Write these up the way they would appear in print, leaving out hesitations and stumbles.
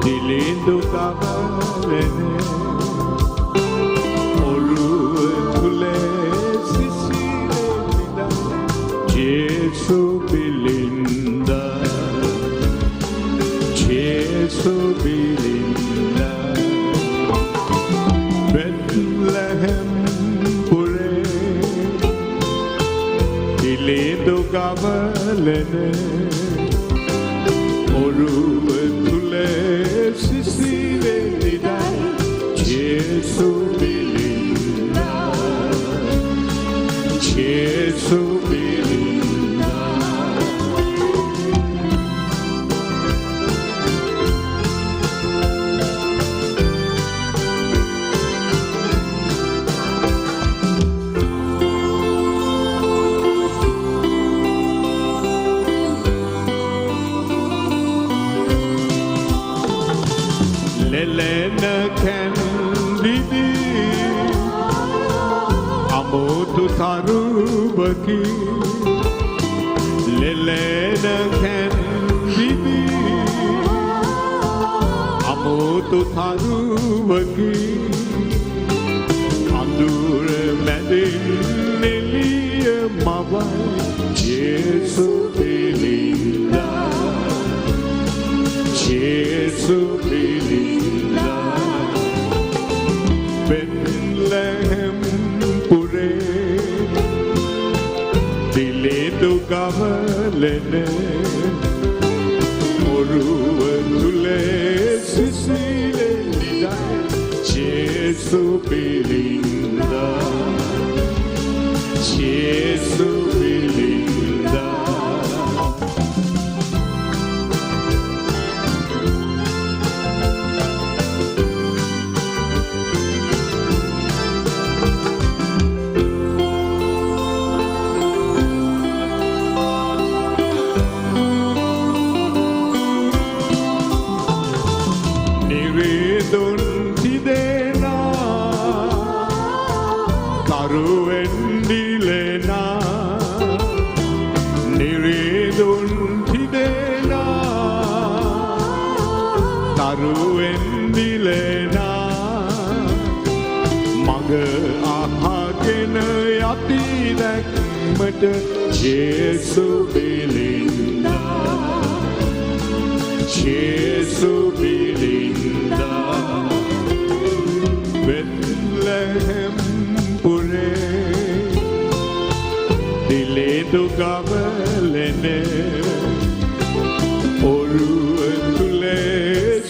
දිලිඳු කවලන ඔළුව තුල සිසිලෙන්ද ජේසු බිලින්දා ජේසු බිලින්දා බෙත්ලහෙම් පුරේ දිලිඳු කවලන ඔළුව තුල සිසිලෙන්ද ජේසු බිලින්දා ජේසු බිලින්දා Lelena Candidi Amotu Tarubaki Lelena Candidi Amotu Tarubaki Andure Madin Nelia Mawai Jesu Belinda Jesu Belinda Bethlehem pure Dilindu kavalene Oruwa tule sisilelida Jesu Belinda Jesu Belinda Jesu Belinda Jesu Belinda Bethlehem pure Dilindu kavalene Oruwa tule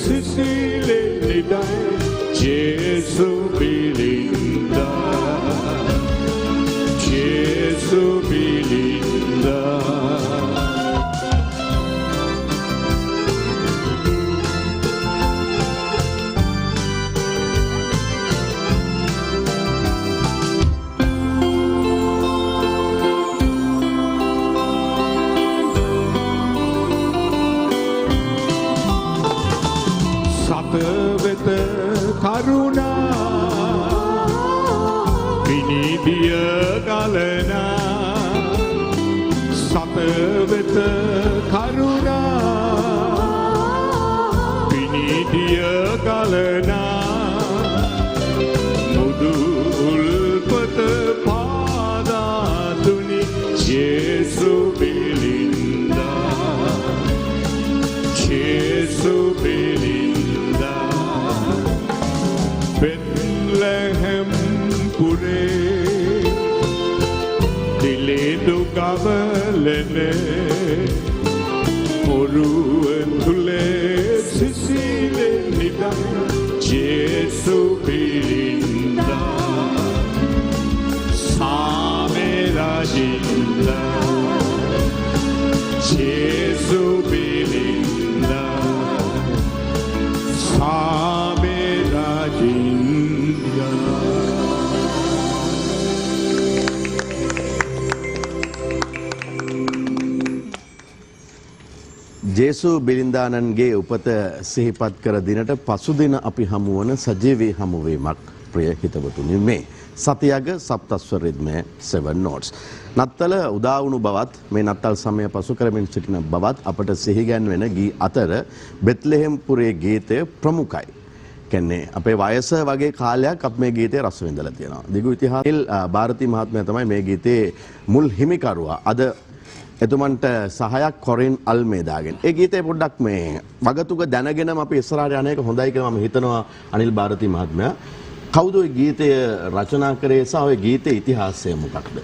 sisilelida Jesu Belinda Jesu Belinda Sataveta Karuna Vinidiya Galana Sataveta Karuna Vinidiya Galana Mudu Ulpata Pada Duni Jesu Belinda Jesu Belinda Bethlehem pure Dilindu kavalene Oruwa tule sisilelida Jesu Belinda Samerajinda Jesu Belinda Samerajinda ජේසු බිලින්දානන්ගේ උපත සිහිපත් කර දිනට පසුදින අපි හමුවන සජීවී හමුවීමක් ප්‍රිය හිතවතුනි මේ සතියග සප්තස්වර රිද්මය 7 notes. නත්තල උදා වුණු බවත් මේ නත්තල් සමය පසු කරමින් සිටින බවත් අපට සිහිගැන්වෙන ගී අතර බෙත්ලෙහෙම් පුරේ ගීතය ප්‍රමුඛයි. කියන්නේ අපේ වයස වගේ කාලයක් අප මේ ගීතේ රස විඳලා තියෙනවා. දිගු ඉතිහාසල් ಭಾರತಿ මහත්මයා තමයි මේ ගීතේ මුල් හිමිකරුවා. අද එතුමන්ට සහයක් කොරින් අල්මේදාගෙන්. ඒ ගීතේ පොඩ්ඩක් මේ වගතුක දැනගෙනම අපි ඉස්සරහට යන එක හොඳයි කියලා මම හිතනවා අනිල් ಭಾರತಿ මහත්මයා. කවුද ওই ගීතය රචනා කරේ සහ ওই ගීතේ ඉතිහාසය මොකක්ද?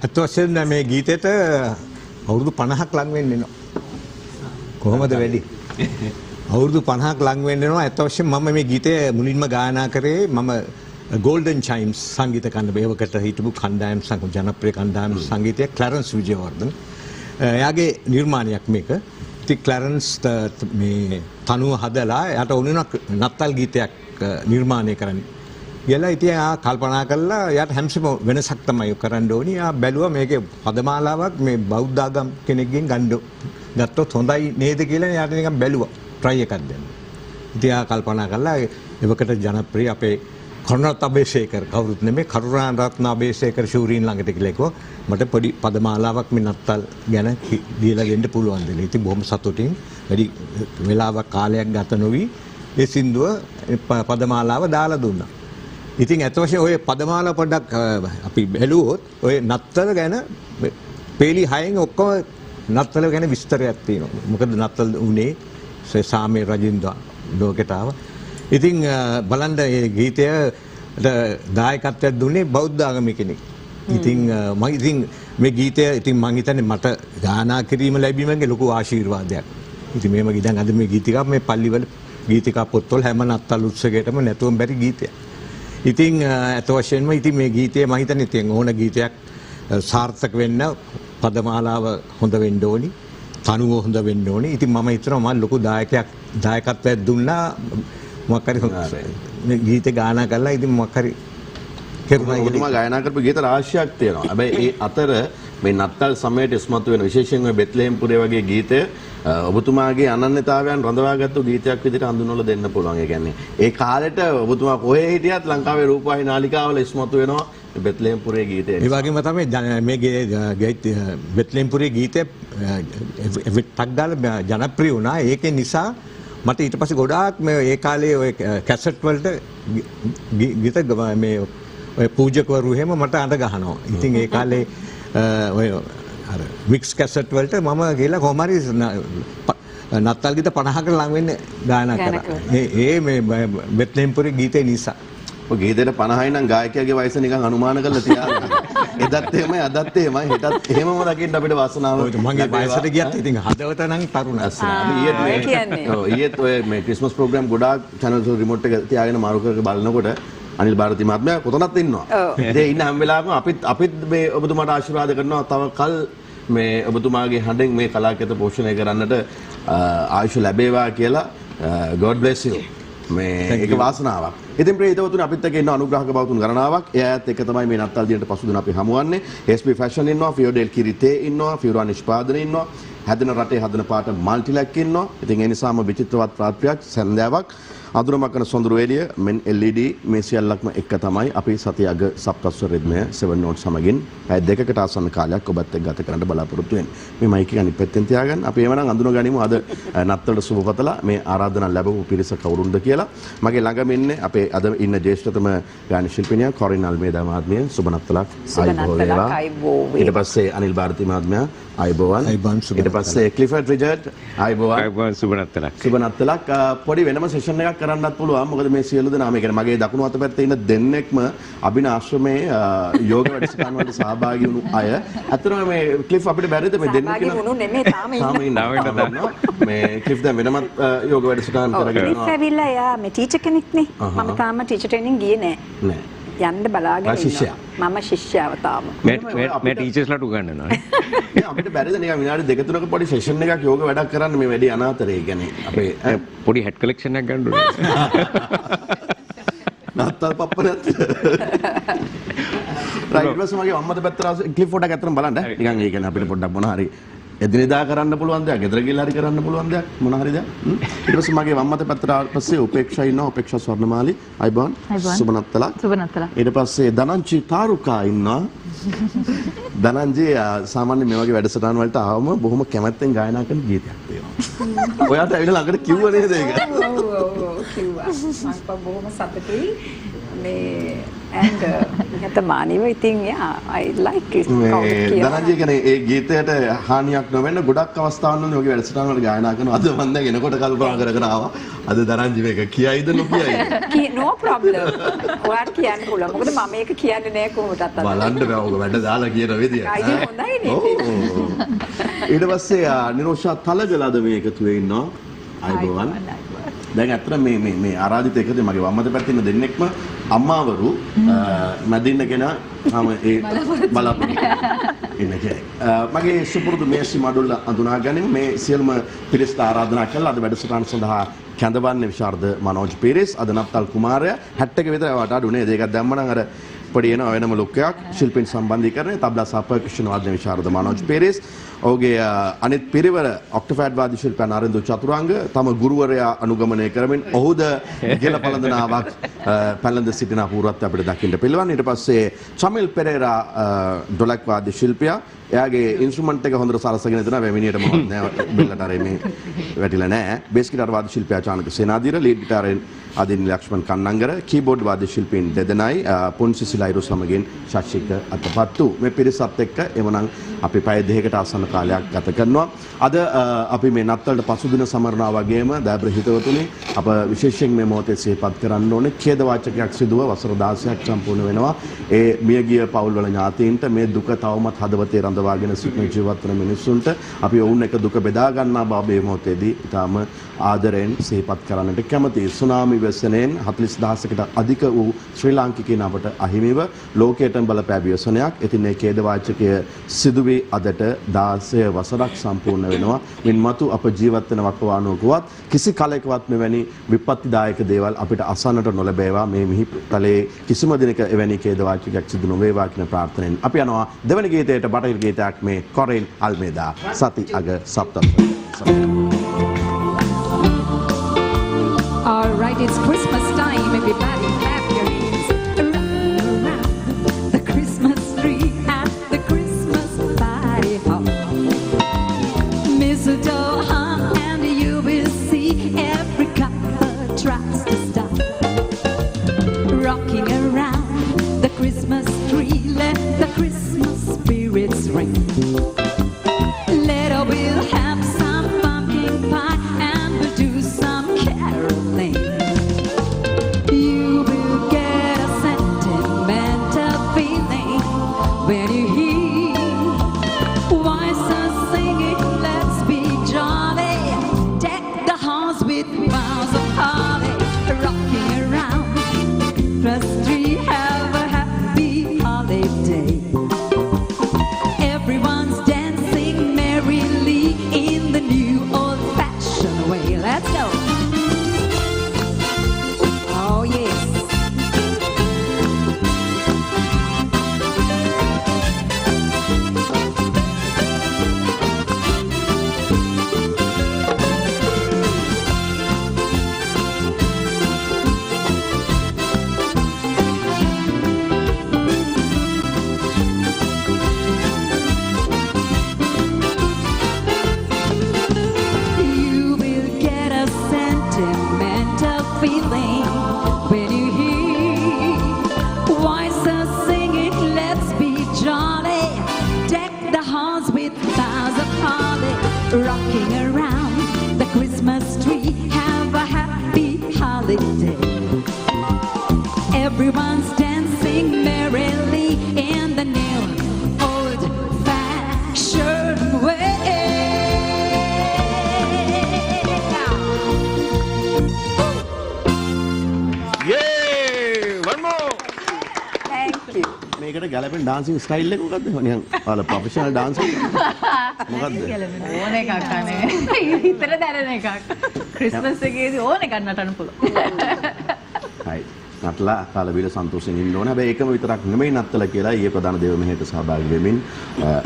අත් වශයෙන්ම මේ ගීතයට අවුරුදු 50ක් ලඟ වෙන්න වෙනවා. කොහොමද වැඩි? අවුරුදු 50ක් ලඟ වෙන්න වෙනවා. අත් වශයෙන්ම මම මේ ගීතය මුලින්ම ගායනා කරේ මම Golden Chimes සංගීත කණ්ඩායමකට හිටපු කණ්ඩායම් ජනප්‍රිය කණ්ඩායම් සංගීතය ක්ලැරන්ස් විජේවර්ධන. එයාගේ නිර්මාණයක් මේක. ඉතින් ක්ලැරන්ස් මේ තනුව හදලා යට උණුනක් නත්තල් ගීතයක් නිර්මාණය කරන්න. කියලා ඉතින් ආ කල්පනා කළා යාට හැමසෙම වෙනසක් තමයි කරන්න ඕනි. ආ බැලුවා මේකේ පදමාලාවක් මේ බෞද්ධ ආගම් කෙනෙක්ගෙන් ගත්තොත් හොඳයි නේද කියලා යාට නිකන් බැලුවා. try එකක් දෙන්න. ඉතින් ආ කල්පනා කළා එවකට ජනප්‍රිය අපේ කරුණාරත්න අබේසේකර කවුරුත් නෙමෙයි කරුණාරත්න අබේසේකර ශූරීන් ළඟට ගිහලා කිව්වා මට පොඩි පදමාලාවක් මේ නත්තල් ගැන දීලා දෙන්න පුළුවන් දෙල. ඉතින් බොහොම සතුටින් වැඩි වෙලාවක් කාලයක් ගත නොවි ඒ සින්දුව පදමාලාව දාලා දුන්නා. ඉතින් අත වශයෙන් ඔය පදමාලා පොඩ්ඩක් අපි බැලුවොත් ඔය නත්තල ගැන පේලි 6න් ඔක්කොම නත්තල ගැන විස්තරයක් තියෙනවා. මොකද නත්තල් උනේ සාමේ රජින්දා ලෝකයට ආවා. ඉතින් බලන්න මේ ගීතයට දායකත්වයක් දුන්නේ බෞද්ධ ආගමික කෙනෙක්. ඉතින් මේ ගීතය ඉතින් මම හිතන්නේ මට ගායනා කිරීම ලැබීමගේ ලොකු ආශිර්වාදයක්. ඉතින් මේම ගියන් අද මේ ගීතිකා මේ පල්ලිවල ගීතිකා පොත්වල හැම නත්තල් උත්සවයකටම නැතුවම බැරි ගීතයක්. ඉතින් අත වශයෙන්ම ඉතින් මේ ගීතය මම හිතන්නේ ඉතින් ඕන ගීතයක් සාර්ථක වෙන්න පදමාලාව හොඳ වෙන්න ඕනි. තනුව හොඳ වෙන්න ඕනි. ඉතින් මම හිතනවා මම ලොකු දායකත්වයක් දුන්නා. මොකක් හරි මේ ගීත ගායනා කරලා ඉතින් මොකක් හරි කෙරුණා. ඔබතුමා ගායනා කරපු ගීත රාශියක් තියෙනවා. හැබැයි ඒ අතර මේ නත්තල් සමයට ඉස්මතු වෙන විශේෂයෙන් ඔය බෙත්ලෙහෙම් පුරේ වගේ ගීතය ඔබතුමාගේ අනන්‍යතාවයන් රඳවාගත්තු ගීතයක් විදිහට හඳුන්වලා දෙන්න පුළුවන්. ඒ කියන්නේ ඒ කාලෙට ඔබතුමා කොහේ හිටියත් ලංකාවේ රූපවාහිනී නාලිකාවල ඉස්මතු වෙනවා බෙත්ලෙහෙම් පුරේ ගීතය. ඒ වගේම තමයි මේ බෙත්ලෙහෙම් පුරේ ගීතය ටක් ගාලා ජනප්‍රිය වුණා. ඒකේ නිසා මට ඊට පස්සේ ගොඩාක් මේ ඒ කාලේ ඔය කැසට් වලට ගීත මේ ඔය පූජකවරු එහෙම මට අඬ ගහනවා. ඉතින් ඒ කාලේ ඔය අර මික්ස් කැසට් වලට මම ගිහලා කොහොම හරි නත්තල් ගීත 50කට ලඟ වෙන්න ගායනා කරා. ඒ මේ බෙත්ලෙහෙම් පුරේ ගීතේ නිසා. ඔය ගීතේට 50යි නම් ගායකයාගේ වයස නිකන් අනුමාන කරලා තියාගන්න. එදත් එහෙමයි අදත් එහෙමයි හෙටත් එහෙමම රකින්න අපිට වාසනාව. මගේ වයසට ගියත් ඉතින් හදවත නම් තරුණයි. ඊයේත් ඔය මේ ක්‍රිස්මස් ප්‍රෝග්‍රෑම් ගොඩාක් channel වල රිමෝට් එක තියාගෙන මාරු කරගෙන බලනකොට අනිල් ಭಾರತಿ මහත්මයා කොතනත් ඉන්නවා. ඉතින් ඉන්න හැම වෙලාවකම අපිත් මේ ඔබතුමාට ආශිර්වාද කරනවා තව කල් මේ ඔබතුමාගේ හඬෙන් මේ කලාකෘති පෝෂණය කරන්නට ආයුෂ ලැබේවා කියලා God bless you. මේ ඒක වාසනාවක්. ඉතින් ප්‍රිය හිතවතුනි අපිත් එක්ක ඉන්න අනුග්‍රහක බවතුන් ගණනාවක්. එයාත් එක්ක තමයි මේ නත්තල් දිනට පසුදින අපි හමුවන්නේ. SP Fashion ඉන්නවා, Fiodel Kirite ඉන්නවා, Fiora නිෂ්පාදන ඉන්නවා. හැදෙන රටේ හදන පාට මල්ටිලැක් ඉන්නවා. ඉතින් ඒ නිසාම විචිත්‍රවත් ප්‍රාත්‍රියක් සැන්දාවක් අඳුරමකන සොඳුරු එළිය මෙන් LED මේ සියල්ලක්ම එක තමයි අපි සතිය අග සප්තස්වර රිද්මය 7 notes සමගින් පැය දෙකකට ආසන්න කාලයක් ඔබත් එක්ක ගත කරන්න බලාපොරොත්තු වෙන්නේ. මේ මයික් එක අනිත් පැත්තෙන් තියාගන්න. අපි එවනම් අඳුන ගනිමු අද නත්තලට සුබපතලා මේ ආරාධනා ලැබපු පිරිස කවුරුන්ද කියලා. මගේ ළඟම ඉන්නේ අපේ අද ඉන්න ජ්‍යෙෂ්ඨතම ගායන ශිල්පිනිය කොරින් අල්මේදා මහත්මිය. සුබ නත්තලක්. ඊට පස්සේ අනිල් ಭಾರತಿ මහත්මයා අයිබෝවන්. ඊට පස්සේ ක්ලිෆර්ඩ් රිචඩ් අයිබෝවන්. සුබ නත්තලක්. සුබ නත්තලක්. පොඩි වෙනම සෙෂන් එකක් කරන්නත් පුළුවන්. මොකද මේ සියලු දෙනා මේ කියන්නේ මගේ දකුණු අත පැත්තේ ඉන්න දෙන්නෙක්ම අබින ආශ්‍රමයේ යෝග වැඩසටහන් වලට සහභාගී වුණු අය. අතරම මේ ක්ලිෆ් අපිට බැරිද මේ දෙන්නෙක් සහභාගී වුණු නෙමෙයි තාම ඉන්නවා. මේ ක්ලිෆ් දැන් වෙනමත් යෝග වැඩසටහන් කරගෙන යනවා. ක්ලිෆ් ඇවිල්ලා යා මේ ටීචර් කෙනෙක්නේ. මම තාම ටීචර් ට්‍රේනින් ගියේ නෑ. නෑ. යන්න බලාගෙන ඉන්නවා. මම ශිෂ්‍යාව තාම. මේ ටීචර්ස්ලාට උගන්වනවා. අපිට බැරිද නිකන් විනාඩි දෙක තුනක පොඩි සෙෂන් එකක් යෝග වැඩක් කරන්න මේ වැඩි අනාතරේ කියන්නේ අපේ පොඩි හෙඩ් කලෙක්ෂන් එකක් ගන්න ඕනේ. නත්තල් පප්පනත්. රයිට් ඊට පස්සේ මගේ අම්මද පැත්තට ක්ලිප් ෆොටෝ එකක් අතරම බලන්න. නිකන් ඒ කියන්නේ අපිට පොඩ්ඩක් මොනවා හරි එදිනෙදා කරන්න පුළුවන් දෙයක්, ගෙදර ගිහලා හරි කරන්න පුළුවන් දෙයක්, මොන හරි දෙයක්. ඊට පස්සේ මගේ වම් අත පැත්තට ආවට පස්සේ උපේක්ෂා ඉන්නවා, උපේක්ෂා ස්වර්ණමාලි, අයිබෝන්, සුබනත්තලා. ඊට පස්සේ ධනංජි තාරුකා ඉන්නවා. ධනංජි සාමාන්‍ය මේ වගේ වැඩසටහන් වලට ආවම බොහොම කැමැත්තෙන් ගායනා කරන ගීතයක් තියෙනවා. ඔයාට ඇවිල්ලා ළඟට කිව්ව නේද ඒක? ඔව් කිව්වා. මම බොහොම සතුටුයි. මේ and යතමානිව ඉතින් I like it. ධනංජි කියන්නේ ඒ ගීතයට හානියක් නොවෙන්න ගොඩක් අවස්ථාවන් වල ඔයගේ වැඩසටහන් වල ගායනා කරනවා. අද මම දැන් එනකොට කල්පනා කර ආවා. අද ධනංජි මේක කියයිද නොකියයිද? no problem. ඔයාට කියන්න පුළුවන්. මොකද මම මේක කියන්නේ නෑ කොහොමදත් අද. බලන්න බෑ ඔක වැඩ දාලා කියන විදිය. අයියෝ හොඳයි නේද? ඊට පස්සේ නිරෝෂා තලගලද මේ එකතු වෙ ඉන්නවා. අයිබෝවන්. දැන් අතන මේ ආරාධිත එකද මගේ වම්මත පැත්තේ ඉන්න දෙන්නෙක්ම අම්මාවරු මැදින්න කෙනා ඒ බලාපොරොත්තු ඉන්නේ කෙනෙක්. මගේ සුපුරුදු මේසි මඩුල්ල අඳුනා ගැනීම මේ සියලුම පිරිසට ආරාධනා කළා අද වැඩසටහන සඳහා කැඳවන්නේ විශාරද මනෝජ් පීරිස් අද නත්තල් කුමාරයා 60ක විතර වට අඩුනේ ඒකක් දැම්මනම් අර පොඩි එන වෙනම ලුක්කයක් ශිල්පීන් සම්බන්ධීකරණය තබ්ලා සහ පර්කෂන් වාදන විශාරද මනෝජ් පීරිස් ඔහුගේ අනිත් පිරිවර ඔක්ටෝපෑඩ් වාද්‍ය ශිල්පියා නරේන්දු චතුරංග තම ගුරුවරයා අනුගමනය කරමින් ඔහුද ගෙල පළඳනාවක් පැලඳ සිටින අපූර්වත්වය අපිට දකින්න පිළිවන්. ඊට පස්සේ චමිල් පෙරේරා ඩොලක් වාද්‍ය ශිල්පියා එයාගේ ඉන්ස්ට්‍රුමන්ට් එක හොඳට සලසගෙන දෙනවා වෙමිනියට මොකක්ද නෑ බෙල්ලට අර මේ වැටිලා නෑ. බේස් ගිටාර් වාද්‍ය ශිල්පියා චානක සේනාධීර ලීඩ් ගිටාරෙන් ආදින් ලක්ෂ්මන් කන්නංගර කීබෝඩ් වාද්‍ය ශිල්පීන් දෙදෙනයි පුන්සි සිලයිරු සමගින් ශාෂික අතපත්තු මේ පිරිසත් එක්ක එවනම් අපි පැය දෙකකට ආසන්න කාලයක් ගත කරනවා. අද අපි මේ නත්තලට පසුදින සමරනවා වගේම දෑබ්‍ර හිතවතුනි අප විශේෂයෙන් මේ මොහොතේ සිහිපත් කරන්න ඕනේ ඛේද වාචකයක් සිදුව වසර 16ක් සම්පූර්ණ වෙනවා. ඒ මියගිය පවුල්වල ඥාතීන්ට මේ දුක තවමත් හදවතේ රඳවාගෙන සිටින ජීවත් වන මිනිස්සුන්ට අපි ඔවුන් එක දුක බෙදා ගන්නා බව මේ මොහොතේදී ඊටාම ආදරෙන් සිහිපත් කරන්නට කැමතියි. සුනාමි වැස්සෙනෙන් 40000කට අධික වූ ශ්‍රී ලාංකිකයින් අපට අහිමිව ලෝකයටම බලපෑ ව්‍යසනයක්. ඉතින් මේ ඛේද වාචකය සිදුවේ අදට 16 වසරක් සම්පූර්ණ වෙනවා. මින්මතු අප ජීවත් වෙන වකවානුවකවත් කිසි කලයකවත් මෙවැනි විපත්තිදායක දේවල් අපිට අසන්නට නොලැබේවා. මේ මිහිතලේ කිසිම දිනක එවැනි ඛේද වාචකයක් සිදු නොවේවා කියන ප්‍රාර්ථනාවෙන් අපි යනවා දෙවැනි ගීතයට බටහිර ගීතයක් මේ කොරෙල් අල්මේදා සති අග සප්තම. All right, it's Christmas time. Everybody clap your hands. Around the Christmas tree at the Christmas party hop. Mistletoe hung and you will see every couple tries to stop. Rocking around the Christmas tree, let the Christmas spirits ring. Later we'll have some pumpkin pie and we'll do some caroling. You will get a sentimental feeling when you hear voices singing, let's be jolly. Deck the halls with boughs of holly. Rocking around the tree, have a happy holiday. Everyone's dancing merrily in the new old-fashioned way. Let's go. Oh yes. You will get a sentimental feeling when you hear voices singing, let's be jolly. Deck the halls with boughs of holly. Rocking around the Christmas tree, have a happy holiday. Everyone's dancing merrily in the new old-fashioned way. Thank you. මේකට ගැලපෙන dancing style එක මොකද්ද? නිකන් ඔයාලා professional dancer මොකද්ද? ඕන එකක් අනේ. හිතට දැනෙන එකක්. ක්‍රිස්මස් එකේදී ඕන එකක් නටන්න පුළුවන්. හයි. නටලා කාල බීලා සන්තෝෂයෙන් ඉන්න ඕනේ. හැබැයි ඒකම විතරක් නෙමෙයි නත්තල කියලා ඊයේ ප්‍රධාන දේව මෙහෙයට සහභාගී වෙමින්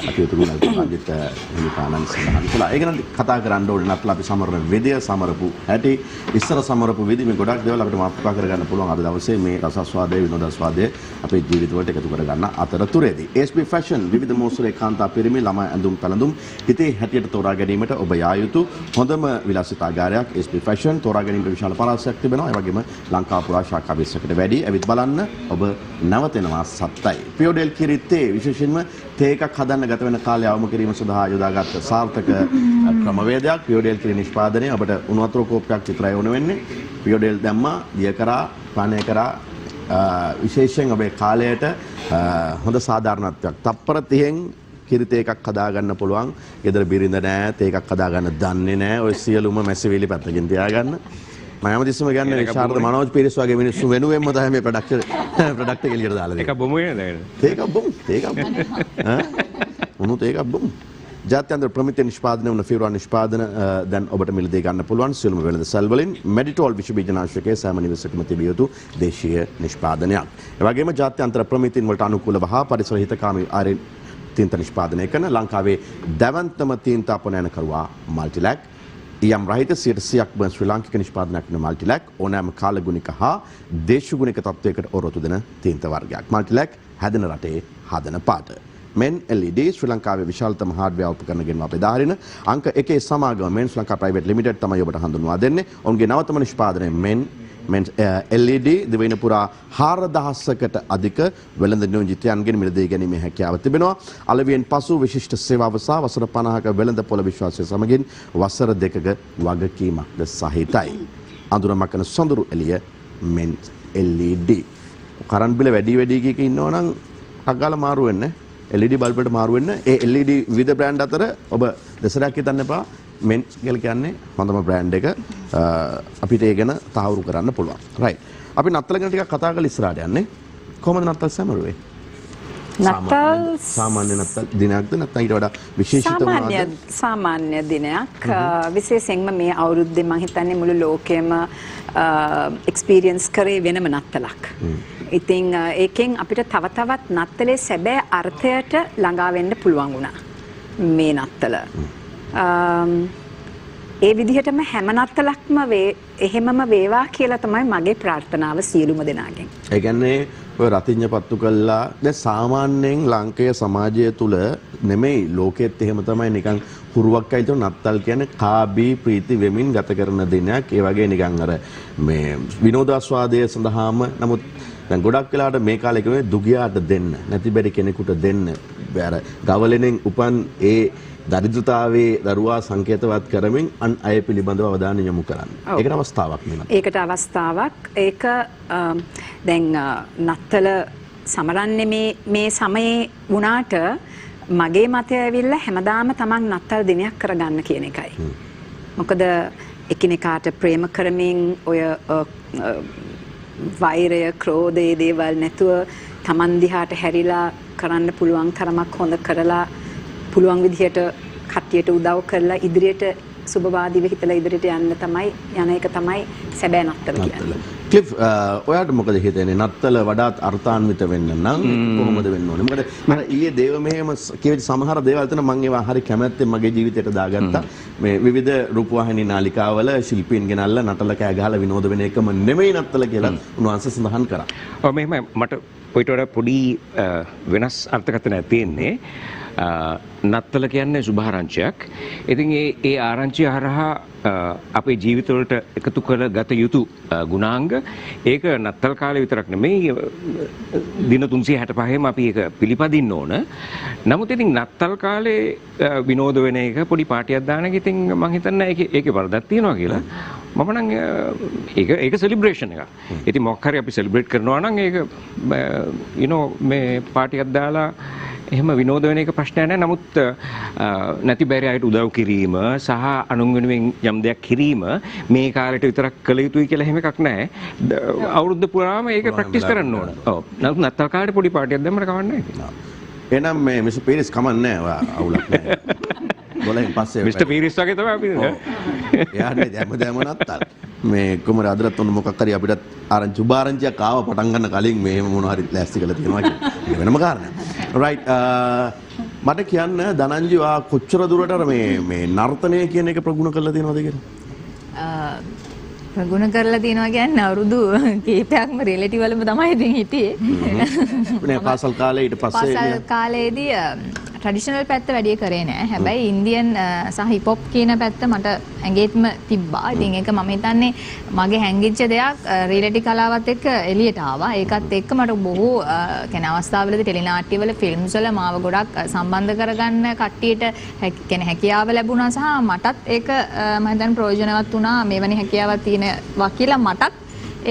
අපි උතුරු රජිත හිමිපාණන් සඳහන් කළා. ඒක නම් කතා කරන්න ඕනේ නත්තල අපි සමරන විදිය සමරපු හැටි ඉස්සර සමරපු විදි මේ ගොඩක් දේවල් අපිට මාතෘකා කරගන්න පුළුවන් අද දවසේ මේ රසස්වාදයේ විනෝදාස්වාදයේ අපේ ජීවිතවලට එකතු කරගන්න අතරතුරේදී. SB Fashion විවිධ මෝස්තරේ කාන්තා පිරිමි ළමයි ඇඳුම් පැළඳුම් හිතේ හැටියට තෝරා ගැනීමට ඔබ යා යුතු හොඳම විලාසිතාගාරයක් SB Fashion තෝරා ගැනීමට විශාල පරාසයක් තිබෙනවා. ඒ වගේම ලංකාව පුරා ශාඛා 20කට වැඩි ඇවිත් බලන්න ඔබ නැවතෙනවා සත්තයි. පියෝඩෙල් කිරිත්තේ විශේෂයෙන්ම තේ එකක් හදන්න ගත වෙන කාලය අවම කිරීම සඳහා යොදාගත් සාර්ථක ක්‍රමවේදයක්. පියෝඩෙල් කිරි නිෂ්පාදනය ඔබට උණු වතුර කෝප්පයක් විතරයි ඕන වෙන්නේ. පියෝඩෙල් දැම්මා, දිය කරා, පානය කරා විශේෂයෙන් ඔබේ කාලයට හොඳ සාධාරණත්වයක්. තප්පර 30න් කිරිතේ එකක් හදාගන්න පුළුවන්. ගෙදර බිරිඳ නැහැ, තේ එකක් හදාගන්න දන්නේ නැහැ. ඔය සියලුම මැසිවිලි පැත්තකින් තියාගන්න. මම හැමතිස්සෙම කියන්නේ විශාරද මනෝජ් පීරිස් වගේ මිනිස්සු වෙනුවෙන්ම තමයි මේ ප්‍රොඩක්ට් එක එළියට දාලා දෙන්නේ. ඒක බොමු නේද? තේ එකක් බොමු. තේ එකක් බොමු. මොනු තේ එකක් බොමු. ජාත්‍යන්තර ප්‍රමිතිය නිෂ්පාදනය වන ෆිවරා නිෂ්පාදන දැන් ඔබට මිලදී ගන්න පුළුවන් සියලුම වෙළඳ සැල් වලින් මෙඩිටෝල් විෂ බීජනාශකයේ සෑම නිවසකම තිබිය යුතු දේශීය නිෂ්පාදනයක්. ඒ වගේම ජාත්‍යන්තර ප්‍රමිතින් වලට අනුකූලව හා පරිසර හිතකාමී ආරෙන් තීන්ත නිෂ්පාදනය කරන ලංකාවේ දැවන්තම තීන්ත අපනයනකරුවා මල්ටිලැක් යම් රහිත 100%ක් බන් ශ්‍රී ලාංකික නිෂ්පාදනයක් වන මල්ටිලැක් ඕනෑම කාලගුණික හා දේශගුණික තත්වයකට ඔරොත්තු දෙන තීන්ත වර්ගයක්. මල්ටිලැක් හැදෙන රටේ හදන පාට. Men LED ශ්‍රී ලංකාවේ විශාලතම හાર્ඩ්වෙයාර් උපකරණ ගෙන්වා බෙදාහරින අංක 1 සමාගම Men ශ්‍රී ලංකා ප්‍රයිවට් ලිමිටඩ් තමයි ඔබට හඳුන්වා දෙන්නේ. ඔවුන්ගේ නවතම නිෂ්පාදනය Men LED දිවයින පුරා 4000කට අධික වෙළඳ නියෝජිතයන්ගෙන් මිලදී ගැනීමේ හැකියාව තිබෙනවා. අලවියෙන් පසු විශිෂ්ට සේවාව සහ වසර 50ක වෙළඳ පොළ විශ්වාසය සමගින් වසර 2ක වගකීමක්ද සහිතයි. අඳුර මකන සොඳුරු එළිය Men LED. කරන්ට් බිල වැඩි කීක ඉන්නවා නම් අග්ගාල මාරු වෙන්නේ. LED බල්බ් වලට මාරු වෙන්න ඒ LED විවිධ බ්‍රෑන්ඩ් අතර ඔබ දෙසරයක් හිතන්න එපා. Men කියලා කියන්නේ හොඳම බ්‍රෑන්ඩ් එක. අපිට ඒ ගැන තහවුරු කරන්න පුළුවන්. රයිට්. අපි නත්තල ගැන ටිකක් කතා කරලා ඉස්සරහට යන්නේ. කොහොමද නත්තල් සැමරුවේ? නත්තල් සාමාන්‍ය නත්තල් දිනයක්ද නැත්නම් ඊට වඩා විශේෂිත මොනවද? සාමාන්‍ය දිනයක්. විශේෂයෙන්ම මේ අවුරුද්දේ මම හිතන්නේ මුළු ලෝකෙම එක්ස්පීරියන්ස් කරේ වෙනම නත්තලක්. ඉතින් ඒකෙන් අපිට තව තවත් නත්තලේ සැබෑ අර්ථයට ළඟා වෙන්න පුළුවන් වුණා මේ නත්තල. ඒ විදිහටම හැම නත්තලක්ම එහෙමම වේවා කියලා තමයි මගේ ප්‍රාර්ථනාව සියලුම දෙනාගෙන්. ඒ කියන්නේ ඔය රතිඤ්ඤ පත්තු කළා දැන් සාමාන්‍යයෙන් ලංකේය සමාජය තුල නෙමෙයි ලෝකෙත් එහෙම තමයි නිකන් හුරුවක් අයිතෝ නත්තල් කියන්නේ කාබී ප්‍රීති වෙමින් ගත කරන දිනයක්. ඒ වගේ නිකන් අර මේ විනෝදාස්වාදය සඳහාම නමුත් දැන් ගොඩක් වෙලාවට මේ කාලේ කියන්නේ දුගියාට දෙන්න නැති බැරි කෙනෙකුට දෙන්න අර ගවලෙනෙන් උපන් ඒ දරිද්‍රතාවයේ දරුවා සංකේතවත් කරමින් අන් අය පිළිබඳව අවධානය යොමු කරන්න. ඒකට අවස්ථාවක් නෙමෙයි. ඒකට අවස්ථාවක්. ඒක දැන් නත්තල සමරන්නේ මේ සමයේ වුණාට මගේ මතය ඇවිල්ලා හැමදාම තමන් නත්තල් දිනයක් කරගන්න කියන එකයි. මොකද එකිනෙකාට ප්‍රේම කරමින් ඔය වෛරය, ක්‍රෝධය දේවල් නැතුව තමන් දිහාට හැරිලා කරන්න පුළුවන් තරමක් හොඳ කරලා පුළුවන් විදිහට කට්ටියට උදව් කරලා ඉදිරියට සුබවාදීව හිතලා ඉදිරියට යන එක තමයි සැබෑ නත්තල කියන්නේ. ක්ලිෆ් ඔයාට මොකද හිතෙන්නේ නත්තල වඩාත් අර්ථාන්විත වෙන්න නම් කොහොමද වෙන්න ඕනේ? මොකද මම ඊයේ දේව මෙහෙම කියවිච්ච සමහර දේවල් තන මම ඒවා හරි කැමැත්තෙන් මගේ ජීවිතයට දාගත්තා. මේ විවිධ රූපවාහිනී නාලිකාවල ශිල්පීන් ගෙනල්ලා නටල කෑ ගහලා විනෝද වෙන එකම නෙමෙයි නත්තල කියලා උන්වහන්සේ සඳහන් කරා. ඔව් මෙහෙම මට ඔයිට වඩා පොඩි වෙනස් අර්ථකථනයක් තියෙන්නේ. නත්තල කියන්නේ සුභාරංචියක්. ඉතින් ඒ ආරංචිය හරහා අපේ ජීවිතවලට එකතු කර ගත යුතු ගුණාංග ඒක නත්තල් කාලේ විතරක් නෙමෙයි දින 365ම අපි ඒක පිළිපදින්න ඕන. නමුත් ඉතින් නත්තල් කාලේ විනෝද වෙන එක පොඩි පාටියක් දාන එක ඉතින් මම හිතන්නේ ඒකේ වරදක් තියෙනවා කියලා. මම නම් ඒක සෙලිබ්‍රේෂන් එකක්. ඉතින් මොකක් හරි අපි සෙලිබ්‍රේට් කරනවා නම් ඒක මේ පාටියක් දාලා එහෙම විනෝද වෙන එක ප්‍රශ්නයක් නැහැ. නමුත් නැති බැරි අයට උදව් කිරීම සහ අනුන් වෙනුවෙන් යම් දෙයක් කිරීම මේ කාලේට විතරක් කළ යුතුයි කියලා එහෙම එකක් නැහැ. අවුරුද්ද පුරාම ඒක ප්‍රැක්ටිස් කරන්න ඕන. ඔව්. නමුත් නත්තල් කාලේට පොඩි පාටියක් දැම්මම කවන්නේ නැහැ. එහෙනම් මේ මිස්ටර් පීරිස් කමන්නේ නැහැ. අවුලක් නැහැ. 12න් පස්සේ මිස්ටර් පීරිස් වගේ තමයි අපි. එයානේ දැම නත්තල්. මේ කොමර අදලත් ඔන්න මොකක් හරි අපිට ආරංචි උභාරංචියක් ආව පටන් ගන්න කලින් මේ මොන හරි ලෑස්ති කරලා තියෙනවා කියලා. වෙනම කාරණයක්. රයිට් මට කියන්න ධනංජි වා කොච්චර දුරට අර මේ නර්තනය කියන එක ප්‍රගුණ කරලා තියෙනවද කියලා? ප්‍රගුණ කරලා තියෙනවා කියන්නේ අවුරුදු කීපයක්ම රියැලිටි වලම තමයි ඉතින් හිටියේ. නේ පාසල් කාලේ ඊට පස්සේ පාසල් කාලේදී ට්‍රැඩිෂනල් පැත්ත වැඩි කරේ නෑ. හැබැයි ඉන්දියන් සහ හිප් හොප් කියන පැත්ත මට ඇඟේටම තිබ්බා. ඉතින් ඒක මම හිතන්නේ මගේ හැංගිච්ච දෙයක් රියැලිටි කලාවත් එක්ක එළියට ආවා. ඒකත් එක්ක මට බොහෝ කියන්නේ අවස්ථාවලදී ටෙලි නාට්‍යවල ෆිල්ම්ස් වල මාව ගොඩක් සම්බන්ධ කරගන්න කට්ටියට කියන්නේ හැකියාව ලැබුණා සහ මටත් ඒක මම හිතන්නේ ප්‍රයෝජනවත් වුණා. මෙවැනි හැකියාවක් තියෙනවා කියලා මටත්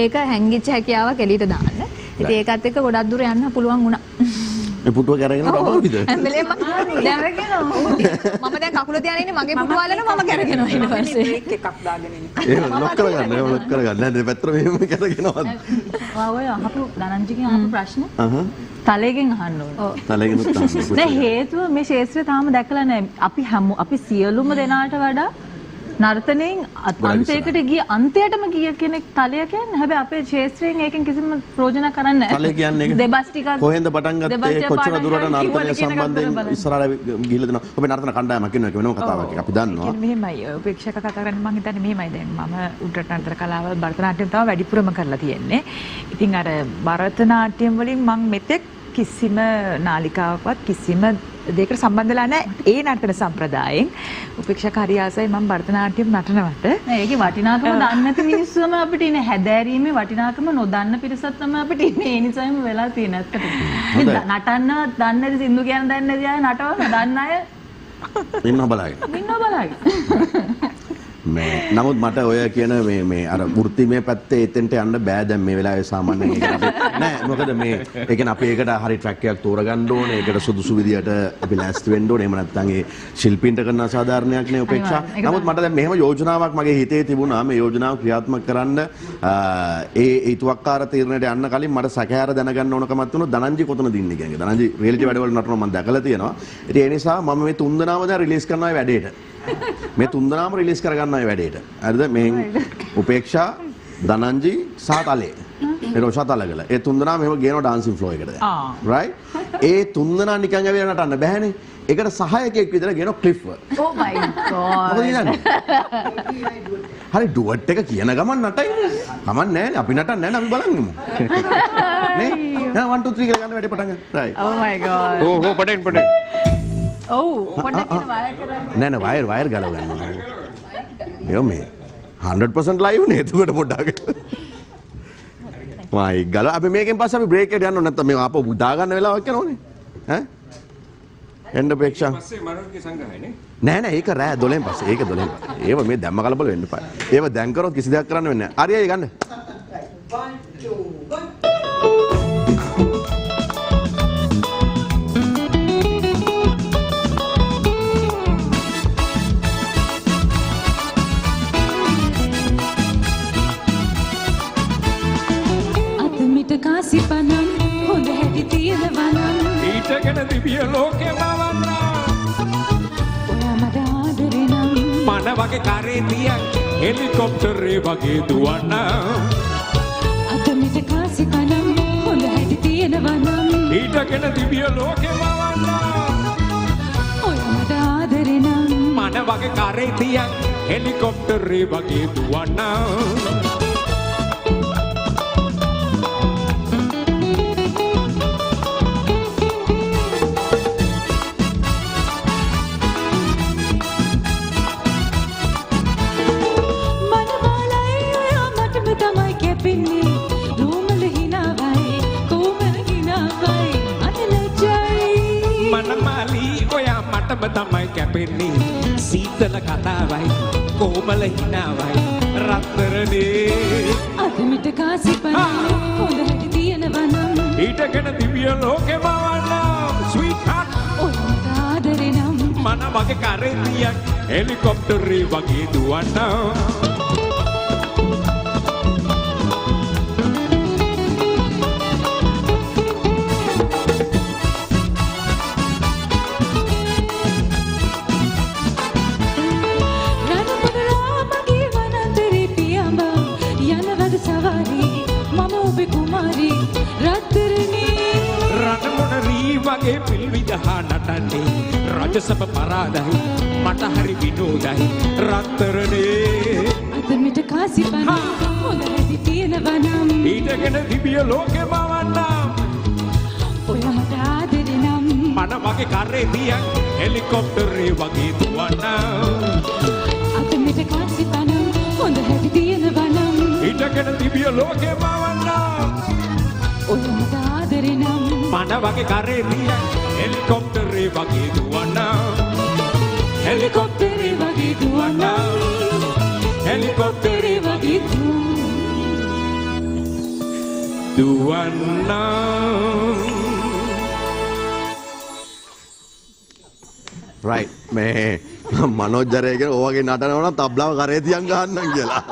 ඒක හැංගිච්ච හැකියාවක් එළියට දාන්න. ඉතින් ඒකත් එක්ක ගොඩක් දුර යන්න පුළුවන් වුණා. මේ පුටුව කරගෙන රබරුද? හැමලේම මම දැන් කකුල තියාගෙන ඉන්නේ මගේ පුටුව අල්ලන මම කරගෙනවා ඊට පස්සේ බ්‍රේක් එකක් දාගෙන ඉන්න. ඒක ලොක් කරගන්න නෑ දෙපැත්තට මෙහෙම කරගෙනවත්. ඔය අහපු ධනංජිගෙන් අහපු ප්‍රශ්න තලයෙන් අහන්න ඕනේ. තලගෙනුත් අහන්න. දැන් හේතුව මේ ශාස්ත්‍රය තාම දැකලා නැහැ. අපි සියලුම දෙනාට වඩා නර්තනයෙන් අන්තයකට ගිය අන්තයටම ගිය කෙනෙක් තලය කියන්නේ. හැබැයි අපේ ශාස්ත්‍රයෙන් ඒකෙන් කිසිම ප්‍රයෝජන කරන්නේ නැහැ. තලය කියන්නේ ඒක. දෙබස් ටිකක් කොහෙන්ද පටන් ගත්තේ කොච්චර දුරට නර්තනය සම්බන්ධයෙන් ඉස්සරහට ගිහිල්ලා දෙනවා. ඔබේ නර්තන කණ්ඩායමක් ඉන්නවා ඒක වෙනම කතාවක්. අපි දන්නවා. මෙහෙමයි උපේක්ෂක කතා කරන්නේ මම හිතන්නේ මෙහෙමයි දැන් මම උඩරට නර්තන කලාව භරතනාට්‍යම් තමයි වැඩිපුරම කරලා තියෙන්නේ. ඉතින් අර භරතනාට්‍යම් වලින් මම මෙතෙක් කිසිම නාලිකාවක්වත් කිසිම දෙයකට සම්බන්ධලා නැහැ ඒ නර්තන සම්ප්‍රදායෙන්. උපේක්ෂක හරි ආසයි මම භරතනාට්‍යම් නටනවට. ඒකේ වටිනාකම දන්නේ නැති මිනිස්සුම අපිට ඉන්නේ. හැදෑරීමේ වටිනාකම නොදන්න පිරිසක් තමයි අපිට ඉන්නේ. ඒ නිසාම වෙලා තියෙන ඇත්තට. නටන්න දන්නේ නැති සින්දු කියන දන්නේ නැති අය නටවන දන්න අය ඉන්නව බලائیں. නමුත් මට ඔය කියන මේ අර වෘත්තිමය පැත්තේ එතෙන්ට යන්න බෑ දැන් මේ වෙලාවේ සාමාන්‍යයෙන් ඒක අපි නෑ මොකද මේ ඒ කියන්නේ අපි ඒකට හරි ට්‍රැක් එකක් තෝරගන්න ඕනේ ඒකට සුදුසු විදියට අපි ලෑස්ති වෙන්න ඕනේ එහෙම නැත්නම් ඒ ශිල්පීන්ට කරන අසාධාරණයක් නේ උපේක්ෂා. නමුත් මට දැන් මෙහෙම යෝජනාවක් මගේ හිතේ තිබුණා මේ යෝජනාව ක්‍රියාත්මක කරන්න ඒ ඊතුවක්කාර තීරණයට යන්න කලින් මට සැකහැර දැනගන්න ඕනකමක් තුනොත් ධනංජි කොතනද ඉන්නේ කියන්නේ. ධනංජි රියැලිටි වැඩවල නටනවා මම දැකලා තියෙනවා. ඉතින් ඒ නිසා මම මේ තුන්දෙනාම දැන් රිලීස් කරනවා වැඩේට. මේ තුන්දෙනාම රිලීස් කරගන්න ආයේ වැඩේට. හරිද? මෙහෙන් උපේක්ෂා, ධනංජි සහ තලේ. ඒ රොෂා තලගල. ඒ තුන්දෙනාම එහෙම ගේනවා ඩාන්සින් ෆ්ලෝ එකට දැන්. රයිට්? ඒ තුන්දෙනා නිකන් ඇවිල්ලා නටන්න බෑනේ. ඒකට සහායකයෙක් විතර ගේනවා ක්ලිෆ්. Oh my god. හරි ඩුවට් එක කියන ගමන් නටයි. කමක් නැහැ අපි නටන්නේ නැහැ අපි බලන්නෙමු. නේ? නෑ 1 2 3 කියලා ගන්න වැඩේ පටන් ගන්න. රයිට්. Oh my god. ඕ පටෙන් ඔව් පොඩ්ඩක් කියන වයර් කරන්න. නෑ වයර් ගලව ගන්න. එයෝ මේ 100% ලයිව් නේ එතකොට පොඩ්ඩක්. මයි ගල අපි මේකෙන් පස්සේ අපි බ්‍රේක් එකට යන්න ඕන නැත්නම් මේ ආපහු දා ගන්න වෙලාවක් යනෝනේ. ඈ? එන්න අපේක්ෂා. පස්සේ මනෝජ්ගේ සංග්‍රහයනේ. නෑ ඒක රෑ 12න් පස්සේ. ඒක 12න් පස්සේ. ඒව මේ දැම්ම කලබල වෙන්න එපා. ඒව දැන් කරොත් කිසි දෙයක් කරන්න වෙන්නේ නෑ. හරි අය ගන්න. 1 2 1 කාසිපනම් හොඳ හැටි තියෙනවනම් ඊටගෙන දිවිය ලෝකෙම වන්න ඔයා මට ආදරෙනම් මන වගේ කරේ තියන් හෙලිකොප්ටරේ වගේ දුවන්න අත මිට කාසිපනම් හොඳ හැටි තියෙනවනම් ඊටගෙන දිවිය ලෝකෙම වන්න ඔයා මට ආදරෙනම් මන වගේ කරේ තියන් හෙලිකොප්ටරේ වගේ දුවන්න තමයි කැපෙන්නේ සීතල කතාවයි කොමල හිනාවයි රත්තරනේ අදමිට කාසිපනම් හොඳ හැටි තියෙනවනම් ඊටගෙන දිවිය ලෝකෙම වන්න ස්වීට් හාට් ඔයාට ආදරෙනම් මන වගේ කරේ තියන් හෙලිකොප්ටරේ වගේ දුවන්න සබ පරාදයි මට හරි විනෝදයි රත්තරනේ අදමිට කාසිපන හොඳ හැටි තියෙනවා නම් ඊටගෙන තිබිය ලෝකෙ මවන්නම් ඔය මට ආදරේ නම් මන වගේ කරේ තියන් හෙලිකොප්ටරේ වගේ දුවන්නම් අදමිට කාසිපන හොඳ හැටි තියෙනවා නම් ඊටගෙන තිබිය ලෝකෙ මවන්නම් ඔය මට ආදරේ නම් මන වගේ කරේ තියන් හෙලිකොප්ටරේ වගේ දුවන්නම් හෙලිකොප්ටරේ වගේ දුවන්නම් හෙලිකොප්ටරේ වගේ දුවන්නම් රයිට් මේ මනෝජ්ජරයගෙන ඕවගේ නටනවන තබ්ලාව කරේ තියන් ගහන්නම් කියලා.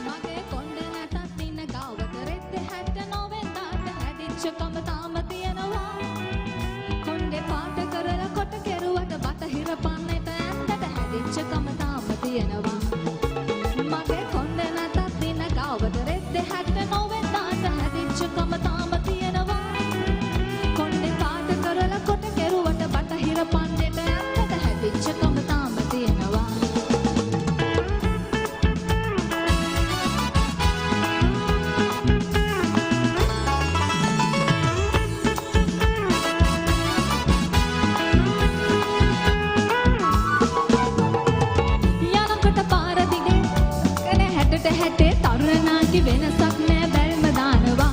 මගේ කොණ්ඩ නැටත් ඉන්න ගාවට රෙද්ද හැට නොවෙන්දාට හැදිච්ච කම තාම තියෙනවා කොණ්ඩේ පාට කරලා කොට කෙරුවට බටහිර පන්නේට ඇත්තට හැදිච්ච කම තාම තියෙනවා මගේ කොණ්ඩ නැටත් ඉන්න ගාවට රෙද්ද හැට නොවෙන්දාට හැදිච්ච කම තාම තියෙනවා කොණ්ඩේ පාට කරලා කොට කෙරුවට බටහිර පන්නේට ඇත්තට හැදිච්ච කම තාම තියෙනවා යනකොට පාර දිගේ කන හැටට හැටේ තරුණ නාටි වෙනසක් නෑ බැල්ම දානවා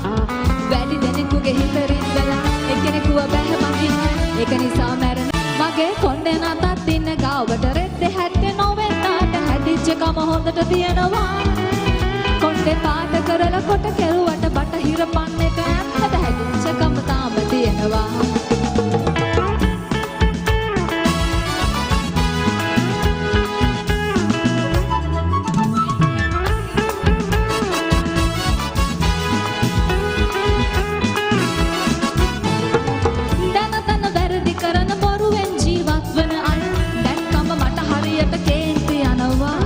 වැඩි දෙනෙකුගේ හිත රිද්දලා එක්කෙනෙකුව බැහැ මගින්න ඒක නිසා මැරෙන මගේ කොණ්ඩේ නතත් ඉන්න ගාවට රෙද්ද හැටේ නොවෙන්නාට හැදිච්ච කම හොඳට තියෙනවා කොණ්ඩේ පාට කරලා කොට කෙරුවට බටහිර පන්නේට ඇත්තට හැදිච්ච කම තාම තියෙනවා දැන තන වැරදි කරන බොරුවෙන් ජීවත් වන අය දැක්කම මට හරියට කේන්ති යනවා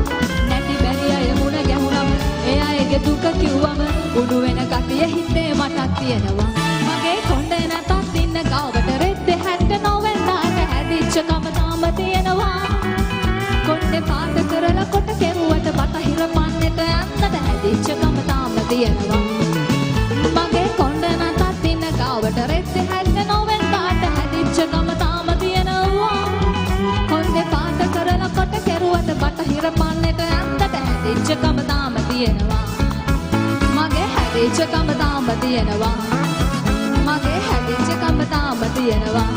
නැති බැරි අය මුණ ගැහුනම ඒ අයගේ දුක කිව්වම උඩු වෙන ගතිය හිතේ මටත් තියෙනවා මගේ කොණ්ඩේ නැතත් ඉන්න ගාවට රෙද්ද හැට නොවෙන්දාට හැදිච්ච කම තාම තියෙනවා කොණ්ඩේ පාට කරලා කොට කෙරුවට බටහිර පන්නේට ඇත්තට හැදිච්ච කම තාම තියෙනවා මගේ කොණ්ඩේ නැතත් ඉන්න ගාවට රෙද්ද හැට නොවෙන්දාට හැදිච්ච කම තාම තියෙනවා කොණ්ඩේ පාට කරලා කොට කෙරුවට බටහිර පන්නේට ඇත්තට හැදිච්ච කම තාම තියෙනවා මගේ හැදිච්ච කම තාම තියෙනවා මගේ හැදිච්ච කම තාම තියෙනවා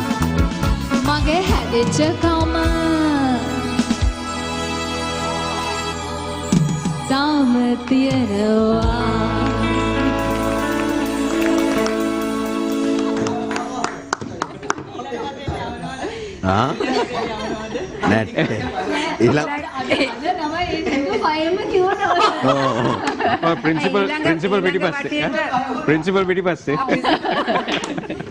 මගේ හැදිච්ච කම තාම තියෙනවා ආ නැට්ටේ ඊළඟ ප්‍රින්සිපල් පිටිපස්සේ ප්‍රින්සිපල් පිටිපස්සේ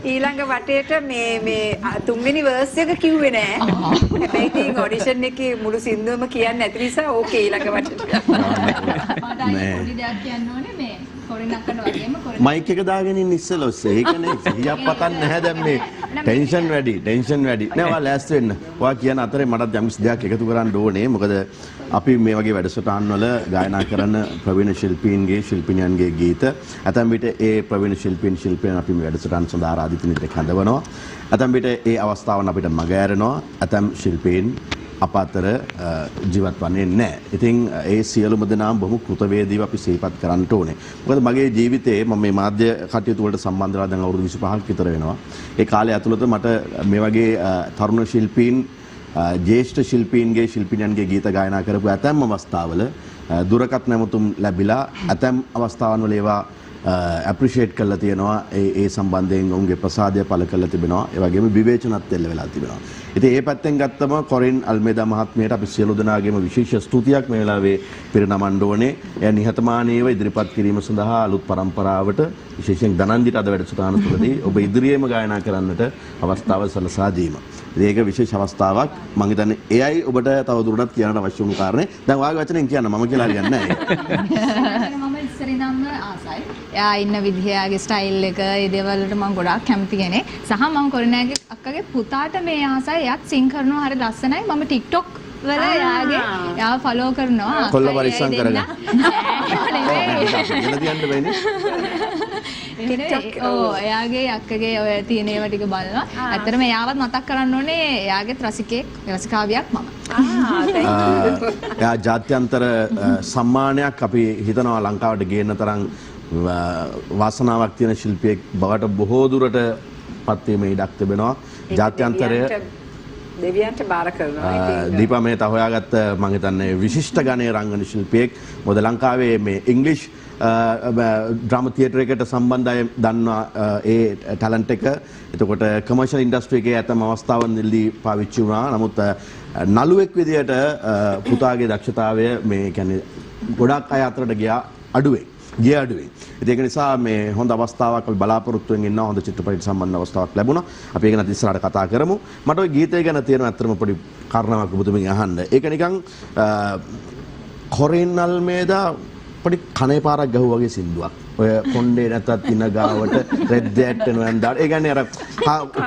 ඊළඟ වටේට මේ තුන්වෙනි වර්ස් එක කිව්වේ නෑ. හැබැයි ඉතින් ඔඩිෂන් එකේ මුළු සින්දුවම කියන්නේ නැති නිසා ඕකේ ඊළඟ වටේට. පොඩි දෙයක් කියන්න ඕනේ මේ කොරිනක් කරන වගේම මයික් එක දාගෙන ඉන්න ඉස්සෙල්ලා ඔස්සේ ඒකනේ සිහියක් පතන්න නැහැ දැන් මේ ටෙන්ෂන් වැඩි නෑ ඔයා ලෑස්ති වෙන්න ඔයා කියන අතරේ මටත් යම් කිසි දෙයක් එකතු කරන්න ඕනේ මොකද අපි මේ වගේ වැඩසටහන් වල ගායනා කරන ප්‍රවීණ ශිල්පීන්ගේ ශිල්පිනියන්ගේ ගීත ඇතැම් විට ඒ ප්‍රවීණ ශිල්පීන් අපි මේ වැඩසටහන් සඳහා ආරාධිත නිතර හඳවනවා ඇතැම් විට ඒ අවස්ථාවන් අපිට මග ඇරෙනවා ඇතැම් ශිල්පීන් අප අතර ජීවත් වන්නේ නැහැ. ඉතින් ඒ සියලුම දෙනාම බොහොම කෘතවේදීව අපි සිහිපත් කරන්න ඕනේ. මොකද මගේ ජීවිතේ මම මේ මාධ්‍ය කටයුතු වලට සම්බන්ධ වෙලා දැන් අවුරුදු 25ක් විතර වෙනවා. ඒ කාලය ඇතුළත මට මේ වගේ තරුණ ශිල්පීන් ජ්‍යෙෂ්ඨ ශිල්පීන්ගේ ශිල්පිනියන්ගේ ගීත ගායනා කරපු ඇතැම් අවස්ථාවල දුරකථන නැමතුම් ලැබිලා ඇතැම් අවස්ථාවන් වල ඒවා ඇප්‍රිෂিয়েට් කරලා තියෙනවා ඒ සම්බන්ධයෙන් ඔවුන්ගේ ප්‍රසාදය පළ කරලා තිබෙනවා ඒ වගේම විවේචනත් එල්ල වෙලා තිබෙනවා. ඉතින් ඒ පැත්තෙන් ගත්තම කොරින් අල්මේදා මහත්මියට අපි සියලු දෙනාගේම විශේෂ ස්තුතියක් මේ වෙලාවේ පිරිනමන්න ඕනේ. එය නිහතමානීව ඉදිරිපත් කිරීම සඳහා අලුත් පරම්පරාවට විශේෂයෙන් දනන්දිට අද වැඩසටහන තුළදී ඔබ ඉදිරියේම ගායනා කරන්නට අවස්ථාව සලසා දීම. ඒක විශේෂ අවස්ථාවක්. මම හිතන්නේ එයයි ඔබට තව දුරටත් කියන්න අවශ්‍ය වුණු කාරණේ. දැන් ඔයාගේ වචනෙන් කියන්න මම කියලා හරියන්නේ නැහැ. මම ඉස්සරින් නම් ආසයි. එයා ඉන්න විදිහ, එයාගේ ස්ටයිල් එක, ඒ දේවල් වලට මම ගොඩාක් කැමති කෙනෙක්. සහ මම කොරිනාගේ අක්කගේ පුතාට මේ ආසයි. එයාත් සිං කරනවා හරි ලස්සනයි. මම TikTok වල එයාව ෆලෝ කරනවා. කොල්ල පරිස්සම් කරගන්න. එයාගේ අක්කගේ ඔය තියෙන ඒවා ටික බලනවා. ඇත්තටම එයාවත් මතක් කරන්න ඕනේ එයාගේ රසිකාවියක් මම. එයා ජාත්‍යන්තර සම්මානයක් අපි හිතනවා ලංකාවට ගේන්න තරම් වාසනාවක් තියෙන ශිල්පියෙක් බවට බොහෝ දුරට පත් වීමේ ඉඩක් තිබෙනවා. ජාත්‍යන්තරය දෙවියන්ට බාර කරනවා. දීපා මේ තහොයාගත්ත මම හිතන්නේ විශිෂ්ට ගණයේ රංගන ශිල්පියෙක්. මොකද ලංකාවේ මේ ඉංග්‍රීසි ඩ්‍රාමා තියටර් එකට සම්බන්ධ අය දන්නා ඒ ටැලන්ට් එක. එතකොට කමර්ෂල් ඉන්ඩස්ට්‍රි එකේ ඇතම අවස්ථාවන්වලදී පාවිච්චි වුණා. නමුත් නළුවෙක් විදියට පුතාගේ දක්ෂතාවය මේ කියන්නේ ගොඩක් අය අතරට ගියා අඩුවේ. ඒක නිසා මේ හොඳ අවස්ථාවක් අපි බලාපොරොත්තු වෙමින් ඉන්නවා. හොඳ චිත්‍රපටයට සම්බන්ධ අවස්ථාවක් ලැබුණා. අපි ඒක ගැන ඉස්සරහට කතා කරමු. මට ওই ගීතය ගැන තියෙන අත්‍තරම පොඩි කාරණාවක් ඔබතුමින් අහන්න. ඒක නිකන් කොරින් අල්මේදා පොඩි කනේ පාරක් ගහුවා වගේ සින්දුවක්. ඔය කොණ්ඩේ නැත්තත් ඉන ගාවට රෙද්ද ඇට්ටන වන්දාට. ඒ කියන්නේ අර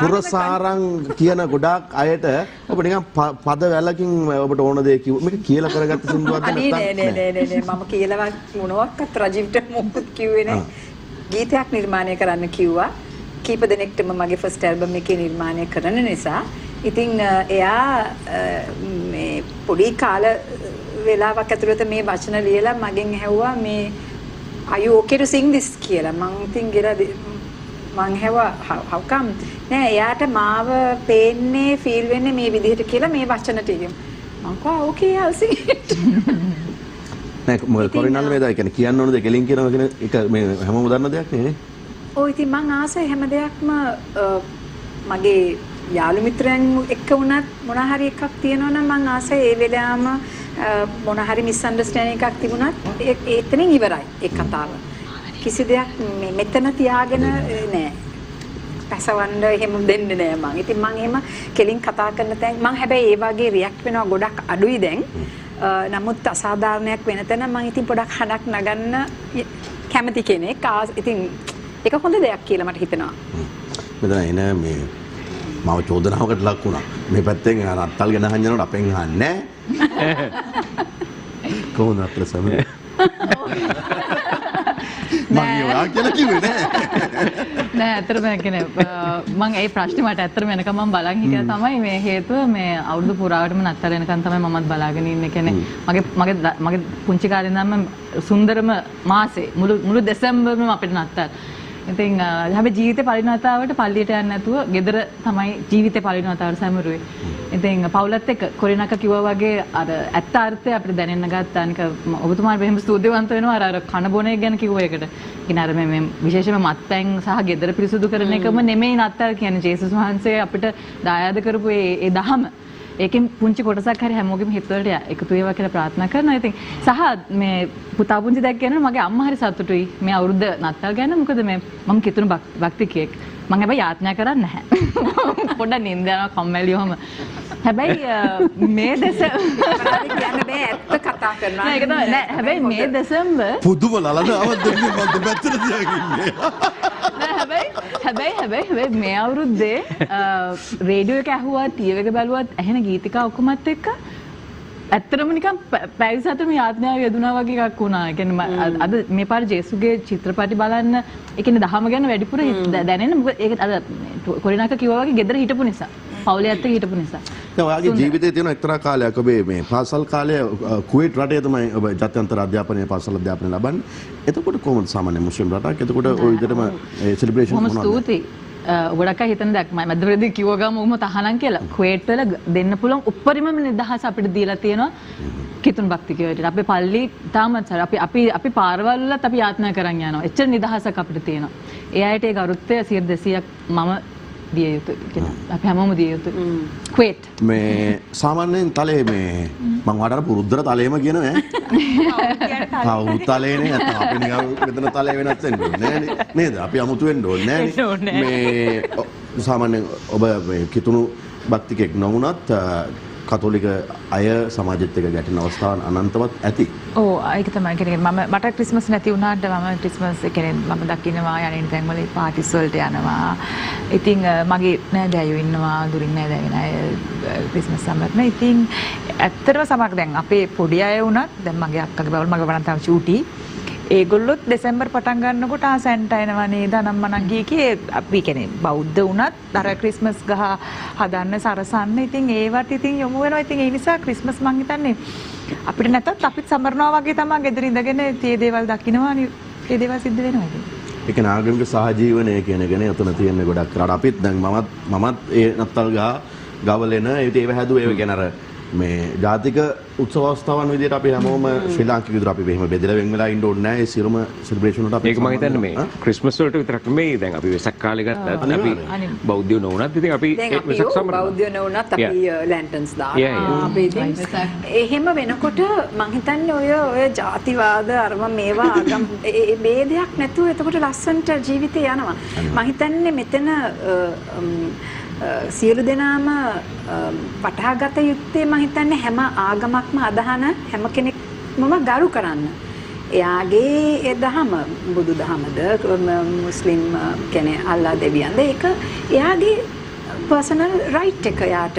පුරසාරං කියන ගොඩාක් අයට ඔබ නිකන් පද වැලකින් ඔබට ඕන දේ කිව්ව. මේක කියලා කරගත්ත සින්දුවක්ද නැත්නම්? නෑ මම කියලා මොනවත් රජීව්ට මොකුත් කිව්වේ නෑ. ගීතයක් නිර්මාණය කරන්න කිව්වා. කීප දෙනෙක්ටම මගේ ෆස්ට් ඇල්බම් එකේ නිර්මාණය කරන නිසා. ඉතින් එයා මේ පොඩි කාල වෙලාවක් ඇතුළත මේ වචන ලියලා මගෙන් ඇහුවා මේ are you okay to sing this කියලා. මං ඉතින් ගිහලා මං ඇහුවා how come? නෑ එයාට මාව පේන්නේ ෆීල් වෙන්නේ මේ විදිහට කියලා මේ වචන ටික. මං කිව්වා okay I'll sing it. නෑ මොකද කොරිනල් වේදා කියන්නේ කියන්න ඕන දෙයක් කෙලින් කියනවා කියන එක මේ හැමෝම දන්න දෙයක් නේ. ඔව් ඉතින් මං ආසයි හැම දෙයක්ම මගේ යාළු මිත්‍රයන් එක්ක වුණත් මොන හරි එකක් තියෙනවා නම් මං ආසයි ඒ වෙලාවම මොන හරි මිස්අන්ඩර්ස්ටෑන්ඩින් එකක් තිබුණත් එතනින් ඉවරයි ඒ කතාව. කිසි දෙයක් මෙතන තියාගෙන නෑ. පැසවන්න එහෙම දෙන්නේ නෑ මං. ඉතින් මං එහෙම කෙලින් කතා කරන තැන් මං හැබැයි ඒ වගේ රියැක්ට් වෙනවා ගොඩක් අඩුයි දැන්. නමුත් අසාධාරණයක් වෙන තැන මං ඉතින් පොඩක් හඩක් නගන්න කැමති කෙනෙක්. ඉතින් ඒක හොඳ දෙයක් කියලා මට හිතෙනවා. මෙතන එන මේ මම චෝදනාවකට ලක් වුණා. මේ පැත්තෙන් නත්තල් ගෙන අහන්නනකොට අපෙන් අහන්නේ නැහැ. කොහොමද අත්‍තර සමේ? මම ඔයා කියලා කිව්වේ නෑ. නෑ ඇත්තටම කියන්නේ මම ඒ ප්‍රශ්නේ මට ඇත්තටම එනකම් මම බලන් හිටියා තමයි මේ හේතුව මේ අවුරුදු පුරාවටම නත්තල් එනකම් තමයි මමත් බලාගෙන ඉන්නේ. කියන්නේ මගේ පුංචි කාලේ ඉඳන්ම සුන්දරම මාසේ මුළු දෙසැම්බර්ම අපිට නත්තල්. ඉතින් හැබැයි ජීවිතේ පළවෙනි වතාවට පල්ලියට යන්නේ නැතුව ගෙදර තමයි ජීවිතේ පළවෙනි වතාවට සැමරුවේ. ඉතින් පවුලත් එක්ක කොරිනක කිව්වා වගේ අර ඇත්ත අර්ථය අපිට දැනෙන්න ගත්තා. අනික ඔබතුමාට මෙහෙම ස්තුතිවන්ත වෙනවා අර කන බොන එක ගැන කිව්ව එකට. ඉතින් අර මේ විශේෂයෙන්ම මත්පැන් සහ ගෙදර පිරිසුදු කරන එකම නෙමෙයි නත්තල් කියන්නේ. ජේසුස් වහන්සේ අපිට දායාද කරපු ඒ දහම. ඒකෙන් පුංචි කොටසක් හරි හැමෝගෙම හිතවලට එකතු වේවා කියලා ප්‍රාර්ථනා කරනවා. ඉතින් සහ මේ පුතා පුංචි දැක් කියන මගේ අම්මා හරි සතුටුයි මේ අවුරුද්ද නත්තල් ගැන. මොකද මේ මම කිතුණු භක්තිකයෙක්. මම හැබැයි යාඥා කරන්නේ නැහැ. පොඩ්ඩක් නින්ද යනවා කම්මැලි වහම. හැබැයි මේ කියන්න බෑ ඇත්ත කතා කරනවා. නෑ ඒක තමයි. නෑ හැබැයි මේ දෙසැම්බර් පුදුම ලලනාවක් දෙන්නේ මම දෙපැත්තට තියාගෙන ඉන්නේ. හැබැයි මේ අවුරුද්දේ රේඩියෝ එක ඇහුවා ටීවී එක බැලුවත් ඇහෙන ගීතිකා ඔක්කොමත් එක්ක ඇත්තටම නිකන් පැවිදි සතම යාඥාව යෙදුනා වගේ එකක් වුණා. ඒ කියන්නේ අද මේ පාර ජේසුගේ චිත්‍රපටි බලන්න ඒ කියන්නේ දහම ගැන වැඩිපුර දැනෙන්න මොකද ඒක අර කොරිනක කිව්වා වගේ ගෙදර හිටපු නිසා. පවුලේ ඇත්ත හිටපු නිසා. දැන් ඔයාගේ ජීවිතයේ තියෙන එක්තරා කාලයක් ඔබේ මේ පාසල් කාලය කුවේට් රටේ තමයි ඔබ ජාත්‍යන්තර අධ්‍යාපනය පාසල් අධ්‍යාපනය ලබන්නේ. එතකොට කොහොමද සාමාන්‍ය මුස්ලිම් රටක්? එතකොට ওই විදිහටම සෙලිබ්‍රේෂන් මොනවද? ස්තුතියි. ගොඩක් අය හිතන දෙයක් මම මැදපෙරදී කිව්ව ගම උම තහනම් කියලා. කුවේට් වල දෙන්න පුළුවන් උපරිමම නිදහස අපිට දීලා තියෙනවා කිතුණු භක්තිකයෝ විදිහට. අපේ පල්ලි තාමත් අපි පාරවල් වලත් අපි යාත්‍රා කරන් යනවා. එච්චර නිදහසක් අපිට තියෙනවා. ඒ අයට ඒ ගරුත්වය 100%ක් මම දිය යුතුයි කියලා. අපි හැමෝම දිය යුතුයි. කුවේට් මේ සාමාන්‍යයෙන් තලේ මේ මං වඩාට පුරුද්දට තලේම කියනවා ඈ. කවුරු තලේනේ නැත්නම් අපි නිකන් මෙතන තලේ වෙනස් වෙන්න ඕනේ නෑනේ නේද? අපි අමුතු වෙන්න ඕනේ නෑනේ. මේ සාමාන්‍යයෙන් ඔබ මේ කිතුණු භක්තිකෙක් නොවුනත් කතෝලික අය සමාජෙත් එක්ක ගැටෙන අවස්ථාවන් අනන්තවත් ඇති. ඔව් ඒක තමයි කියන්නේ මට ක්‍රිස්මස් නැති වුණාට මම ක්‍රිස්මස් කියන්නේ මම දකින්නවා යන්නේ තැන්වල පාටිස් වලට යනවා. ඉතින් මගේ නෑදෑයෝ ඉන්නවා දුරින් නෑදෑයෝ අය ක්‍රිස්මස් සමරන. ඉතින් ඇත්තටම සමහර දැන් අපේ පොඩි අය වුණත් දැන් මගේ අක්කගේ බවල් මගේ වරන් තාම චූටි. ඒගොල්ලොත් දෙසැම්බර් පටන් ගන්නකොට සැන්ටා එනවා නේද අනම්මනම් ගියේ අපි කියන්නේ බෞද්ධ වුණත් අර ක්‍රිස්මස් ගහ හදන්න සරසන්න ඉතින් ඒවට ඉතින් යොමු වෙනවා. ඉතින් ඒ නිසා ක්‍රිස්මස් මං හිතන්නේ අපිට නැතත් අපිත් සමරනවා වගේ තමයි ගෙදර ඉඳගෙන tie දේවල් දකින්නවා ඒ දේවල් සිද්ධ වෙනවා ඉතින්. ඒක නාගරික සහජීවනය කියන එකනේ උතන තියෙන ගොඩක් කරාට අපිත් දැන් මමත් ඒ නත්තල් ගවලෙන ඒව හැදුවා ඒ කියන්නේ අර මේ ජාතික උත්සව අවස්ථාවන් විදිහට අපි හැමෝම ශ්‍රී ලාංකික විදිහට අපි මෙහෙම බෙදලා වෙන් වෙලා ඉන්න ඕනේ නැහැ. ඒ සියලුම සෙලිබ්‍රේෂන් වලට අපි ඒක මම හිතන්නේ මේ ක්‍රිස්මස් වලට විතරක් නෙමෙයි දැන් අපි වෙසක් කාලේ ගත්තත් අපි බෞද්ධයෝ නොවුනත් ඉතින් අපි වෙසක් සමරනවා. බෞද්ධයෝ නොවුනත් අපි ලැන්ටන්ස් දානවා. අපි ඉතින් එහෙම වෙනකොට මම හිතන්නේ ඔය ජාතිවාද අරම මේවා ආගම් ඒ ભેදයක් නැතුව එතකොට ලස්සන්ට ජීවිතේ යනවා. මම හිතන්නේ මෙතන සියලු දෙනාම පටහාගත යුත්තේ මම හිතන්නේ හැම ආගමක්ම අදහන හැම කෙනෙක්ම ගරු කරන්න. එයාගේ ඒ දහම බුදු දහමද මුස්ලිම් කෙනේ අල්ලා දෙවියන්ද ඒක එයාගේ පර්සනල් රයිට් එක යාට.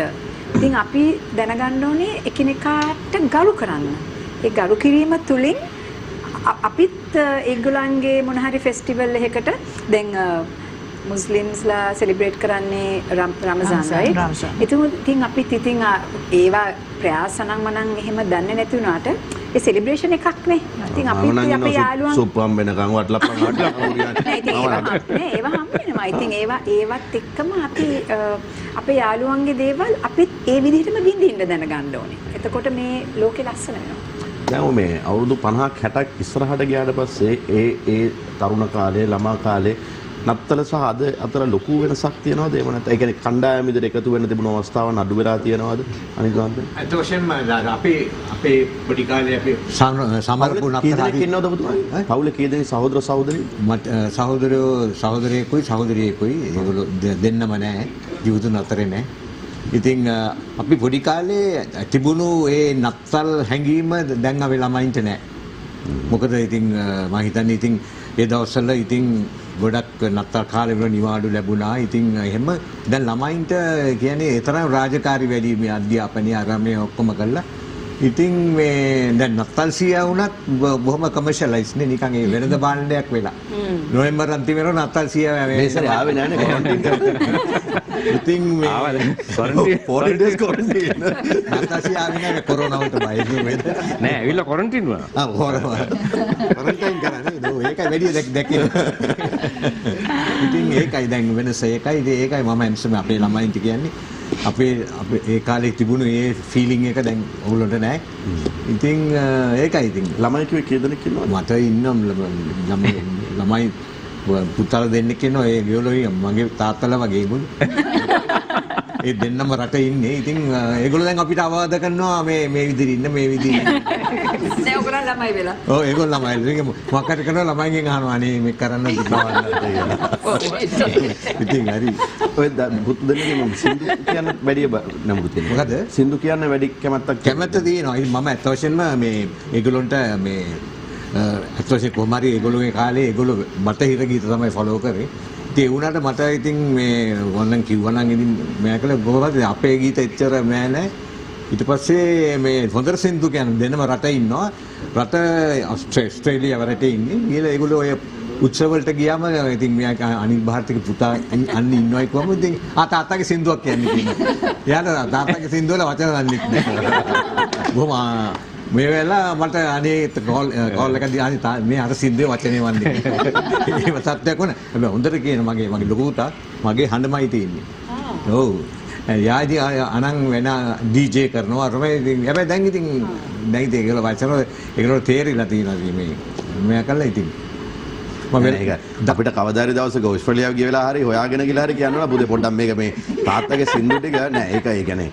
ඉතින් අපි දැනගන්න ඕනේ එකිනෙකාට ගරු කරන්න. ඒ ගරු කිරීම තුලින් අපිත් ඒගොල්ලන්ගේ මොන හරි ෆෙස්ටිවල් එකකට දැන් මුස්ලිම්ස්ලා සෙලිබ්‍රේට් කරන්නේ රමසාන් right? ඉතින් අපිත් ඉතින් ඒවා ප්‍රයාසනම් මනම් එහෙම දන්නේ නැති වුණාට ඒ සෙලිබ්‍රේෂන් එකක් නේ. ඉතින් අපිත් අපේ යාළුවන් සුප්පම් වෙනකන් වටලප්පම් නේ ඒවා හම් වෙනවා. ඉතින් ඒවත් එක්කම අපි අපේ යාළුවන්ගේ දේවල් අපිත් ඒ විදිහටම විඳින්න දැනගන්න ඕනේ. එතකොට මේ ලෝකෙ ලස්සන වෙනවා. දැන් මේ අවුරුදු 50ක් 60ක් ඉස්සරහට ගියාට පස්සේ ඒ තරුණ කාලේ ළමා කාලේ නත්තල සහ අද අතර ලොකු වෙනසක් තියෙනවද? එහෙම නැත්නම් ඒ කියන්නේ කණ්ඩායම් විදිහට එකතු වෙන්න තිබුණු අවස්ථාවන් අඩු වෙලා තියෙනවද? අනිකාන්තේ. අත වශයෙන්ම අපේ පොඩි කාලේ අපි සමරපු නත්තල කී ඉන්නවද ඔබතුමා? පවුලේ කී දෙනෙක් සහෝදර සහෝදරි? මට සහෝදරයෙකුයි සහෝදරියෙකුයි ඒගොල්ලෝ දෙන්නම නැහැ. ජීවිතුන් අතරේ නැහැ. ඉතින් අපි පොඩි කාලේ තිබුණු ඒ නත්තල් හැඟීම දැන් අපි ළමයින්ට නැහැ. මොකද ඉතින් මම හිතන්නේ ඉතින් ඒ දවස්වල ඉතින් ගොඩක් නත්තල් කාලේ වල නිවාඩු ලැබුණා. ඉතින් එහෙම දැන් ළමයින්ට කියන්නේ ඒ තරම් රාජකාරී වැඩි මේ අධ්‍යාපනය ආරම්භය ඔක්කොම කළා. ඉතින් මේ දැන් නත්තල් සියා වුණත් බොහොම කමර්ෂියලයිස් නේ නිකන් ඒ වෙනද භාණ්ඩයක් වෙලා. නොවැම්බර් අන්තිමේ වෙනකොට නත්තල් සියා මේසරේ ආවේ නැහැ නේ ක්වොරන්ටයින්. ඉතින් මේ ආවද? Quarantine 14 days quarantine. නත්තල් සියා ආවේ නැහැ කොරෝනා වලට බය නේද? නෑ ඇවිල්ලා ක්වොරන්ටයින් වුණා. ක්වොරන්ටයින් කරන්නේ නෝ ඒකයි වැඩි දැක්කේ. ඉතින් ඒකයි දැන් වෙනස ඒකයි. ඉතින් ඒකයි මම හැමසම අපේ ළමයින්ට කියන්නේ අපේ ඒ කාලේ තිබුණු ඒ ෆීලිං එක දැන් ඔයගොල්ලන්ට නැහැ. ඉතින් ඒකයි ඉතින් ළමයි කිව්වේ කී දෙනෙක් ඉන්නවද? මට ඉන්නම් ළමයි පුතාල දෙන්නෙක් ඉන්නවා. ඒ ගියොලෝ මගේ තාත්තලා වගේ ඒගොල්ලෝ. ඒ දෙන්නම රටේ ඉන්නේ. ඉතින් ඒගොල්ලෝ දැන් අපිට අවවාද කරනවා මේ විදිහට ඉන්න මේ විදිහට. දැන් ඔයගොල්ලෝ ළමයි වෙලා. ඔව් ඒගොල්ලෝ ළමයි. මොකක්ද කරනවා ළමයිගෙන් අහනවා අනේ මේ කරන්න ඉතින් හරි. ඔය පුතු දෙන්නගේ සින්දු කියන්න වැඩි නමුත් තියෙනවා. මොකද? සින්දු කියන්න වැඩි කැමැත්තක් කැමැත්ත තියෙනවා. මම ඇත්ත වශයෙන්ම මේ ඒගොල්ලොන්ට මේ ඇත්ත වශයෙන් කොහොම හරි ඒගොල්ලෝගේ කාලේ ඒගොල්ලෝ බටහිර ගීත තමයි ෆලෝ කරේ. ඉතින් ඒ වුණාට මට ඉතින් මේ ඕනනම් කිව්වනම් ඉතින් මම කළා බොහොමද අපේ ගීත එච්චර මෑ නෑ. ඊට පස්සේ මේ හොඳට සින්දු කියන දෙන්නම රටේ ඉන්නවා. රට ඕස්ට්‍රේලියාව රටේ ඉන්නේ. ඊළඟ ඒගොල්ලෝ ඔය උත්සව වලට ගියාම ඉතින් මෙයා අනිත් ಭಾರತක පුතා අන්න ඉන්නවයි කොහොමද ඉතින් තාත්තගේ සින්දුවක් කියන්නේ කියනවා. එයාට තාත්තගේ සින්දුව වල වචන දන්නේ නැහැ. බොහොම මේ වෙලාව මට අනේ කෝල් එකක් දී මේ අර සිද්දේ වචනේ වන්නේ. ඒව සත්‍යයක් වුණා. හැබැයි හොඳට කියන මගේ ලොකු පුතා මගේ හඬමයි තියෙන්නේ. ඔව්. යාදී අනන් වෙන DJ කරනවා හැබැයි දැන් ඉතින් ඒගොල්ලෝ වචන ඒගොල්ලෝ තේරිලා තියෙනවා මේ කළා ඉතින් අපිට කවදාරි දවසක ඕස්ට්‍රේලියාව ගිය වෙලාව හරි හොයාගෙන ගිහලා හරි කියනවා පුතේ පොඩ්ඩක් මේක මේ තාත්තගේ සින්දු ටික නෑ ඒක ඒ කියන්නේ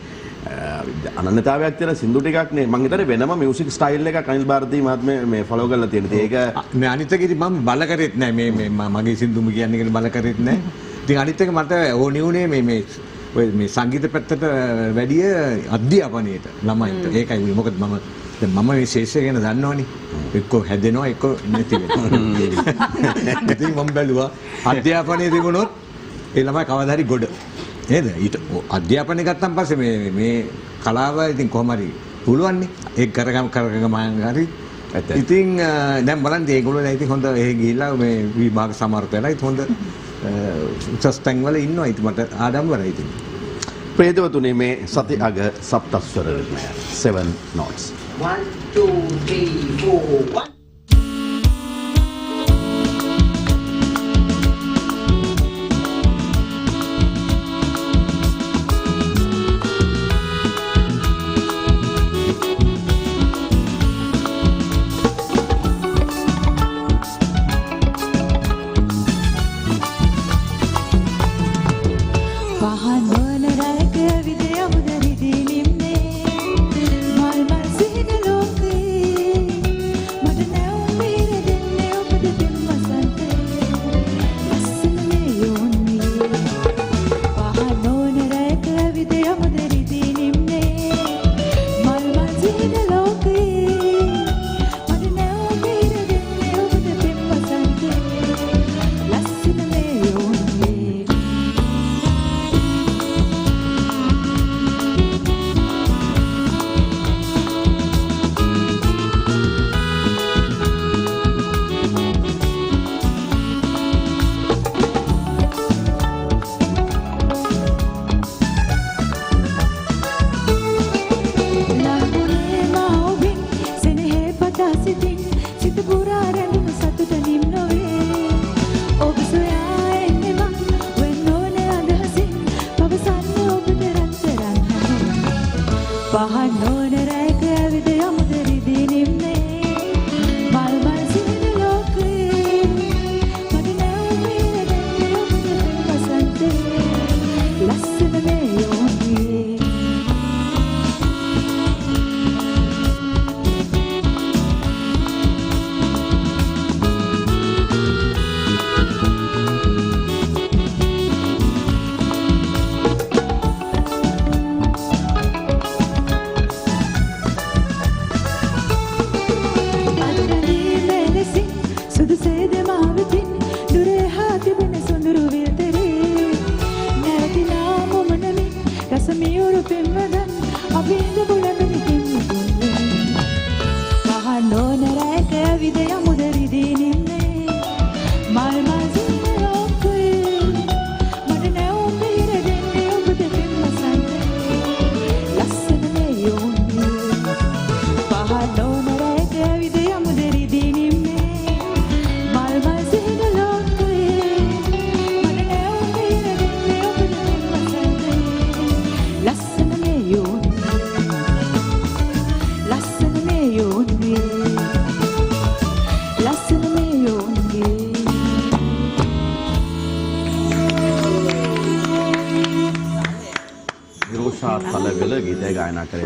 අනන්‍යතාවයක් තියෙන සින්දු ටිකක් නේ මං හිතන්නේ වෙනම මියුසික් ස්ටයිල් එකක් අනිල් ಭಾರತಿ මහත්මයා මේ ෆලෝ කරලා තියෙන. ඒක මේ අනිත් එක ඉතින් මම බල කරෙත් නෑ මේ මගේ සින්දුම කියන්නේ කියලා බල කරෙත් නෑ. ඉතින් අනිත් එක මට ඕනි උනේ මේ මේ සංගීත පැත්තට වැඩිය අධ්‍යාපනයේට ළමයින්ට. ඒකයි මොකද මම මේ ශේෂය ගැන දන්නවනේ. එක්කෝ හැදෙනවා එක්කෝ නැති වෙනවා. ඉතින් මම බැලුවා අධ්‍යාපනයේ තිබුණොත් ඒ ළමයි කවදා හරි ගොඩ. නේද? ඊට අධ්‍යාපනය ගත්තන් පස්සේ මේ කලාව ඉතින් කොහොම හරි පුළුවන් නේ. ඒක කරගම හරි. ඉතින් දැන් බලන්න ඒගොල්ලෝ දැන් ඉතින් හොඳ එහෙ ගිහිල්ලා මේ විභාග සමර්ථ වෙලා ඉතින් හොඳ උසස් තැන් වල ඉන්නවා. ඉතින් මට ආඩම්බරයි ඉතින්. ප්‍රේතවතුනි මේ සති අග සප්තස්වර 7 notes 1 2 3 4 1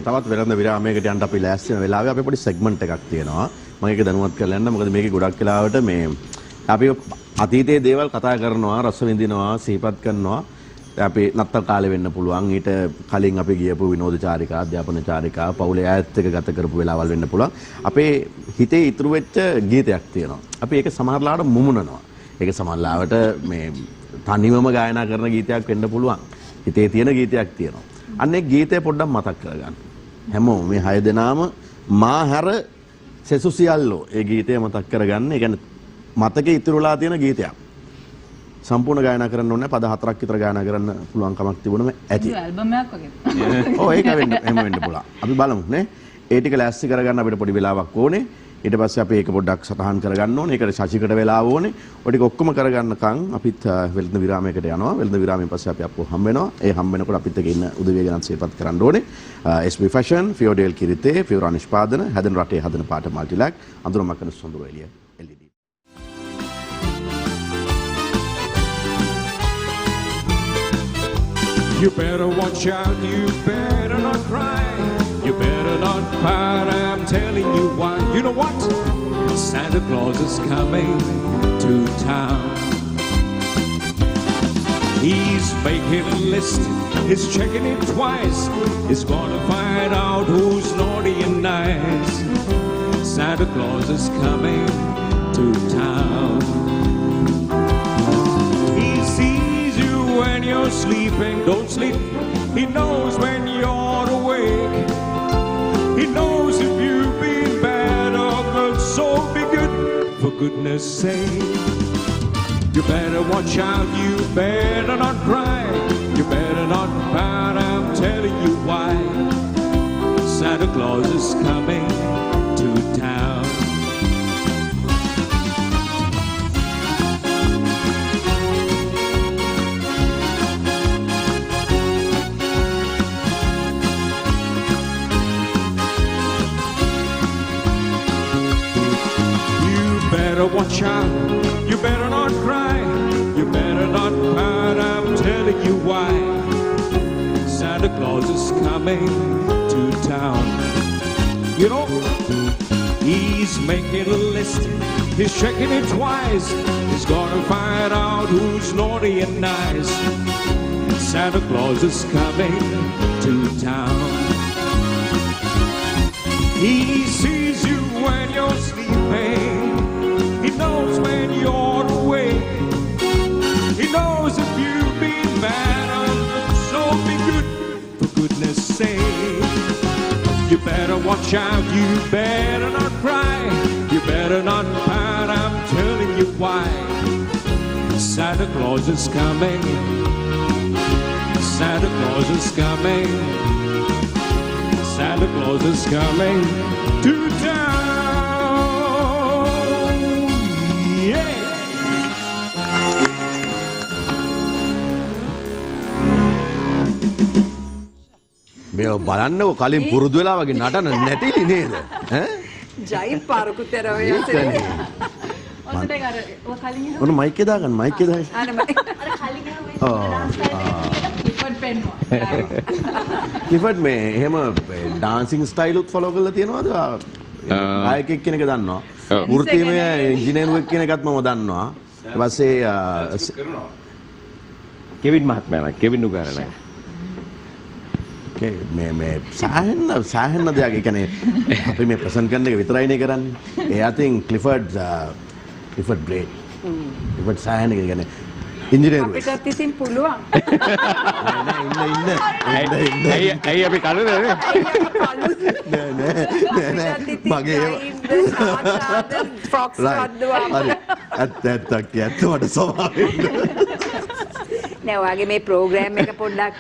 තවත් වෙළඳ විරාමයකට යන්න අපි ලෑස්ති වෙන වෙලාවේ අපි පොඩි සෙග්මන්ට් එකක් තියෙනවා. මම ඒක දැනුවත් කරලා යන්න. මොකද මේකේ ගොඩක් වෙලාවට මේ අපි අතීතයේ දේවල් කතා කරනවා, රස විඳිනවා, සිහිපත් කරනවා. අපි නත්තල් කාලේ වෙන්න පුළුවන්. ඊට කලින් අපි ගියපු විනෝද චාරිකා, අධ්‍යාපන චාරිකා, පවුලේ ඈත් එක ගත කරපු වෙලාවල් වෙන්න පුළුවන්. අපේ හිතේ ඉතුරු වෙච්ච ගීතයක් තියෙනවා. අපි ඒක සමහරලාට මුමුණනවා. ඒක සමහරලාට මේ තනිවම ගායනා කරන ගීතයක් වෙන්න පුළුවන්. හිතේ තියෙන ගීතයක් තියෙනවා. අන්නේ ගීතය පොඩ්ඩක් මතක් කරගන්න. හැමෝම මේ 6 දෙනාම මා හැර සෙසු සියල්ලෝ ඒ ගීතය මතක් කරගන්න. ඒ කියන්නේ මතකේ ඉතුරුලා තියෙන ගීතයක්. සම්පූර්ණ ගායනා කරන්න ඕනේ. පද 4ක් විතර ගායනා කරන්න පුළුවන් කමක් තිබුණම ඇති. ඇල්බම් එකක් වගේ. ඔව් ඒක එහෙම වෙන්න පුළුවන්. අපි බලමු නේ. ඒ ටික ලෑස්ති කරගන්න අපිට පොඩි වෙලාවක් ඕනේ. ඊට පස්සේ අපි ඒක පොඩ්ඩක් සටහන් කරගන්න ඕනේ. ඒකට ශශිකට වෙලාව ඕනේ. ඔය ටික ඔක්කොම කරගන්නකම් අපිත් වෙළඳ විරාමයකට යනවා. වෙළඳ විරාමයෙන් පස්සේ අපි අපෝ හම්බ වෙනවා. ඒ හම්බ වෙනකොට අපිත් එක්ක ඉන්න උදවිය ගැන සේපත් කරන්න ඕනේ. SB Fashion, Fiodel Kirithe, Fiora නිෂ්පාදන, හැදෙන රටේ හදන පාට මල්ටිලැක්, අඳුරමක් කරන සොඳුර එළිය LED. You better watch out, you better not cry. You better not pout, I'm telling you why. You know what? Santa Claus is coming to town. He's making a list, he's checking it twice. He's gonna find out who's naughty and nice. Santa Claus is coming to town. He sees you when you're sleeping, don't sleep. He knows when you're awake. He knows if you've been bad or good, so be good, for goodness sake. You better watch out, you better not cry. You better not pout, I'm telling you why. Santa Claus is coming to town. Watch out, you better not cry, you better not pout, I'm telling you why. Santa Claus is coming to town. You know, he's making a list, he's checking it twice. He's gonna find out who's naughty and nice. Santa Claus is coming to town. He sees you when you're sleeping. He knows when you're awake. He knows if you've been bad or good, so be good, for goodness sake. You better watch out, you better not cry. You better not pout, I'm telling you why. Santa Claus is coming. Santa Claus is coming. Santa Claus is coming to town. මේ බලන්නකො කලින් පුරුදු වෙලා වගේ නටන නැටිලි නේද? ඈ? ජයි පාරකුතර ඔය ඇසේ. ඔන්න මයික් එක දාගන්න මයික් එක දාගන්න. අර ක්ලිෆර්ඩ් මේ එහෙම ඩාන්සින් ස්ටයිල් උත් ෆලෝ කරලා තියෙනවද? ආයෙක් කෙනෙක් දන්නවා. වෘත්තීයමය ඉංජිනේරුවෙක් කියන එකත් මම දන්නවා. ඊට පස්සේ කෙවින් මහත්මයාලා කෙවින් උගාරලා මේ සාහෙන්න දෙයක්. ඒ කියන්නේ අපි මේ ප්‍රසන්ට් කරන එක විතරයිනේ කරන්නේ. ඒ අතින් ක්ලිෆර්ඩ් ග්‍රේට්. ක්ලිෆර්ඩ් සාහෙන්න කියන්නේ ඉංජිනේරුවෙක්. අපිටත් ඉතින් පුළුවන්. ඇයි අපි කලුද නෑ මගේ ෆ්‍රොක්ස් හදනවා. ඇත්තක් මට සමාවෙන්න. නෑ ඔයාගේ මේ ප්‍රෝග්‍රෑම් එක පොඩ්ඩක්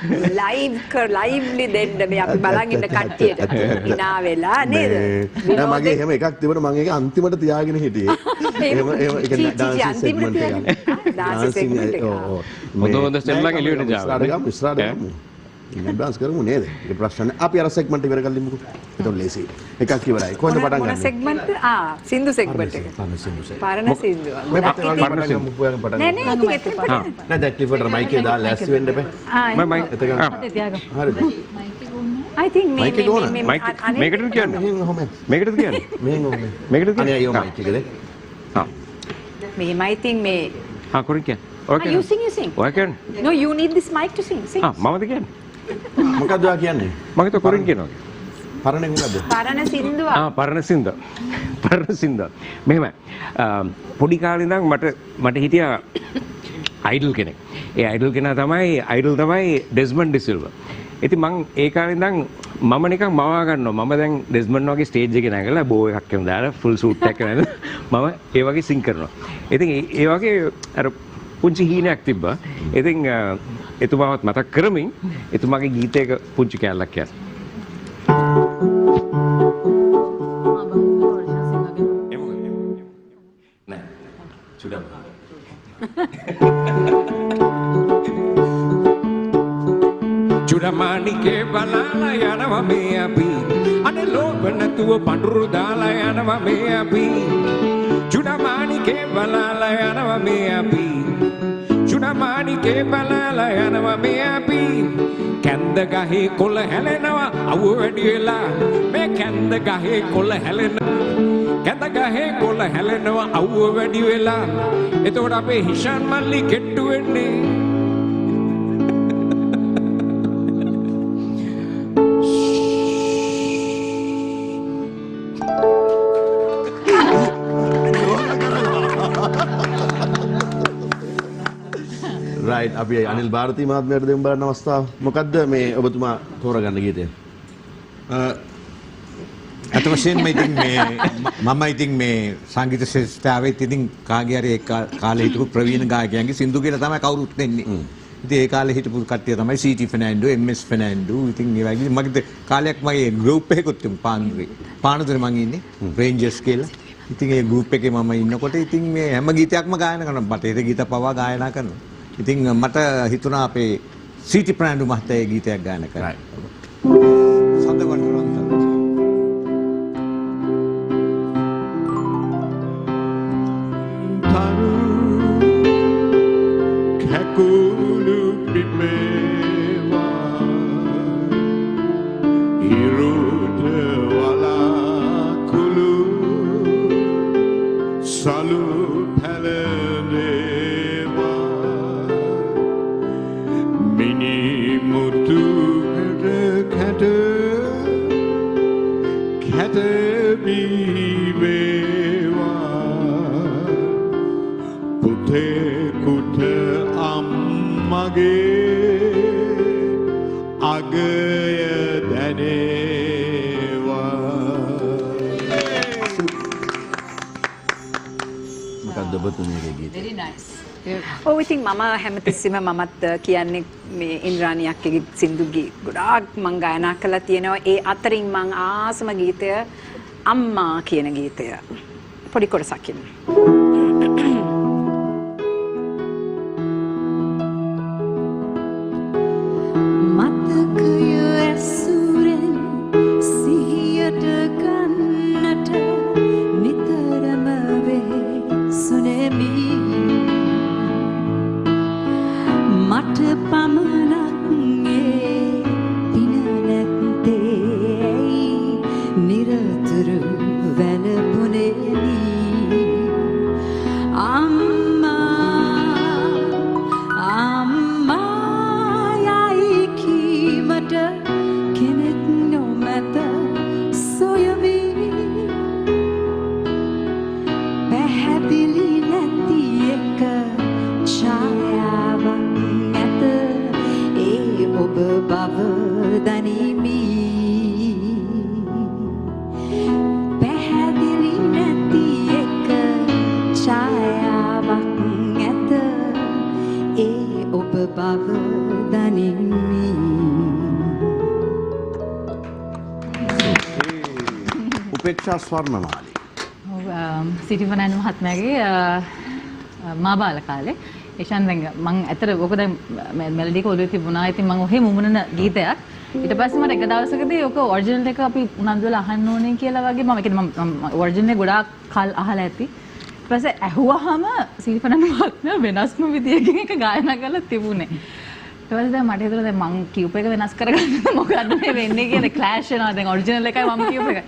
ලයිව්ලි දෙන්න මේ අපි බලන් ඉන්න කට්ටියට ඉනා වෙලා නේද? නෑ මගේ එහෙම එකක් තිබුණා මම ඒක අන්තිමට තියාගෙන හිටියේ. එහෙම ඒක ඩාන්සින් සෙග්මන්ට් එක. ඩාන්සින් සෙග්මන්ට් එක. හොඳ සෙල්ලම් එළියට දාන්න. ඉස්සරහට ඩාන්ස් කරමු නේද? ඒ ප්‍රශ්න අපි අර සෙග්මන්ට් එක ඉවර කරලිමුකෝ. ඒක ලේසි. එකක් ඉවරයි. කොහෙන්ද පටන් ගන්නේ? මොන සෙග්මන්ට්? සින්දු සෙග්මන්ට් එක. පාරණ සින්දු. මේ පැත්තෙන් පටන් නෑ නෑ ඉතින් එතන පටන්. නෑ දැන් ක්ලිෆර්ඩ් මයික් එක දාලා ලෑස්ති වෙන්න එපා. මම මයික් එතන හරිද? I think මයික් එක ඕන. මේකටද කියන්නේ? මේකටද කියන්නේ? මෙහෙන් ඕනේ. මේකටද කියන්නේ? අනේ අයියෝ මයික් එකද? හා. මේ I think මේ හා කොරින් කියන්නේ. Okay. You sing. ඔය කියන්නේ. No, you need this mic to sing. Sing. මමද කියන්නේ? මොකක්ද ඔයා කියන්නේ? මම හිතුවා කොරින් කියනවා. පරණ එක මොකද්ද? පරණ සින්දුව. පරණ සින්දුව. පරණ සින්දුව. මෙහෙමයි. පොඩි කාලේ ඉඳන් මට හිටියා අයිඩල් කෙනෙක්. ඒ අයිඩල් කෙනා තමයි ඩෙස්මන්ඩ් ඩිසිල්වා. ඉතින් මං ඒ කාලේ ඉඳන් මම නිකන් මවා ගන්නවා. මම දැන් ඩෙස්මන්ඩ් වගේ ස්ටේජ් එකේ නැගලා බෝ එකක් කරන දාලා ෆුල් සූට් එකක් කරන මම ඒ වගේ සිං කරනවා. ඉතින් ඒ වගේ අර පුංචි හීනයක් තිබ්බා. ඉතින් එතුමාවත් මතක් කරමින් එතුමාගේ ගීතයක පුංචි කැලලක් කියන්න. චුරමානිකේ බලාලා යනවා මේ අපි අනේ ලෝභ නැතුව පඳුරු දාලා යනවා මේ අපි චුරමානිකේ බලාලා යනවා මේ අපි චුරමානිකේ බලාලා යනවා මේ අපි කැන්ද ගහේ කොළ හැලෙනවා අවු වැඩි වෙලා මේ කැන්ද ගහේ කොළ හැලෙනවා කැන්ද ගහේ කොළ හැලෙනවා අවු වැඩි වෙලා එතකොට අපේ හිෂාන් මල්ලි කෙට්ටු වෙන්නේ right අපි අනිල් ಭಾರತಿ මහත්මයාට දෙමු බලන්න අවස්ථාව. මොකද්ද මේ ඔබතුමා තෝරගන්න ගීතය? අත වශයෙන්ම ඉතින් මේ මම ඉතින් මේ සංගීත ශ්‍රේෂ්ඨතාවයේ ඉතින් කාගේ හරි ඒ කාලේ හිටපු ප්‍රවීණ ගායකයන්ගේ සින්දු කියලා තමයි කවුරුත් දෙන්නේ. ඉතින් ඒ කාලේ හිටපු කට්ටිය තමයි සීටි ෆර්නැන්ඩෝ, එම්.එස්. ෆර්නැන්ඩෝ. ඉතින් ඒ වගේ මගේ කාලයක් මගේ ගෲප් එකකුත් තිබුණා පානදුරේ මං ඉන්නේ රේන්ජර්ස් කියලා. ඉතින් ඒ ගෲප් එකේ මම ඉන්නකොට ඉතින් මේ හැම ගීතයක්ම ගායනා කරනවා. බටේර ගීත පවා ගායනා කරනවා. ඉතින් මට හිතුණා අපේ සීටි ෆර්නැන්ඩෝ මහත්තයා ගීතයක් ගායනා කරා. සඳවන්තරන්ත ඉතින් මම හැමතිස්සෙම මමත් කියන්නේ මේ ඉන්ද්‍රාණියක්ගේ සින්දුගේ ගොඩාක් මං ගායනා කරලා තියෙනවා. ඒ අතරින් මං ආසම ගීතය අම්මා කියන ගීතය. පොඩි කොටසක් ඉන්න. උපේක්ෂා ස්වර්ණමාලි. සිටි ෆර්නැන්ඩෝ මහත්මයාගේ මා බාල කාලේ ඒෂන් දැන් මම ඇත්තට ඔක දැන් මෙලඩි එක ඔළුවේ තිබුණා. ඉතින් මම ඔහේ මුමුණන ගීතයක්. ඊට පස්සේ මට එක දවසකදී ඔක ඔරිජිනල් එක අපි උනන්දු වෙලා අහන්න ඕනේ කියලා වගේ මම කියන්නේ මම ඔරිජිනල් එක ගොඩාක් කල් අහලා ඇති. ඊට පස්සේ ඇහුවාම සිටි ෆර්නැන්ඩෝ මහත්මයා වෙනස්ම විදියකින් එක ගායනා කරලා තිබුණේ. ඊට පස්සේ දැන් මට හිතුණා දැන් මං කියූප එක වෙනස් කරගන්න මොකද්ද මේ වෙන්නේ කියලා ක්ලෑෂ් වෙනවා. දැන් ඔරිජිනල් එකයි මම කියූප එකයි.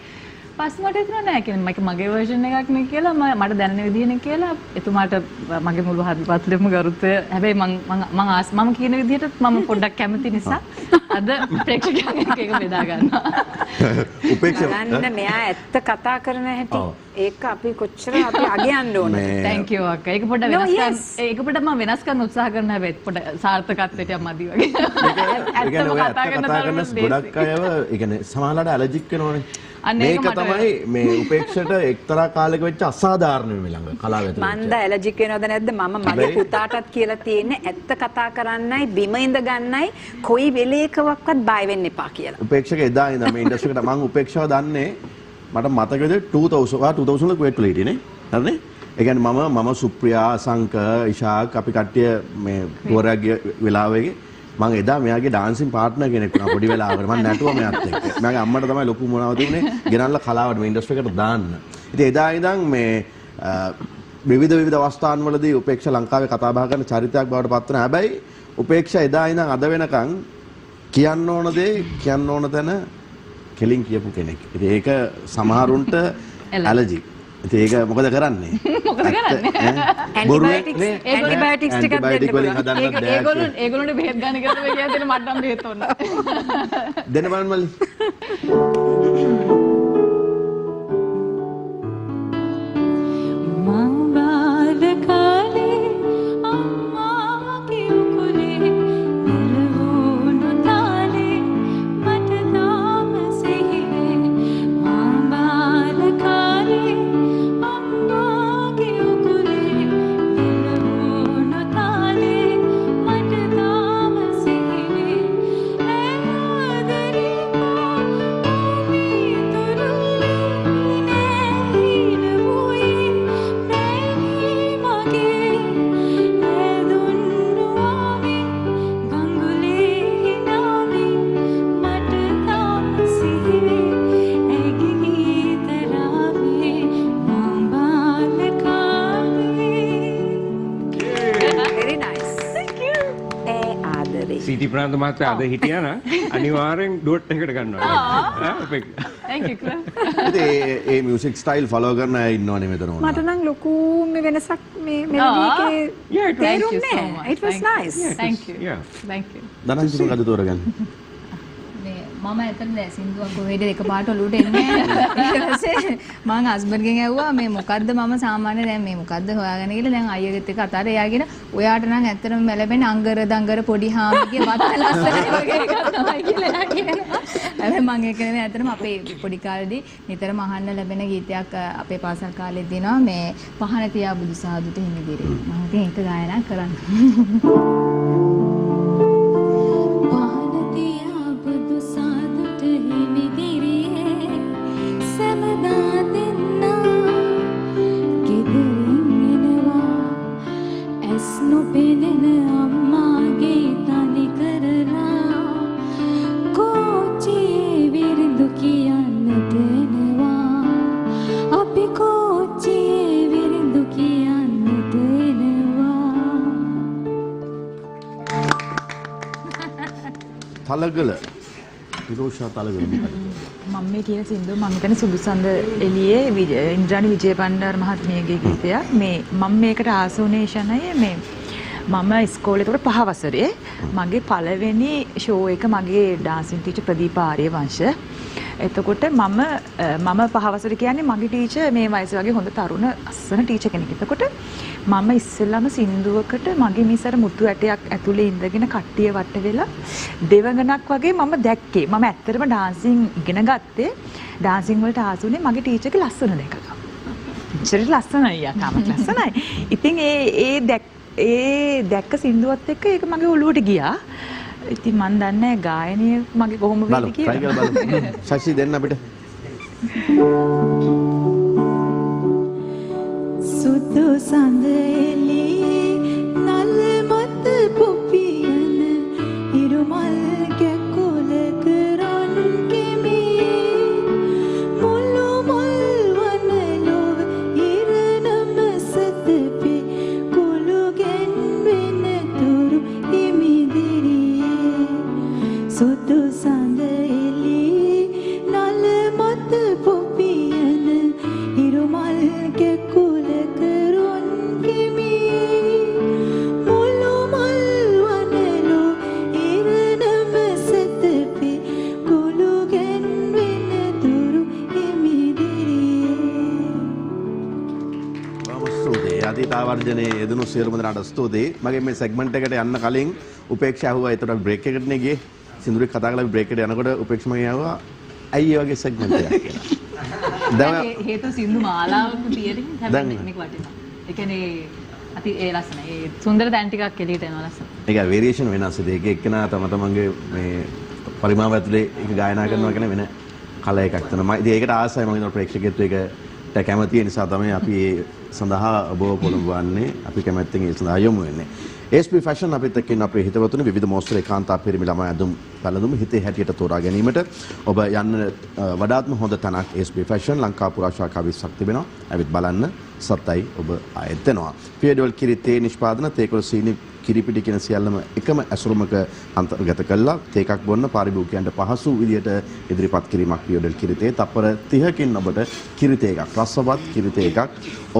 පස්සේ මට හිතුණා නෑ කියන්නේ මගේ වර්ෂන් එකක් නේ කියලා මට දැනෙන විදිහනේ කියලා එතුමාට මගේ මුළු හදවතෙම ගරුත්වය. හැබැයි මම කියන විදිහට මම පොඩ්ඩක් කැමති නිසා අද ප්‍රේක්ෂකයන් එක බෙදා ගන්නවා. බලන්න මෙයා ඇත්ත කතා කරන හැටි ඒක අපි කොච්චර අපි අගයන්න ඕනද. thank you අක්කා. ඒක පොඩ්ඩක් වෙනස් කරන්න. ඒක පොඩ්ඩක් මම වෙනස් කරන්න උත්සාහ කරනවා හැබැයි පොඩ්ඩක් සාර්ථකත්වයට මදි වගේ. ඇත්තම කතා කරන ගොඩක් අයව ඒ කියන්නේ සමහරවිට ඇලර්ජික් වෙනවනේ. මේක තමයි මේ උපේක්ෂට එක්තරා කාලයක වෙච්ච අසාධාරණ මේ ළඟ කලාව ඇතුළත. මන්ද ඇලර්ජික් වෙනවද නැද්ද? මම මගේ පුතාටත් කියලා තියෙන්නේ ඇත්ත කතා කරන්නයි බිම ඉඳ ගන්නයි කොයි වෙලේකවත් බය වෙන්න එපා කියලා. උපේක්ෂක එදා ඉඳන් මේ ඉන්ඩස්ට්‍රි එකට මම උපේක්ෂව දන්නේ මට මතකද 2000 වල කුවේට් වල හිටියේ නේ. හරිනේ? ඒ කියන්නේ මම සුප්‍රියා සංක ඉෂාක් අපි කට්ටිය මේ ටුවර් එක වෙලාවෙක මම එදා මෙයාගේ ඩාන්සින් පාර්ට්නර් කෙනෙක් වුණා පොඩි වෙලාවකට මම නැටුවා මෙයාත් එක්ක. මගේ අම්මට තමයි ලොකු මොනවද තිබුණේ ගෙනල්ලා කලාවට මේ ඉන්ඩස්ට්‍රි එකට දාන්න. ඉතින් එදා ඉඳන් මේ විවිධ අවස්ථාන් වලදී උපේක්ෂා ලංකාවේ කතා බහ කරන චරිතයක් බවට පත් වෙනවා. හැබැයි උපේක්ෂා එදා ඉඳන් අද වෙනකන් කියන්න ඕන දේ කියන්න ඕන තැන කෙලින් කියපු කෙනෙක්. ඉතින් ඒක සමහරුන්ට ඇලර්ජි. ඉතින් ඒක මොකද කරන්නේ? ඇන්ටිබයොටික්ස් ටිකක් දෙන්න ඒගොල්ලන්ට බෙහෙත් ගන්න කියලා මේ කියන්නේ මට නම් බෙහෙත් ඕන. දෙන්න බලන්න මල්ලි. සීටි ප්‍රාන්ත මහත්තයා අද හිටියා නම් අනිවාර්යෙන් ඩොට් එකකට ගන්නවා. Thank you Clem. ඉතින් ඒ මියුසික් ස්ටයිල් ෆලෝ කරන අය ඉන්නවනේ මෙතන ඕන. මට නම් ලොකු වෙනසක් මේ මෙලඩි එකේ තේරුන්නේ නැහැ. It was nice. Thank you. Thank you. දනන්ති මොකද තෝරගන්නේ? මම ඇත්තට සින්දුවක් කොහෙද එකපාරට ඔලුවට එන්නේ ඊට පස්සේ මං හස්බන්ඩ්ගෙන් ඇහුවා මේ මොකද්ද මම සාමාන්‍ය දැන් මේ මොකද්ද හොයාගෙන කියලා දැන් අයියගෙත් එක්ක අතාර එයාගෙන ඔයාට නම් ඇත්තටම මැලබෙන අංගර දංගර පොඩි හාමිගේ වත් ලස්සනයි වගේ එකක් තමයි කියලා කියනවා. හැබැයි මං ඒක නෙමෙයි ඇත්තටම අපේ පොඩි කාලේදී නිතරම අහන්න ලැබෙන ගීතයක් අපේ පාසල් කාලේ දෙනවා මේ පහන තියා බුදු සාදුට හිමිදිරේ. මම ඉතින් ඒක ගායනා කරන්න. තලගල විරෝෂා තලගල මම මේ කියන සින්දුව මම හිතන්නේ සුදුසන්ද එළියේ ඉන්ද්‍රාණි විජේපණ්ඩාර මහත්මියගේ ගීතයක්. මේ මම මේකට ආස වුණේ ෂණය මේ මම ඉස්කෝලේ ඒකට 5 වසරේ මගේ පළවෙනි ෂෝ එක මගේ ඩාන්සින් ටීචර් ප්‍රදීප ආර්යවංශ. එතකොට මම 5 වසරේ කියන්නේ මගේ ටීචර් මේ වයසේ වගේ හොඳ තරුණ අස්සන ටීචර් කෙනෙක්. එතකොට මම ඉස්සෙල්ලාම සින්දුවකට මගේ මිසර මුතු ඇටයක් ඇතුලේ ඉඳගෙන කට්ටිය වට වෙලා දෙවඟනක් වගේ මම දැක්කේ. මම ඇත්තටම ඩාන්සින් ඉගෙන ගත්තේ ඩාන්සින් වලට ආසුනේ මගේ ටීචර්ගේ ලස්සන දැකලා. ඉච්චරට ලස්සනයි යා තාමත් ලස්සනයි. ඉතින් ඒ දැක්ක සින්දුවත් එක්ක ඒක මගේ ඔළුවට ගියා. ඉතින් මන් දන්නේ ගායනය මගේ කොහොම වෙයිද කියලා. try කරලා බලමු. ශෂි දෙන්න අපිට. සුදු සඳලි නල් මත පොපියන ඉරුමල් කැකුල කරන් කෙමි මුළු මුල් වනලොව ඉරණම සතපි කුළුගෙන් වෙන තුරු හිමිදිරියේ සුදු සඳලි නල් මත පොපියන ඉරුමල් කැකුල අතීතාවර්ජනයේ යෙදුණු සියලුම දෙනාට ස්තුතියි. මගේ මේ සෙග්මන්ට් එකට යන්න කලින් උපේක්ෂා ඇහුවා ඒතර බ්‍රේක් එකකටනේ ගියේ. සින්දුරේ කතා කරලා බ්‍රේක් එකට යනකොට උපේක්ෂා මගෙන් ඇහුවා අයියේ වගේ සෙග්මන්ට් එකක් කියලා. දැන් හේතු සින්දු මාලාවක තියෙන හැබැයි මේක වටිනවා. ඒ කියන්නේ අති ඒ ලස්සන ඒ සුන්දර තැන් ටිකක් එළියට එනවා ලස්සන. ඒක වේරියේෂන් වෙනස්. ඒක එක්කෙනා තම තමන්ගේ මේ පරිමාව ඇතුලේ ඒක ගායනා කරනවා කියන වෙන කල එකක් තමයි. ඉතින් ඒකට ආසයි මම හිතනවා ප්‍රේක්ෂකයත් ඒක කැමති ඒ නිසා තමයි අපි ඒ සඳහා ඔබ පොළඹවන්නේ. අපි කැමැත්තෙන් ඒ සඳහා යොමු වෙන්නේ. SP Fashion අපිත් එක්ක ඉන්න අපේ හිතවතුනි විවිධ මෝස්තර ඒකාන්තා පිරිමි ළමයි අඳුම් පැළඳුම් හිතේ හැටියට තෝරා ගැනීමට ඔබ යන්න වඩාත්ම හොඳ තැනක් SP Fashion ලංකා පුරා ශාඛා 20ක් තිබෙනවා. ඇවිත් බලන්න සත්තයි ඔබ ආයෙත් එනවා. පියඩවල් කිරි තේ නිෂ්පාදන තේකොළ සීනි කිරිපිටි කියන සියල්ලම එකම ඇසුරුමක අන්තර්ගත කළා. තේ එකක් බොන්න පාරිභෝගිකයන්ට පහසු විදියට ඉදිරිපත් කිරීමක් පියඩවල් කිරි තේ. තප්පර 30කින් ඔබට කිරි තේ එකක් රසවත් කිරි තේ එකක්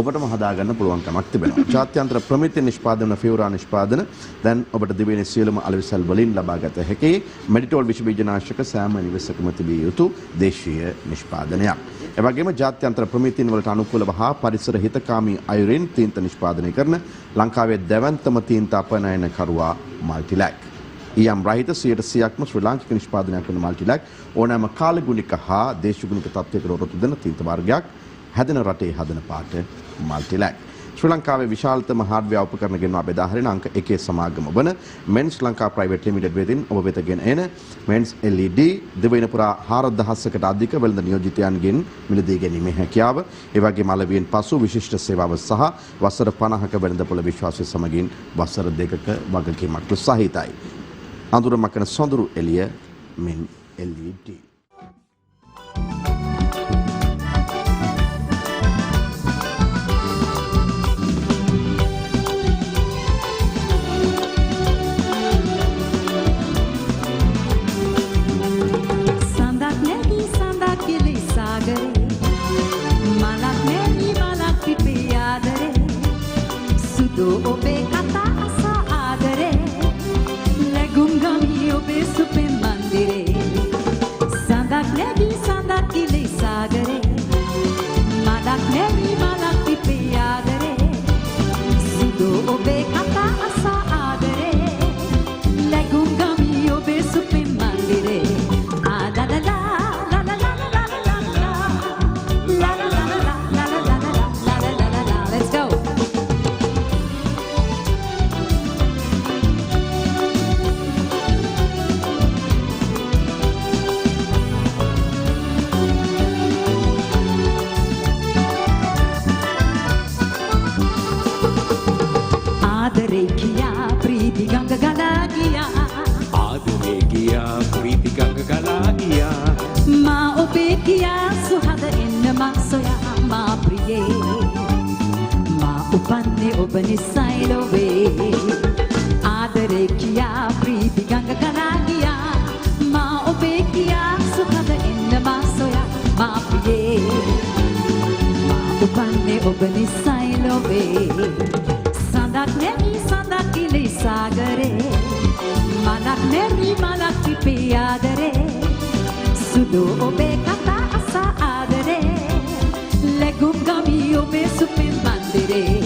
ඔබටම හදාගන්න පුළුවන්කමක් තිබෙනවා. ජාත්‍යන්තර ප්‍රමිති නිෂ්පාදන ෆියෝරා නිෂ්පාදන දැන් ඔබට දිවෙන සියලුම අලෙවිසල් වලින් ලබාගත හැකි මෙඩිටෝල් විෂ බීජනාශක සෑම නිවසකම තිබිය යුතු දේශීය නිෂ්පාදනයක්. එවැගේම ජාත්‍යන්තර ප්‍රමිතින් වලට අනුකූලව හා පරිසර හිතකාමී අයුරින් තීන්ත නිෂ්පාදනය කරන ලංකාවේ දැවැන්තම තීන්ත අපනයන කරුවා මල්ටිලැක්. ඊයම් රහිත 100%ක්ම ශ්‍රී ලාංකික නිෂ්පාදනයක් වන මල්ටිලැක් ඕනෑම කාලගුණික හා දේශගුණික තත්ත්වයකට ඔරොත්තු දෙන තීන්ත වර්ගයක් හැදෙන රටේ හදන පාට මල්ටිලැක්. ශ්‍රී ලංකාවේ විශාලතම හાર્ඩ්වෙයාර් උපකරණ ගෙන්වා බෙදා හරින අංක 1 සමාගම වන මෙන්ස් ලංකා ප්‍රයිවට් ලිමිටඩ් වෙතින් ඔබ වෙත ගෙන එන මෙන්ස් LED දෙවයින පුරා 4000කට අධික වෙළඳ නියෝජිතයන්ගෙන් මිලදී ගැනීමේ හැකියාව, ඒ වගේම අලවියෙන් පසු විශිෂ්ට සේවාව සහ වසර 50ක වෙළඳපොළ විශ්වාසය සමගින් වසර 2ක වගකීමක් සහිතයි. අඳුර මකන සොඳුරු එළිය මෙන් LED. ඔබේ කතා අසා ආදරේ ලැබුම් ගමි ඔබේ සුපෙන් මන්දිරේ සඳක් නැවී සඳක් කිලි සාගරේ මඩක් නැවී මලක් පිපේ ආදරේ සුදු ඔබේ කතා අසා ආදරේ ලැබුම් ගමි ඔබේ සුපෙන් මන්දිරේ ආදලලා උපන්නේ ඔබ නිසයි ලොවේ ආදරේ කියා ප්‍රීති ගඟ ගලා ගියා මා ඔබේ කියා සුහද එන්න මා සොයා මා ප්‍රියේ මා උපන්නේ ඔබ නිසයි ලොවේ සඳක් නැමි සඳක් කිලි සාගරේ මලක් නැමි මලක් පිපේ ආදරේ සුදු ඔබේ කතා අසා ආදරේ ලැබුම් ගමි ඔබේ සුපෙන් මන්දිරේ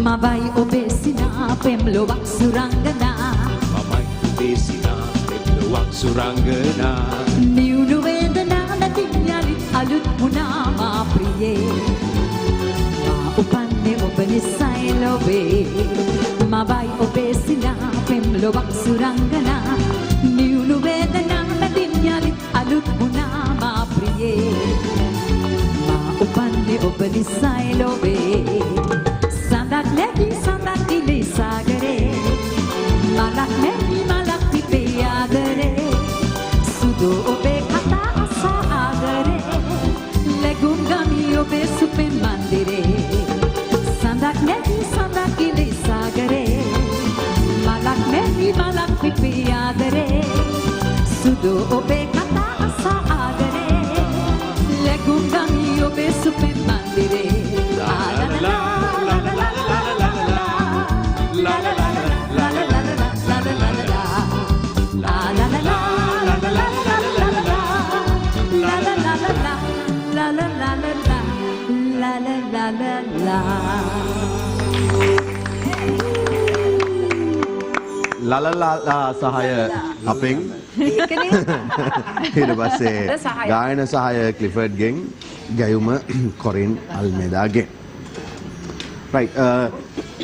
මවයි ඔබේ සිනා පෙම්ලොවක් සුරංගනා මමයි ඔබේ සිනා පෙම්ලොවක් සුරංගනා නිවුණු වේදනා නැති යලිත් අලුත් වුණා මා ප්‍රියේ මා උපන්නේ ඔබ නිසයි ලොවේ මවයි ඔබේ සිනා පෙම්ලොවක් සුරංගනා නිවුණු වේදනා නැති යලිත් අලුත් වුණා මා ප්‍රියේ මා උපන්නේ ඔබ නිසයි ලොවේ සඳක් නැවී සඳක් කිලි සාගරේ මලක් නැවී මලක් පිපේ ආදරේ සුදු ඔබේ කතා අසා ආදරේ ලැබුම් ගමි ඔබේ සුපෙන් මන්දිරේ සඳක් නැවී සඳක් කිලි සාගරේ මලක් නැවී මලක් පිපේ ආදරේ සුදු ඔබේ කතා අසා ආදරේ ලැබුම් ගමි ඔබේ සුපෙන් මන්දිරේ ලලලා සහාය අපෙන් ඒකනේ. ඊට පස්සේ ගායන සහාය ක්ලිෆර්ඩ්ගෙන් ගැයුම කොරින් අල්මෙදාගෙන් රයිට්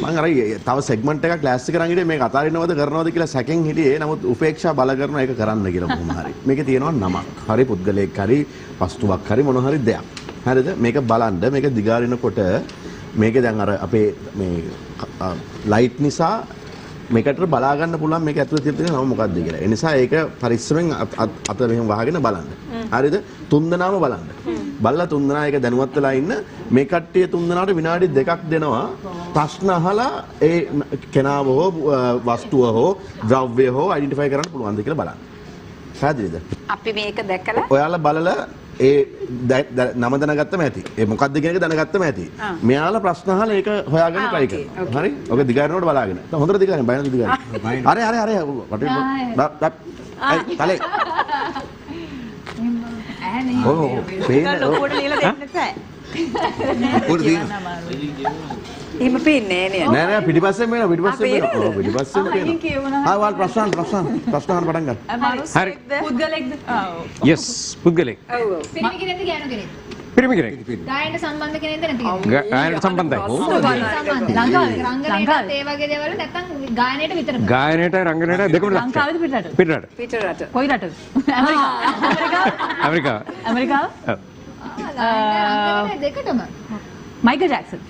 මම අර තව සෙග්මන්ට් එකක් ක්ලාස් එක කරන් හිටියේ මේක අතාරින්නවද කරනවද කියලා සැකෙන් හිටියේ නමුත් උපේක්ෂා බල කරන එක කරන්න කියලා කොහොම හරි මේකේ තියෙනවා නමක් හරි පුද්ගලයෙක් හරි වස්තුවක් හරි මොන හරි දෙයක් හරිද මේක බලන්න මේක දිගාරිනකොට මේක දැන් අර අපේ මේ ලයිට් නිසා මේකට බලා ගන්න පුළුවන් මේක ඇතුලේ තියෙන නම මොකක්ද කියලා. ඒ නිසා ඒක පරිස්සමෙන් අත මෙහෙම වහගෙන බලන්න. හරිද? තුන්දෙනාම බලන්න. බලලා තුන්දෙනා ඒක දැනුවත් වෙලා ඉන්න මේ කට්ටිය තුන්දෙනාට විනාඩි 2ක් දෙනවා ප්‍රශ්න අහලා ඒ කෙනාව හෝ වස්තුව හෝ ද්‍රව්‍ය හෝ අයිඩෙන්ටිෆයි කරන්න පුළුවන්ද කියලා බලන්න. පැහැදිලිද? අපි මේක දැකලා ඔයාලා බලලා ඒ නම දැනගත්තම ඇති. ඒ මොකක්ද කියන එක දැනගත්තම ඇති. මෙයාලා ප්‍රශ්න අහලා ඒක හොයාගන්න try කරනවා. හරි? ඔක දිගාරිනකොට බලාගෙන. හොඳට දිගාරින්න බයන දිගාරින්න. අර වටේ තලේ. ඔව් පේන ලොකුවට ලියලා දෙන්න එපා. පොඩි දින. එහෙම පේන්නේ නෑ නෑ නෑ පිටිපස්සෙන් වෙනවා පිටිපස්සෙන් වෙනවා. ඔව් පිටිපස්සෙන් වෙනවා. ආ වල් ප්‍රශ්න අහන්න පටන් ගන්න. හරි. පුද්ගලෙක්ද? yes පුද්ගලෙක් ඔව් ඔව්. පිරිමි කෙනෙක්ද ගෑනු කෙනෙක්ද? පිරිමි කෙනෙක් ගායනට සම්බන්ධ කෙනෙක්ද නැති කෙනෙක්ද? ගායනට සම්බන්ධයි ලංකාවේ රංගනයටත් ඒ වගේ දේවල් නැත්නම් ගායනයට විතරද? ගායනයට රංගනයට දෙකම ලංකාවේද පිටරට? පිටරට පිටරට. කොයි රටද? ඇමරිකාව ඇමරිකාව? ඔව්. ගායනයට දෙකටම. Michael Jackson.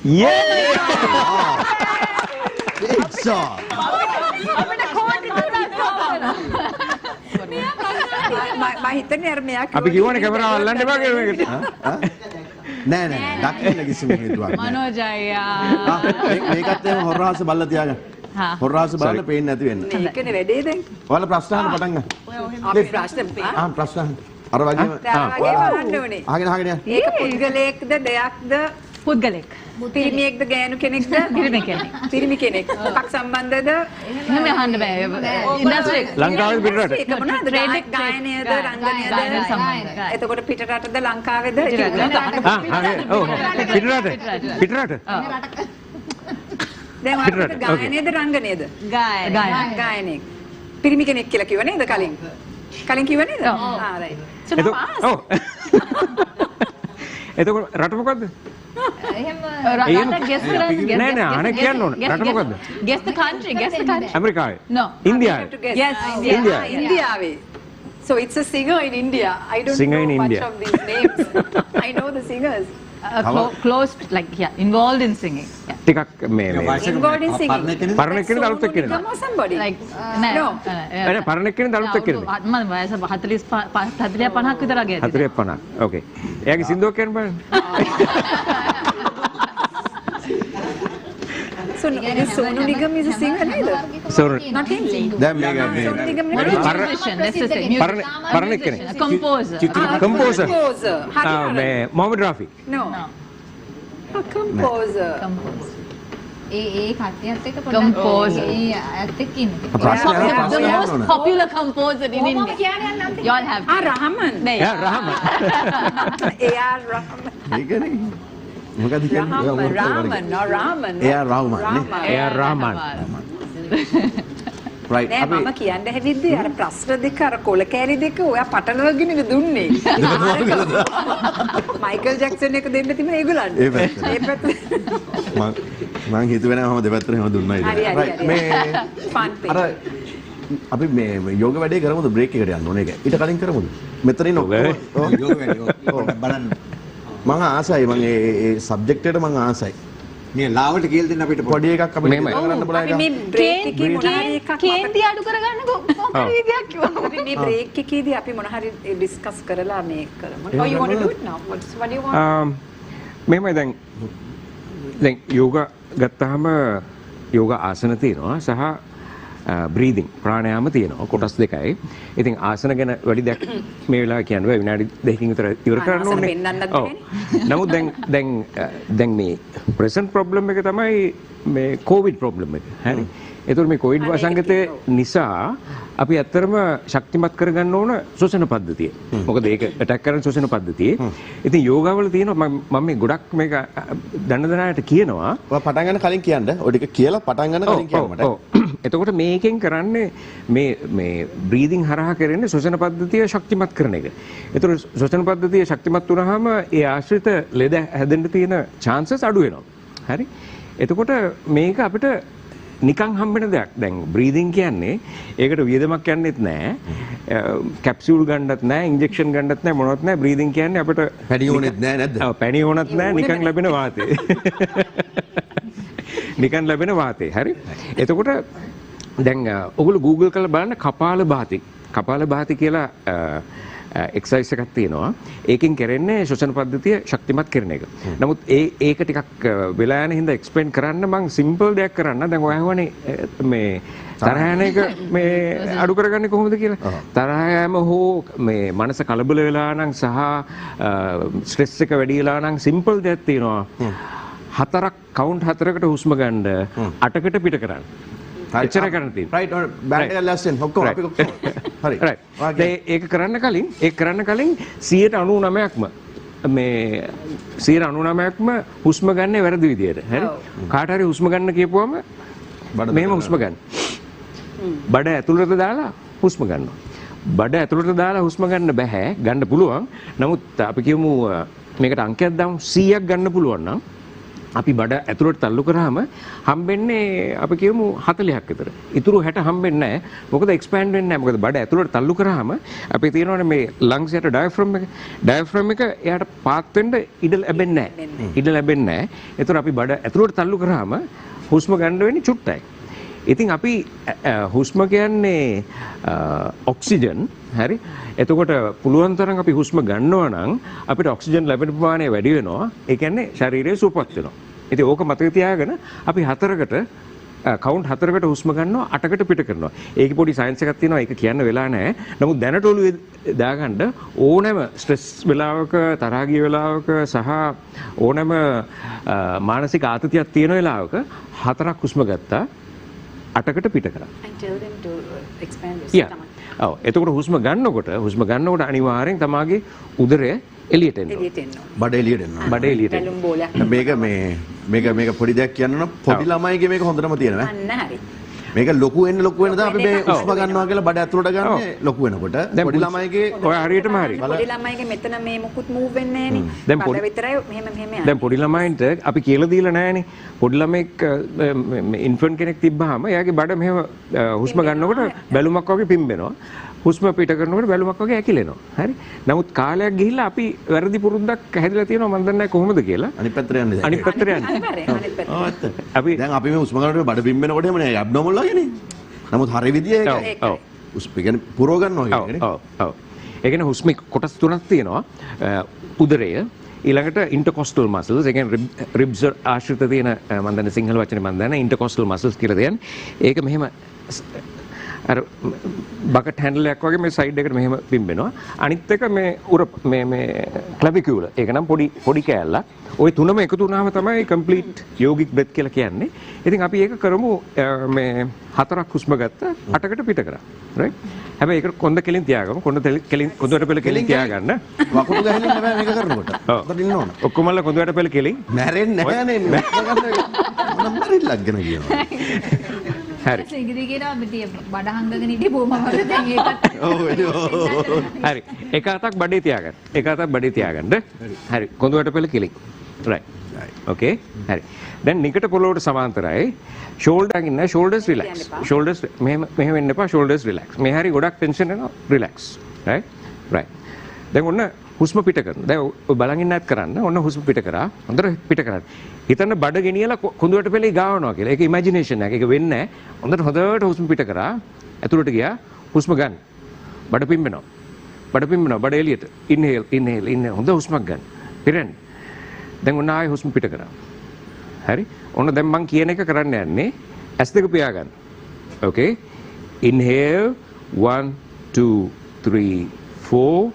මම හිතන්නේ අර මෙයා අපි කිව්වනේ කැමරාව අල්ලන්න එපා කියලා මේකට. නෑ නෑ දකින්න කිසිම හේතුවක් නෑ. මනෝජයා. මේකත් එහෙම හොරහාස බලලා තියාගන්න. හොරහාස බලන්න පේන්නේ නැති වෙන්න. මේකනේ වැඩේ දැන්. ඔයාලා ප්‍රශ්න අහන්න පටන් ගන්න. අපි ප්‍රශ්න ප්‍රශ්න අහන්න. අර වගේම අහන්න ඕනේ. අහගෙන යන්න. ඒක පුද්ගලයෙක්ද දෙයක්ද පුද්ගලෙක්. පිරිමියෙක්ද ගෑනු කෙනෙක්ද? පිරිමි කෙනෙක්. පිරිමි කෙනෙක්. මොකක් සම්බන්ධද? එහෙම අහන්න බෑ. ඉන්ඩස්ට්‍රි එක. ලංකාවේ පිටරට ඒක මොනවාද? ගායනයද රංගනයද සම්බන්ධයි. එතකොට පිටරටද ලංකාවේද? හරි ඔව් පිටරට දැන් අපිට ගායනයේද රංගනයේද? ගායනයක්. පිරිමි කෙනෙක් කියලා කිව්ව නේද කලින්? කලින් කිව්ව නේද? right. ඔව් එතකොට රට මොකද්ද? එහෙම රට ගෙස් කරන්න නෑ නෑ අනේ කියන්න ඕන රට මොකද්ද? guess the country. ඇමරිකාවේ No. ඉන්දියාවේ Yes, India. Indiave. So it's a singer in India. I don't Singer know in much India. of these names. I know the singers. Close, like involved in singing. Yeah. ටිකක් මේ Involved in singing. පරණ කෙනෙක් අලුත් එක්කෙනෙක්. Become somebody. Like No. නෑ පරණ කෙනෙක් අලුත් එක්කෙනෙක්. මම වයස 40 50ක් විතර වගේ. 40 50 ඕකේ එයාගේ සින්දුවක් කියන්න බලන්න So Sonu Nigam is a singer neither. Sorry. Not him. දැන් මේක Sonu Nigam never. Musician, let's just say. පරණ කෙනෙක් Composer. composer Composer. මේ Mohammed Rafi No. A composer. ඒ කට්ටියත් එක්ක Composer. ඒ ඇත්ත එක්ක ඉන්නේ. ප්‍රශ්න අහන්න The ප්‍රශ්න most අහන්න ඕන. popular composer in කොහොමද India. කියන්නේ නම් You all have. Rahman. යා රහම A.R. Rahman. ඒකනේ මොකද කියන්නේ Rahman. No, Rahman. A.R. Rahman නේ? එයා රහමන් right නෑ මම කියන්න හැදිද්දී අර ප්‍රශ්න දෙක අර කොල කෑලි දෙක ඔයා පටලවගෙන දුන්නේ. මයිකල් ජැක්සන් එක දෙන්න තිබුණා ඒගොල්ලන්ට. ඒ පැත්තට. ඒ පැත්තට. මම හිතුවේ නෑ මම දෙපැත්තට එහෙම දුන්නයි හරි, හරි, right හරි. මේ Fun thing. අර අපි මේ යෝග වැඩේ කරමුද බ්‍රේක් එකට යන්න ඕනේ ඒක ඊට කලින් කරමුද මෙතනින් ඔව් යෝග වැඩේ බලන්න මම ආසයි මම ඒ සබ්ජෙක්ට් එකට මම ආසයි මේ ලාවට කියලා දෙන්න අපිට පොඩි එකක් අපිට මෙහෙමයි. කරන්න බලන්න අපි මේ බ්‍රේක් එකේ මොන හරි එකක් කේන්ති අඩු කරගන්න කොහොමද විදියක් කිව්වා. අපි මේ බ්‍රේක් එකේදී අපි මොන හරි ඩිස්කස් කරලා මේ කරමු. Oh you want to do it now? What do you want? මෙහෙමයි දැන් යෝග ගත්තාම යෝග ආසන තියෙනවා සහ බ්‍රීදිං ප්‍රාණයාම තියෙනවා කොටස් දෙකයි. ඉතින් ආසන ගැන වැඩි දෙයක් මේ වෙලාවේ කියන්න බෑ විනාඩි 2කින් විතර ඉවර කරන්න ආසන ඕනේ. පෙන්නන්නත් ඔව්. නමුත් දැන් මේ ප්‍රෙසන්ට් ප්‍රොබ්ලම් එක තමයි මේ කොවිඩ් ප්‍රොබ්ලම් එක. හරි. ඒතකොට මේ කොවිඩ් වසංගතය නිසා අපි ඇත්තටම ශක්තිමත් කරගන්න ඕන ශ්වසන පද්ධතිය. මොකද ඒක ඇටැක් කරන ශ්වසන පද්ධතිය. ඉතින් යෝගාවල තියෙනවා මම මේ ගොඩක් මේක දන්න දනායට කියනවා. ඔය පටන් ගන්න කලින් කියන්න. ඔය ටික කියලා පටන් ගන්න කලින් කියන්න මට. ඔව්. එතකොට මේකෙන් කරන්නේ මේ බ්‍රීදිං හරහා කරන්නේ ශ්වසන පද්ධතිය ශක්තිමත් කරන එක. එතකොට ශ්වසන පද්ධතිය ශක්තිමත් වුණාම ඒ ආශ්‍රිත ලෙඩ හැදෙන්න තියෙන chances අඩු වෙනවා. හරි? එතකොට මේක අපිට නිකන් හම්බෙන දෙයක්. දැන් බ්‍රීදිං කියන්නේ ඒකට වියදමක් යන්නෙත් නැහැ. කැප්සියුල් ගන්නත් නැහැ, ඉන්ජෙක්ෂන් ගන්නත් නැහැ, මොනවත් නැහැ. බ්‍රීදිං කියන්නේ අපිට පැණි ඕනෙත් නැහැ නේද? ඔව් පැණි ඕනත් නැහැ, නිකන් ලැබෙන වාතය. නිකන් ලැබෙන වාතය. හරි? එතකොට දැන් ඔයගොල්ලෝ Google කරලා බලන්න කපාලභාති. කපාලභාති කියලා එක්සයිස් එකක් තියෙනවා. ඒකෙන් කරන්නේ ශ්වසන පද්ධතිය ශක්තිමත් කරන එක. නමුත් ඒක ටිකක් වෙලා යන හින්දා එක්ස්ප්ලেইন කරන්න මම සිම්පල් දෙයක් කරන්න. දැන් ඔය අහවනේ මේ තරහ යන එක මේ අඩු කරගන්නේ කොහොමද කියලා. තරහ යෑම හෝ මේ මනස කලබල වෙලා නම් සහ ස්ට්‍රෙස් එක වැඩි වෙලා නම් සිම්පල් දෙයක් තියෙනවා. කවුන්ට් 4කට හුස්ම ගන්න 8කට පිට කරන්න. එච්චර කරන්න තියෙනවා. රයිට් බෑන්ඩ් එක ලැස්ටෙන් ඔක්කොම අපි ඔක්කොම. හරි. රයිට්. ඒක කරන්න කලින් 99%ක්ම මේ 99%ක්ම හුස්ම ගන්න වැරදි විදියට. හරි? කාට හරි හුස්ම ගන්න කියපුවම මෙහෙම හුස්ම ගන්න. බඩ ඇතුළට දාලා හුස්ම ගන්නවා. බඩ ඇතුළට දාලා හුස්ම ගන්න බෑ. ගන්න පුළුවන්. නමුත් අපි කියමු මේකට අංකයක් දාමු 100ක් ගන්න පුළුවන් නම් අපි බඩ ඇතුළට තල්ලු කරාම හම්බෙන්නේ අපි කියමු 40ක් විතර. ඊටු 60 හම්බෙන්නේ නැහැ. මොකද එක්ස්පෑන්ඩ් වෙන්නේ නැහැ. මොකද බඩ ඇතුළට තල්ලු කරාම අපි තියෙනවනේ මේ ලංග්ස් යට ඩයෆ්‍රම් එක. ඩයෆ්‍රම් එක එයාට පාත් වෙන්න ඉඩ ලැබෙන්නේ නැහැ. ඉඩ ලැබෙන්නේ නැහැ. ඒතර අපි බඩ ඇතුළට තල්ලු කරාම හුස්ම ගන්න වෙන්නේ චුට්ටයි. ඉතින් අපි හුස්ම කියන්නේ ඔක්සිජන්. හරි? එතකොට පුළුවන් තරම් අපි හුස්ම ගන්නවා නම් අපිට ඔක්සිජන් ලැබෙන ප්‍රමාණය වැඩි වෙනවා. ඒ කියන්නේ ශරීරය සුවපත් වෙනවා. ඉතින් ඕක මතක තියාගෙන අපි 4කට කවුන්ට් 4කට හුස්ම ගන්නවා 8කට පිට කරනවා. ඒකේ පොඩි සයන්ස් එකක් තියෙනවා. ඒක කියන්න වෙලා නැහැ. නමුත් දැනට ඔළුවේ දාගන්න ඕනෑම ස්ට්‍රෙස් වෙලාවක තරහා ගිය වෙලාවක සහ ඕනෑම මානසික ආතතියක් තියෙන වෙලාවක 4ක් හුස්ම ගත්තා 8කට පිට කරා. ඔව් එතකොට හුස්ම ගන්නකොට අනිවාර්යෙන් තමාගේ උදරය එළියට එනවා. බඩ එළියට එනවා. බඩ එළියට එනවා. මේක පොඩි දෙයක් කියන්න නම් පොඩි ළමයිගේ මේක හොඳටම තියෙනවා. අන්න හරි. මේක ලොකු වෙන්න අපි මේ හුස්ම ගන්නවා කියලා බඩ ඇතුළට ගන්නේ ලොකු වෙනකොට. පොඩි ළමයිගේ ඔය හරියටම හරි. පොඩි ළමයිගේ මෙතන මේ මොකුත් මූව් වෙන්නේ නැහනේ. බඩ විතරයි මෙහෙම යන්නේ. දැන් පොඩි ළමයින්ට අපි කියලා දීලා නැහනේ. පොඩි ළමෙක් ඉන්ෆන්ට් කෙනෙක් තිබ්බහම එයාගේ බඩ මෙහෙම හුස්ම ගන්නකොට බැලුමක් වගේ පිම්බෙනවා. හුස්ම පිට කරනකොට බැලුමක් වගේ ඇකිලෙනවා. හරි? නමුත් කාලයක් ගිහිල්ලා අපි වැරදි පුරුද්දක් හැදිලා තියෙනවා මම දන්නේ නැහැ කොහොමද කියලා. අනිත් පැත්තට යන්නේ. අනිත් පැත්තට යන්නේ. අපි දැන් අපි මේ හුස්ම ගන්නකොට බඩ පිම්බෙනකොට එමනේ ඇබ්නෝමල් වගේනේ. නමුත් හරි විදිය ඒකයි. ඔව්. හුස්ම කියන්නේ පුරව ගන්නවා කියන්නේ. ඔව්. ඒ කියන්නේ හුස්මේ කොටස් තුනක් තියෙනවා. උදරය ඊළඟට ඉන්ටර්කොස්ටල් මසල්ස් ඒ කියන්නේ රිබ්ස් ආශ්‍රිත තියෙන මම දන්නේ සිංහල වචනේ මම දන්නේ ඉන්ටර්කොස්ටල් මසල්ස් කියලා දෙන්නේ. ඒක මෙහෙම අර බකට් හැන්ඩල් එකක් වගේ මේ සයිඩ් එකට මෙහෙම පිම්බෙනවා. අනිත් එක මේ මේ ක්ලැවිකියුලර්. ඒක නම් පොඩි කෑල්ලක්. ওই තුනම එකතු වුණාම තමයි කම්ප්ලීට් යෝගික් බ්‍රෙත් කියලා කියන්නේ. ඉතින් අපි ඒක කරමු මේ 4ක් හුස්ම ගත්තා 8කට පිට කරා. රයිට්? හැබැයි ඒක කොන්ද කෙලින් තියාගමු. කොන්දට පෙළ කෙලින් තියාගන්න. වකුඩු ගහන්නේ නැහැ මේක කරනකොට. ඔතන ඉන්න ඕන. ඔක්කොමල්ලා කොන්දට පෙළ කෙලින්. මැරෙන්නේ නැහනේ. මොන මැරිල්ලක් ගැන කියනවා. හරි. ඉගිරි කියනවා පිටිය බඩ හංගගෙන ඉඳි බොම වල දැන් ඒකත්. හරි. එක අතක් බඩේ තියාගන්න. හරි. කොඳුවට පෙළ කෙලින්. right. okay. හරි. දැන් නිකට පොළොවට සමාන්තරයි. shoulder ඉන්න shoulders relax. shoulders මෙහෙම වෙන්න එපා shoulders relax. මේ හරි ගොඩක් tension එනවා relax. right. දැන් ඔන්න හුස්ම පිට කරනවා. දැන් ඔය බලන් ඉන්න ඇත් කරන්න. ඔන්න හුස්ම පිට කරා. හොඳට පිට කරන්න. හිතන්න බඩ ගෙනියලා කොඳුවට පෙළේ ගාවනවා කියලා. ඒක ඉමේජිනේෂන් එක. ඒක වෙන්නේ නැහැ. හොඳට හුස්ම පිට කරා. ඇතුළට ගියා. හුස්ම ගන්න. බඩ පිම්බෙනවා. බඩ එළියට. ඉන්හේල්. හොඳ හුස්මක් ගන්න. පිරෙන්න. දැන් ඔන්න ආයෙ හුස්ම පිට කරා. හරි? ඔන්න දැන් මං කියන එක කරන්න යන්නේ S2 පියාගන්න. okay. inhale 1 2 3 4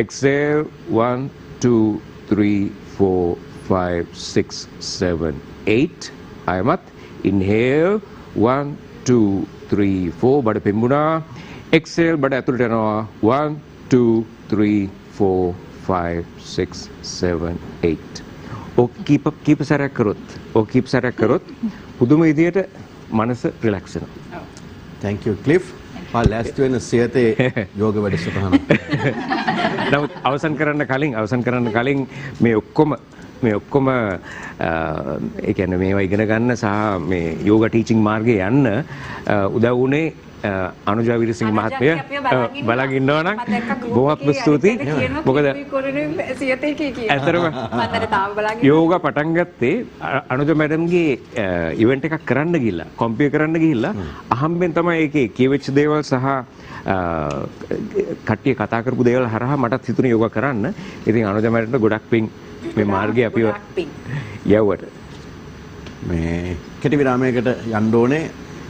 exhale 1 2 3 4 5 6 7 8 ආයමත් inhale 1 2 3 4 බඩ පෙම්බුණා exhale බඩ ඇතුළට යනවා 1 2 3 4 5 6 7 8 ඔක කීප සැරයක් කරොත් පුදුම විදියට මනස රිලැක්ස් වෙනවා. thank you Cliff. ලෑස්ති වෙන සියතේ යෝග වැඩසටහන. නමුත් අවසන් කරන්න කලින් මේ ඔක්කොම ඒ කියන්නේ මේවා ඉගෙන ගන්න සහ මේ යෝගා ටීචින් මාර්ගේ යන්න උදව් වුණේ අනුජා විරසිංහ මහත්මිය බලන් ඉන්නවා නම් බොහොම ස්තුතියි. මොකද ඇත්තටම යෝගා පටන් ගත්තේ අනුජා මැඩම්ගේ ඉවෙන්ට් එකක් කරන්න ගිහිල්ලා කොම්පියර් කරන්න ගිහිල්ලා අහම්බෙන් තමයි ඒකේ කියවෙච්ච දේවල් සහ කට්ටිය කතා කරපු දේවල් හරහා මටත් හිතුනේ යෝගා කරන්න. ඉතින් අනුජා මැඩම්ට ගොඩක් පිං මේ මාර්ගය අපිව යවුවට. මේ කෙටි විරාමයකට යන්න ඕනේ.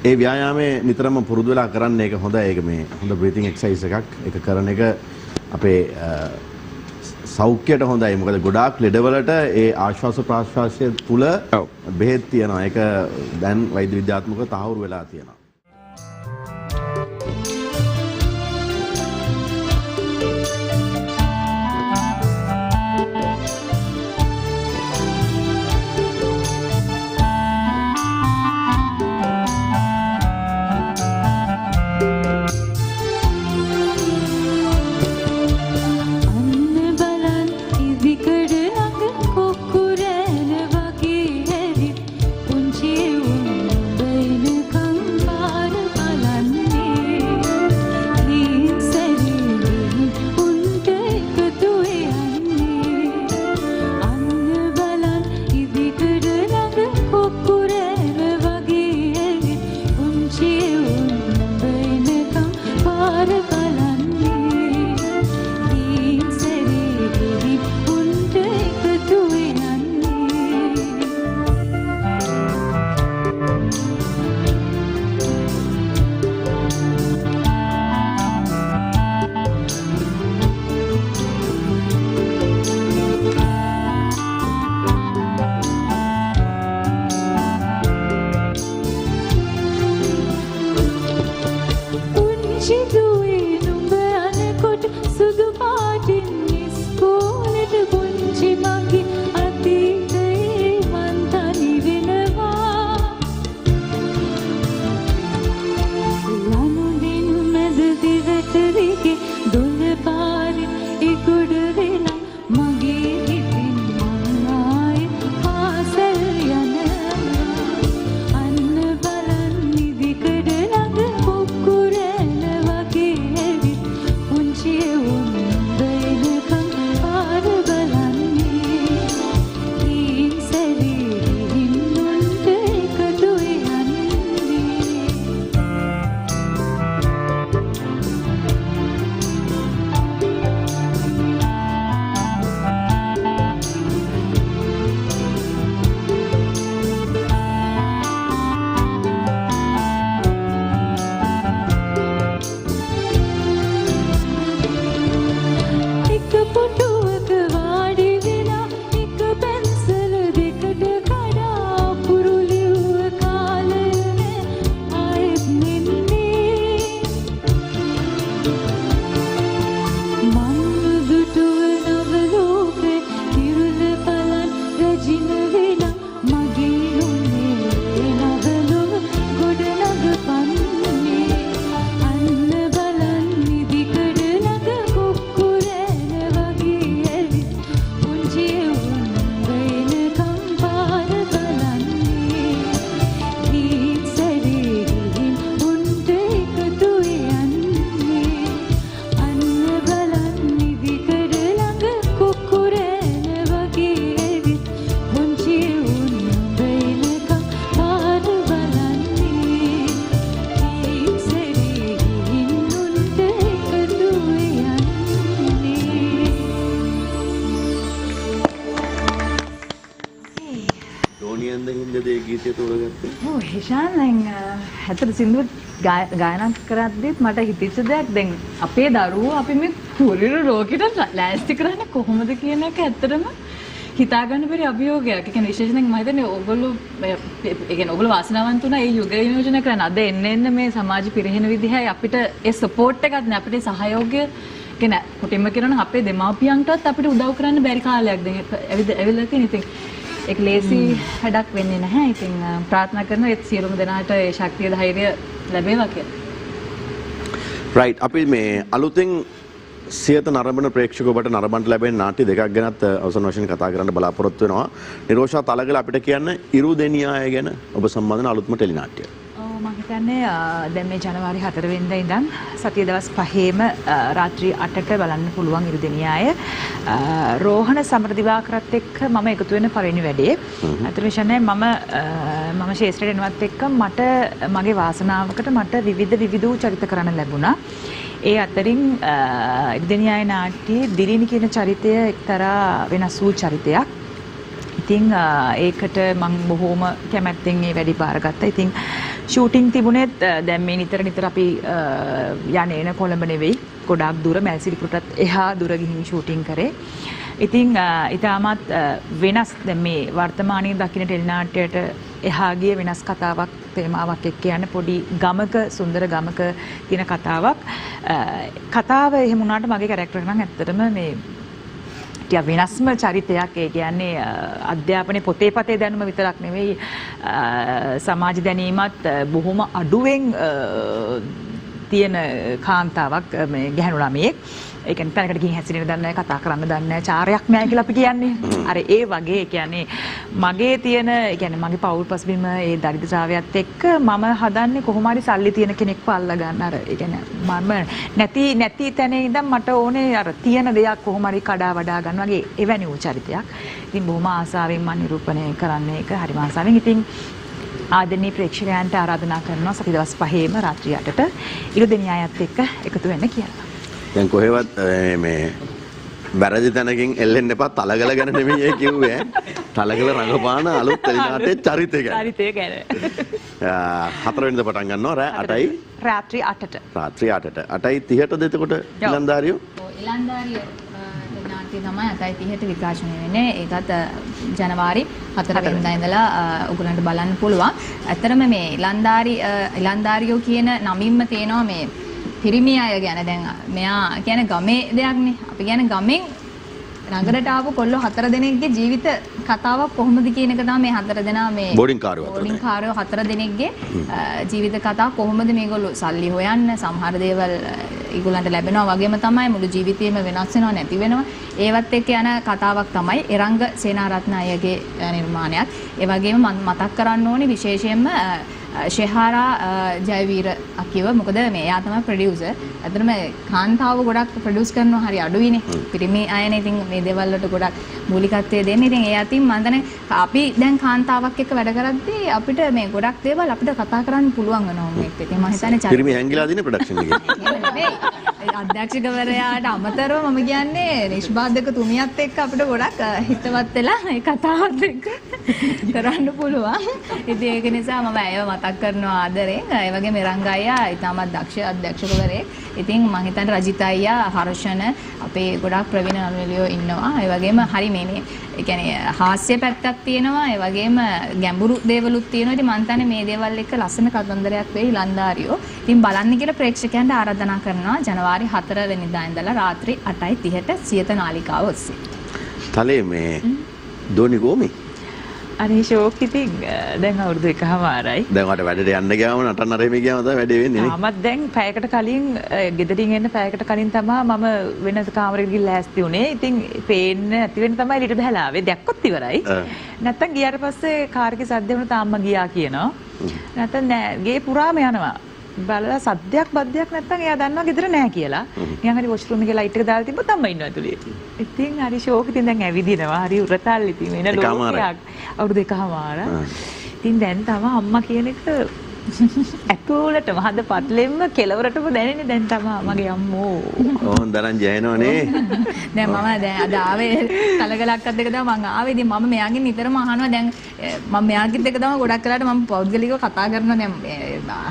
ඒ ව්‍යායාමයේ නිතරම පුරුදු වෙලා කරන්න ඒක හොඳයි. ඒක මේ හොඳ බ්‍රීතිං එක්සර්සයිස් එකක්. ඒක කරන එක අපේ සෞඛ්‍යයට හොඳයි. මොකද ගොඩාක් ලෙඩවලට ඒ ආශ්වාස ප්‍රාශ්වාසය තුල බෙහෙත් තියෙනවා. ඒක දැන් වෛද්‍ය විද්‍යාත්මකව තහවුරු වෙලා තියෙනවා. හිෂාන් දැන් ඇත්තට සින්දුව ගායනා කරද්දිත් මට හිතෙච්ච දෙයක් දැන් අපේ දරුවෝ අපි මේ කුරිරු රෝගීට ලෑස්ති කරන්නේ කොහොමද කියන එක ඇත්තටම හිතාගන්න බැරි අභියෝගයක්. ඒ කියන්නේ විශේෂයෙන් මම හිතන්නේ ඕගොල්ලෝ ඒ කියන්නේ ඕගොල්ලෝ වාසනාවන්ත වුණා ඒ යුග නියෝජනය කරන්න. අද එන්න මේ සමාජ පිරිහෙන විදිහයි අපිට ඒ සපෝට් එකක් නේ අපිට සහයෝගය කියන්නේ කොටින්ම කියනවා නම් අපේ දෙමාපියන්ටවත් අපිට උදව් කරන්න බැරි කාලයක් දැන් ඇවිල්ලා තියෙන. ඉතින් ඒක ලේසි වැඩක් වෙන්නේ නැහැ. ඉතින් ප්‍රාර්ථනා කරනවා ඒත් සියලුම දෙනාට ඒ ශක්තිය ධෛර්යය ලැබේවා කියලා. රයිට් අපි මේ අලුතෙන් සියත නරඹන ප්‍රේක්ෂක ඔබට නරඹන්න ලැබෙන නාට්‍ය දෙකක් ගැනත් අවසන් වශයෙන් කතා කරන්න බලාපොරොත්තු වෙනවා. නිරෝෂා තලගල අපිට කියන්න ඉරු දෙනියාය ගැන ඔබ සම්බන්ධන අලුත්ම ටෙලි නාට්‍ය. මම හිතන්නේ දැන් මේ ජනවාරි 4 වෙනිදා ඉඳන් සතිය දවස් 5ේම රාත්‍රී 8ට බලන්න පුළුවන් ඉරුදෙනියාය. රෝහණ සමරදිවාකරත් එක්ක මම එකතු වෙන පළවෙනි වැඩේ. අතට විශ්න්නේ මම ශේෂ්ත්‍රයට එනවත් එක්ක මට මගේ වාසනාවකට මට විවිධ චරිත කරන්න ලැබුණා. ඒ අතරින් ඉරුදෙනියාය නාට්‍යයේ දිලිනි කියන චරිතය එක්තරා වෙනස් වූ චරිතයක්. ඉතින් ඒකට මම බොහොම කැමැත්තෙන් මේ වැඩි බාරගත්තා. ඉතින් ෂූටින් තිබුණෙත් දැන් මේ නිතර අපි යන්නේ එන කොළඹ නෙවෙයි. ගොඩාක් දුර මැල්සිරිපුරටත් එහා දුර ගිහින් ෂූටින් කරේ. ඉතින් ඊටමත් වෙනස් දැන් මේ වර්තමානයේ දකින්න ටෙලි නාට්‍යයට එහා ගිය වෙනස් කතාවක් තේමාවක් එක්ක යන පොඩි ගමක සුන්දර ගමක තියෙන කතාවක්. කතාව එහෙම වුණාට මගේ කැරක්ටර් එක නම් ඇත්තටම මේ වෙනස්ම චරිතයක්. ඒ කියන්නේ අධ්‍යාපනයේ පොතේ පතේ දැනුම විතරක් නෙවෙයි සමාජ දැනීමත් බොහොම අඩුවෙන් තියෙන කාන්තාවක් මේ ගැහණු ළමයෙක්. ඒ කියන්නේ පැනකට ගිහින් හැසිරෙන්න දන්නේ නැහැ, කතා කරන්න දන්නේ නැහැ, චාරයක් නැහැ කියලා අපි කියන්නේ. අර ඒ වගේ ඒ කියන්නේ මගේ තියෙන ඒ කියන්නේ මගේ පෞල් පසුබිම ඒ දරිද්‍රතාවයත් එක්ක මම හදන්නේ කොහොම හරි සල්ලි තියෙන කෙනෙක්ව අල්ල ගන්න. අර ඒ කියන්නේ මම නැති තැනේ ඉඳන් මට ඕනේ අර තියෙන දෙයක් කොහොම හරි කඩා වඩා ගන්න වගේ එවැනි වූ චරිතයක්. ඉතින් බොහොම ආසාවෙන් මම නිරූපණය කරන්නේ ඒක හරිම ආසාවෙන්. ඉතින් ආදරණීය ප්‍රේක්ෂකයන්ට ආරාධනා කරනවා සති දවස් 5ේම රාත්‍රී 8ට ඉරුදෙනියායත් එක්ක එකතු වෙන්න කියලා. දැන් කොහෙවත් මේ වැරදි තැනකින් එල්ලෙන්න එපා. තලගල ගැන නෙමෙයි ඒ කිව්වේ. තලගල රඟපාන අලුත් ටෙලි නාට්‍යයේ චරිතය ගැන. 4 වෙනිදා පටන් ගන්නවා රෑ 8යි. රාත්‍රී 8ට. රාත්‍රී 8ට. 8:30ට එතකොට ඉලන්දාරියෝ. ඉලන්දාරියෝ නාට්‍ය තමයි 8:30ට විකාශනය වෙන්නේ. ඒකත් ජනවාරි 4 වෙනිදා ඉඳලා ඔයගලන්ට බලන්න පුළුවන්. ඇත්තටම මේ ඉලන්දාරියෝ කියන නමින්ම තේනවා මේ පිරිමි අය ගැන. දැන් මෙයා කියන්නේ ගමේ දෙයක්නේ. අපි කියන්නේ ගමෙන් නගරට ආපු කොල්ලෝ 4 දෙනෙක්ගේ ජීවිත කතාවක් කොහොමද කියන එක තමයි මේ 4 දෙනා මේ බෝඩින් කාරයෝ 4 දෙනෙක්ගේ ජීවිත කතාව කොහොමද මේගොල්ලෝ සල්ලි හොයන්න සමහර දේවල් ඒගොල්ලන්ට ලැබෙනවා වගේම තමයි මුළු ජීවිතේම වෙනස් වෙනවා නැති වෙනවා. ඒවත් එක්ක යන කතාවක් තමයි එරංග සේනාරත්න අයගේ නිර්මාණයක්. ඒ වගේම මතක් කරන්න ඕනේ විශේෂයෙන්ම ශෙහාරා ජයවීර අකිව. මොකද මේ එයා තමයි ප්‍රොඩියුසර්. අතනම කාන්තාව ගොඩක් ප්‍රොඩියුස් කරනවා හරි අඩුයිනේ. පිරිමි අයනේ ඉතින් මේ දේවල් වලට ගොඩක් මූලිකත්වය දෙන්නේ. ඉතින් ඒ අතින් මම දන්නේ අපි දැන් කාන්තාවක් එක්ක වැඩ කරද්දී අපිට මේ ගොඩක් දේවල් අපිට කතා කරන්න පුළුවන් වෙනවා මේක. ඉතින් මම හිතන්නේ පිරිමි හැංගිලා දින ප්‍රොඩක්ෂන් එකේ. අධ්‍යක්ෂකවරයාට අමතරව මම කියන්නේ නිෂ්පාදක තුමියත් එක්ක අපිට ගොඩක් හිතවත් වෙලා මේ කතාවත් එක්ක කරන්න පුළුවන්. ඉතින් ඒක නිසා මම අයව මතක් කරනවා ආදරෙන්. ඒ වගේම එරංග අයියා ඉතාමත් දක්ෂ අධ්‍යක්ෂකවරයෙක්. ඉතින් මම හිතන්නේ රජිත අයියා, හර්ෂණ අපේ ගොඩක් ප්‍රවීණ නළුනිලියෝ ඉන්නවා. ඒ වගේම හරි මේ ඒ කියන්නේ හාස්‍ය පැත්තක් තියෙනවා. ඒ වගේම ගැඹුරු දේවලුත් තියෙනවා. ඉතින් මම හිතන්නේ මේ දේවල් එක්ක ලස්සන කතන්දරයක් වෙයි ඉලන්දාරියෝ. ඉතින් බලන්න කියලා ප්‍රේක්ෂකයන්ට ආරාධනා කරනවා ජනවාරි 4 වෙනිදා ඉඳලා රාත්‍රී 8:30ට සියත නාලිකාව ඔස්සේ. තලේ මේ දෝනි ගෝමි අනේ ෂෝක් ඉතින් දැන් අවුරුදු 1මාරයි. දැන් වට වැඩට යන්න ගියාම නටන්න අරෙමි ගියාම තමයි වැඩේ වෙන්නේ නේ. තාමත් දැන් පැයකට කලින් ගෙදරින් එන්න පැයකට කලින් තමයි මම වෙන කාමරෙකට ගිහින් ලෑස්ති වුණේ. ඉතින් පේන්න නැති වෙන තමයි ලිට බහලා ආවේ. දැක්කොත් ඉවරයි. නැත්තම් ගියාට පස්සේ කාර් එකේ සද්ද වුණා තාම්ම ගියා කියනවා. නැත්තම් නෑ ගේ පුරාම යනවා. බලලා සද්දයක් බද්දයක් නැත්තම් එයා දන්නවා ගෙදර නෑ කියලා. නිකන් හරි වොෂ්රූම් එකේ ලයිට් එක දාලා තිබ්බොත් අම්මා ඉන්නවා ඇතුලේ. ඉතින් හරි ෂෝක් ඉතින් දැන් ඇවිදිනවා. හරි උරතල් ඉතින් වෙන ලෝකයක්. අවුරුදු 1මාර. ඉතින් දැන් තමයි අම්මා කියන එක ඇතුළටම හද පටලෙන්න කෙලවරටම දැනෙන්නේ දැන් තමයි මගේ අම්මෝ. ඕන් දරන් ජයනෝනේ. දැන් මම දැන් අද ආවේ තලගලක්වත් එක තමයි මම ආවේ. ඉතින් මම මෙයාගෙන් නිතරම අහනවා දැන් මම මෙයාගෙත් එක තමයි ගොඩක් වෙලාට මම පෞද්ගලිකව කතා කරනවා. දැන්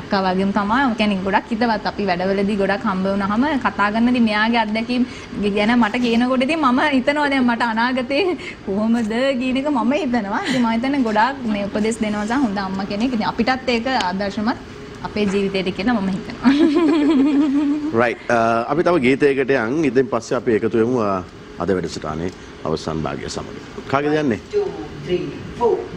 අක්කා වගේම තමයි. ඒ කියන්නේ ගොඩක් හිතවත් අපි වැඩවලදී ගොඩක් හම්බ වුණාම කතා කරනදී මෙයාගේ අත්දැකීම් ගැන මට කියනකොට ඉතින් මම හිතනවා දැන් මට අනාගතේ කොහොමද කියන එක මම හිතනවා. ඉතින් මම හිතන්නේ ගොඩක් මේ උපදෙස් දෙනවා සහ හොඳ අම්මා කෙනෙක්. ඉතින් අපිටත් ඒක ආදර්ශමත් අපේ ජීවිතයට කියලා මම හිතනවා. right අපි තව ගීතයකට යන් ඉතින් පස්සේ අපි එකතු වෙමු අද වැඩසටහනේ අවසන් භාගය සමග. කාගේද යන්නේ? 2, 3, 4.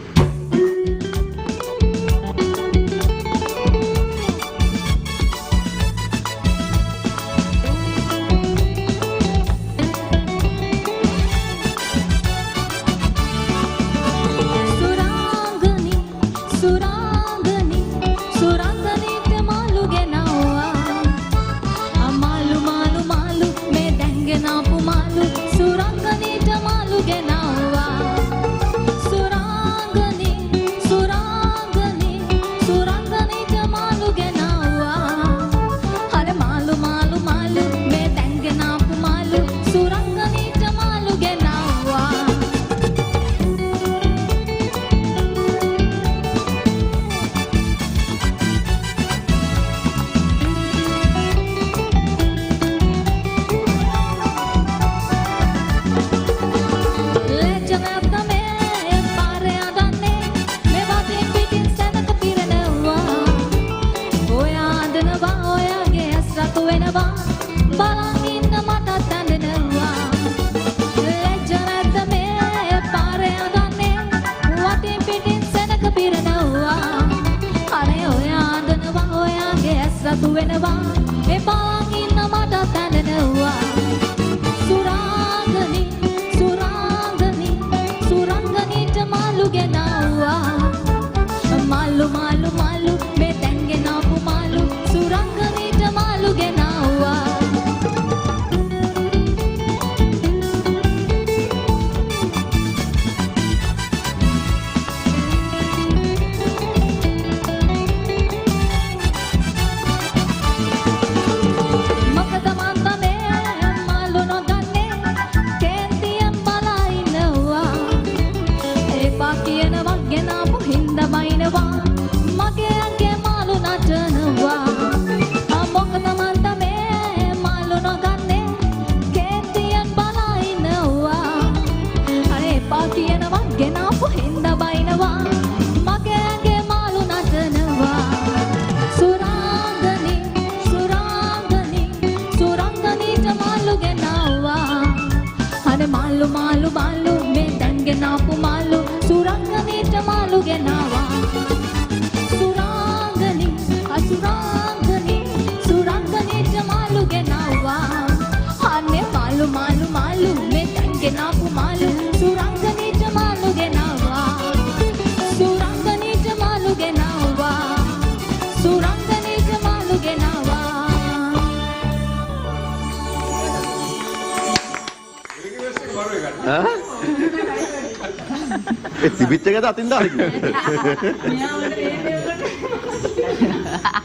තිබිච්ච එකද අතින් දාලා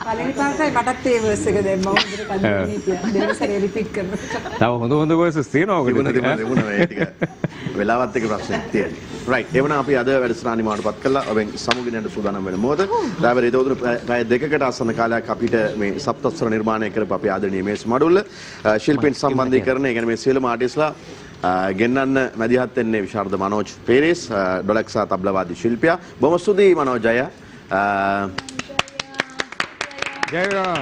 පළවෙනි පාරටයි මටත් ඒ වර්ස් එක දැම්මා හොඳට කලින් හිටියා දෙවෙනි සැරේ රිපීට් කරනවා. තව හොඳ වර්සස් තියෙනවා ඔකට. තිබුණා මේ ටික. වෙලාවත් එක ප්‍රශ්නයක් තියෙනවා. රයිට්. එවනම් අපි අද වැඩසටහන නිමාවටපත් කළා. ඔබෙන් සමුගෙන යන සූදානම් වෙන මොහොත. ඩ්‍රයිවර් ඒතෝදුන පැය දෙකකට ආසන්න කාලයක් අපිට මේ සප්තස්වර නිර්මාණය කරපු අපේ ආදරණීය මේස් මඩුල්ල ශිල්පීන් සම්බන්ධීකරණය කියන්නේ මේ සියලුම ආටිස්ලා ගෙන්නන්න මැදිහත් වෙන්නේ විශාරද මනෝජ් පේරේස් ඩොලක්සා තබ්ලවාදී ශිල්පියා. බොහොම ස්තුතියි මනෝජ් අයියා.